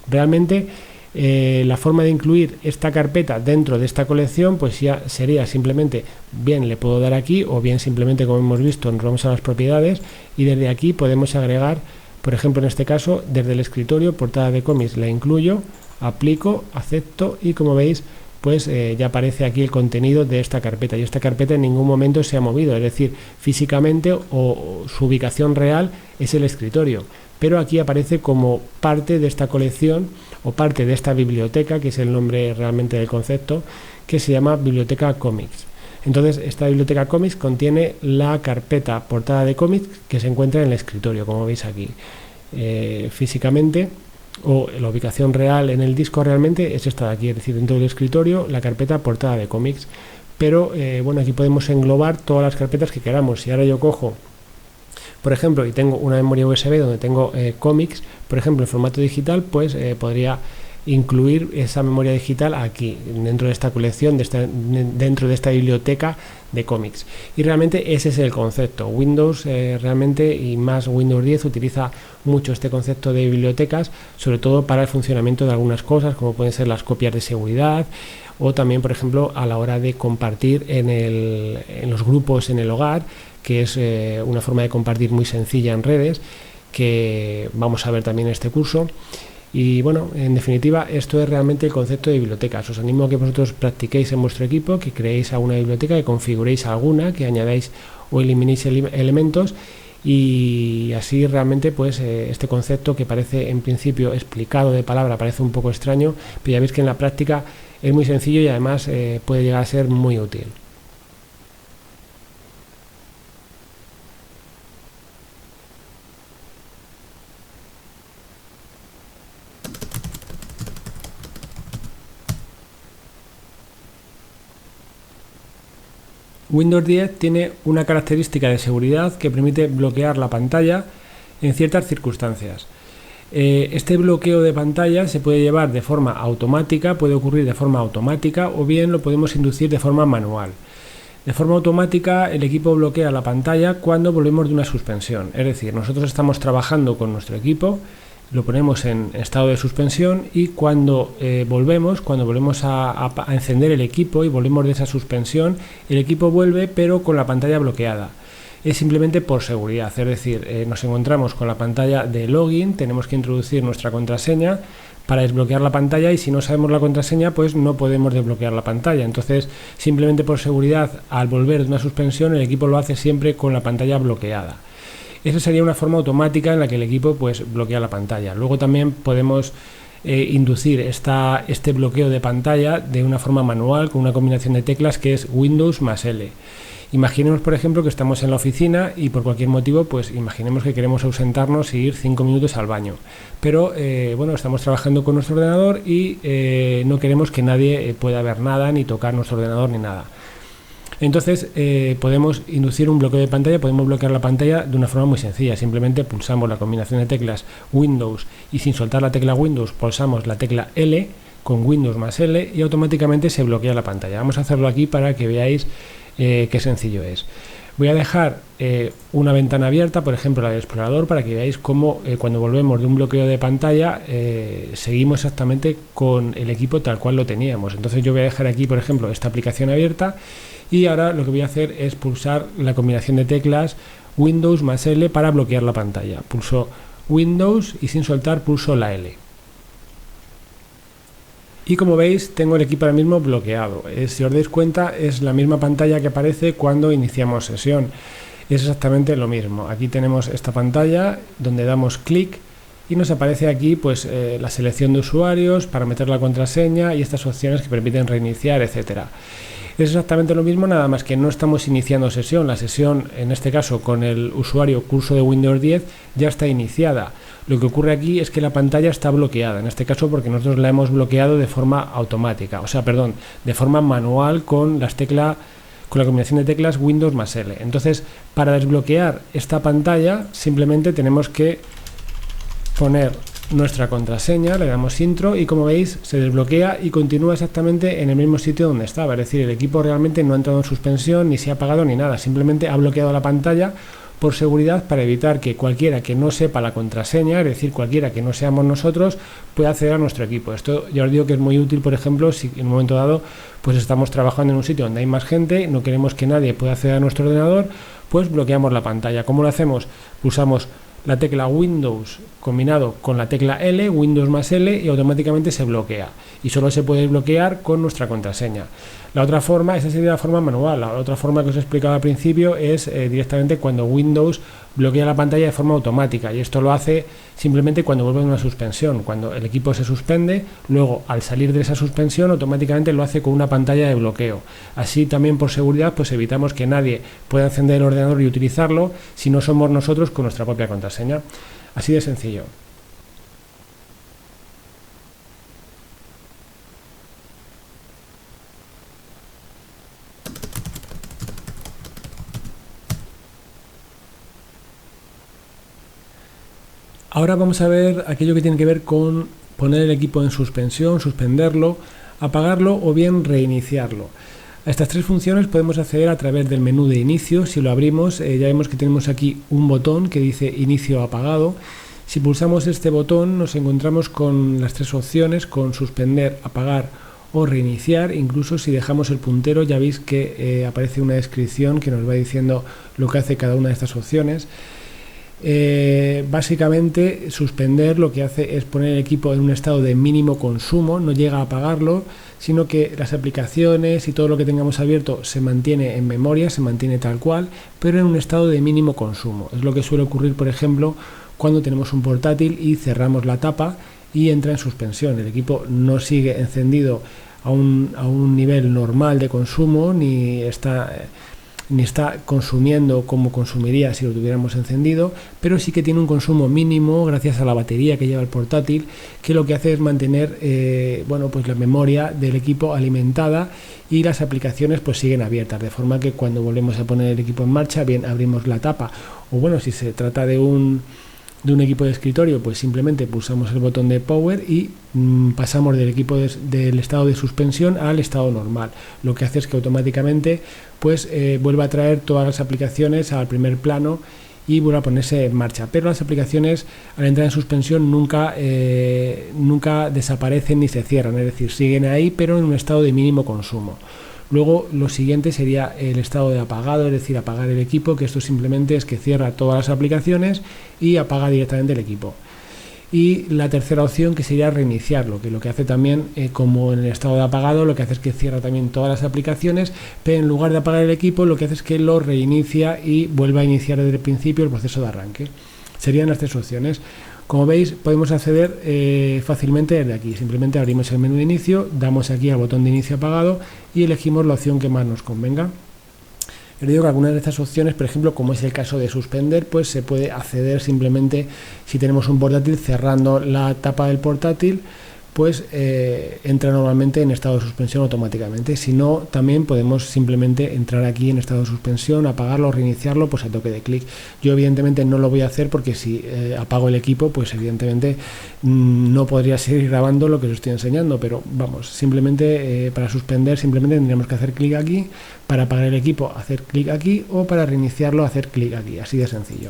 Realmente la forma de incluir esta carpeta dentro de esta colección pues ya sería simplemente, bien le puedo dar aquí o bien simplemente, como hemos visto, nos vamos a las propiedades y desde aquí podemos agregar, por ejemplo, en este caso, desde el escritorio, portada de cómics, la incluyo, aplico, acepto y, como veis, pues ya aparece aquí el contenido de esta carpeta y esta carpeta en ningún momento se ha movido, es decir, físicamente o su ubicación real es el escritorio, pero aquí aparece como parte de esta colección o parte de esta biblioteca, que es el nombre realmente del concepto, que se llama biblioteca cómics. Entonces, esta biblioteca cómics contiene la carpeta portada de cómics que se encuentra en el escritorio, como veis aquí. Físicamente, o la ubicación real en el disco realmente es esta de aquí, es decir, dentro del escritorio la carpeta portada de cómics, pero bueno, aquí podemos englobar todas las carpetas que queramos. Si ahora yo cojo, por ejemplo, y tengo una memoria USB donde tengo cómics, por ejemplo, en formato digital, pues podría incluir esa memoria digital aquí, dentro de esta colección, dentro de esta biblioteca de cómics. Y realmente ese es el concepto. Windows realmente, y más Windows 10, utiliza mucho este concepto de bibliotecas, sobre todo para el funcionamiento de algunas cosas, como pueden ser las copias de seguridad, o también, por ejemplo, a la hora de compartir en los grupos en el hogar, que es una forma de compartir muy sencilla en redes, que vamos a ver también en este curso. Y bueno, en definitiva, esto es realmente el concepto de bibliotecas. Os animo a que vosotros practiquéis en vuestro equipo, que creéis alguna biblioteca, que configuréis alguna, que añadáis o eliminéis elementos, y así realmente pues este concepto, que parece en principio explicado de palabra, parece un poco extraño, pero ya veis que en la práctica es muy sencillo y además puede llegar a ser muy útil. Windows 10 tiene una característica de seguridad que permite bloquear la pantalla en ciertas circunstancias. Este bloqueo de pantalla se puede llevar de forma automática, puede ocurrir de forma automática, o bien lo podemos inducir de forma manual. De forma automática, el equipo bloquea la pantalla cuando volvemos de una suspensión. Es decir, nosotros estamos trabajando con nuestro equipo, lo ponemos en estado de suspensión, y cuando volvemos a encender el equipo y volvemos de esa suspensión, el equipo vuelve pero con la pantalla bloqueada. Es simplemente por seguridad, es decir, nos encontramos con la pantalla de login, tenemos que introducir nuestra contraseña para desbloquear la pantalla, y si no sabemos la contraseña pues no podemos desbloquear la pantalla. Entonces, simplemente por seguridad, al volver de una suspensión, el equipo lo hace siempre con la pantalla bloqueada. Esa sería una forma automática en la que el equipo pues bloquea la pantalla. Luego también podemos inducir este bloqueo de pantalla de una forma manual, con una combinación de teclas que es Windows más L. Imaginemos, por ejemplo, que estamos en la oficina y por cualquier motivo, pues imaginemos que queremos ausentarnos y ir 5 minutos al baño. Pero bueno, estamos trabajando con nuestro ordenador y no queremos que nadie pueda ver nada, ni tocar nuestro ordenador, ni nada. Entonces podemos inducir un bloqueo de pantalla, podemos bloquear la pantalla de una forma muy sencilla. Simplemente pulsamos la combinación de teclas Windows y, sin soltar la tecla Windows, pulsamos la tecla L con Windows más L y automáticamente se bloquea la pantalla. Vamos a hacerlo aquí para que veáis qué sencillo es. Voy a dejar una ventana abierta, por ejemplo la del explorador, para que veáis cómo cuando volvemos de un bloqueo de pantalla seguimos exactamente con el equipo tal cual lo teníamos. Entonces yo voy a dejar aquí, por ejemplo, esta aplicación abierta, y ahora lo que voy a hacer es pulsar la combinación de teclas Windows más L para bloquear la pantalla. Pulso Windows y, sin soltar, pulso la L. Y como veis, tengo el equipo ahora mismo bloqueado. Si os dais cuenta, es la misma pantalla que aparece cuando iniciamos sesión. Es exactamente lo mismo. Aquí tenemos esta pantalla donde damos clic y nos aparece aquí pues la selección de usuarios para meter la contraseña y estas opciones que permiten reiniciar, etcétera. Es exactamente lo mismo, nada más que no estamos iniciando sesión. La sesión, en este caso con el usuario curso de Windows 10, ya está iniciada. Lo que ocurre aquí es que la pantalla está bloqueada, en este caso porque nosotros la hemos bloqueado de forma automática, de forma manual con la combinación de teclas Windows más L. Entonces, para desbloquear esta pantalla, simplemente tenemos que poner nuestra contraseña, le damos intro y, como veis, se desbloquea y continúa exactamente en el mismo sitio donde estaba. Es decir, el equipo realmente no ha entrado en suspensión, ni se ha apagado ni nada, simplemente ha bloqueado la pantalla por seguridad, para evitar que cualquiera que no sepa la contraseña, es decir, cualquiera que no seamos nosotros, pueda acceder a nuestro equipo. Esto ya os digo que es muy útil, por ejemplo, si en un momento dado pues estamos trabajando en un sitio donde hay más gente, no queremos que nadie pueda acceder a nuestro ordenador, pues bloqueamos la pantalla. ¿Cómo lo hacemos? Pulsamos la tecla Windows combinado con la tecla L, Windows más L, y automáticamente se bloquea. Y solo se puede desbloquear con nuestra contraseña. La otra forma, esa sería la forma manual. La otra forma que os he explicado al principio es directamente cuando Windows bloquea la pantalla de forma automática, y esto lo hace simplemente cuando vuelve a una suspensión. Cuando el equipo se suspende, luego al salir de esa suspensión automáticamente lo hace con una pantalla de bloqueo. Así también, por seguridad, pues evitamos que nadie pueda encender el ordenador y utilizarlo si no somos nosotros con nuestra propia contraseña. Así de sencillo. Ahora vamos a ver aquello que tiene que ver con poner el equipo en suspensión, suspenderlo, apagarlo o bien reiniciarlo. A estas tres funciones podemos acceder a través del menú de inicio. Si lo abrimos, ya vemos que tenemos aquí un botón que dice inicio apagado. Si pulsamos este botón nos encontramos con las tres opciones, con suspender, apagar o reiniciar. Incluso si dejamos el puntero ya veis que aparece una descripción que nos va diciendo lo que hace cada una de estas opciones. Básicamente suspender lo que hace es poner el equipo en un estado de mínimo consumo, no llega a apagarlo, sino que las aplicaciones y todo lo que tengamos abierto se mantiene en memoria, se mantiene tal cual, pero en un estado de mínimo consumo. Es lo que suele ocurrir, por ejemplo, cuando tenemos un portátil y cerramos la tapa y entra en suspensión. El equipo no sigue encendido a un nivel normal de consumo, ni está consumiendo como consumiría si lo tuviéramos encendido, pero sí que tiene un consumo mínimo gracias a la batería que lleva el portátil, que lo que hace es mantener pues la memoria del equipo alimentada y las aplicaciones pues siguen abiertas, de forma que cuando volvemos a poner el equipo en marcha, bien abrimos la tapa, o bueno, si se trata de un equipo de escritorio, pues simplemente pulsamos el botón de Power y pasamos del equipo del estado de suspensión al estado normal. Lo que hace es que automáticamente pues vuelva a traer todas las aplicaciones al primer plano y vuelva a ponerse en marcha. Pero las aplicaciones al entrar en suspensión nunca desaparecen ni se cierran, es decir, siguen ahí pero en un estado de mínimo consumo. Luego lo siguiente sería el estado de apagado, es decir, apagar el equipo, que esto simplemente es que cierra todas las aplicaciones y apaga directamente el equipo. Y la tercera opción, que sería reiniciarlo, que lo que hace también, como en el estado de apagado, lo que hace es que cierra también todas las aplicaciones, pero en lugar de apagar el equipo, lo que hace es que lo reinicia y vuelve a iniciar desde el principio el proceso de arranque. Serían las tres opciones. Como veis, podemos acceder fácilmente desde aquí. Simplemente abrimos el menú de inicio, damos aquí al botón de inicio apagado y elegimos la opción que más nos convenga. Les digo que algunas de estas opciones, por ejemplo, como es el caso de suspender, pues se puede acceder simplemente si tenemos un portátil cerrando la tapa del portátil, pues entra normalmente en estado de suspensión automáticamente. Si no, también podemos simplemente entrar aquí en estado de suspensión, apagarlo, reiniciarlo, pues a toque de clic. Yo evidentemente no lo voy a hacer porque si apago el equipo, pues evidentemente no podría seguir grabando lo que os estoy enseñando, pero vamos, simplemente para suspender simplemente tendríamos que hacer clic aquí, para apagar el equipo hacer clic aquí o para reiniciarlo hacer clic aquí, así de sencillo.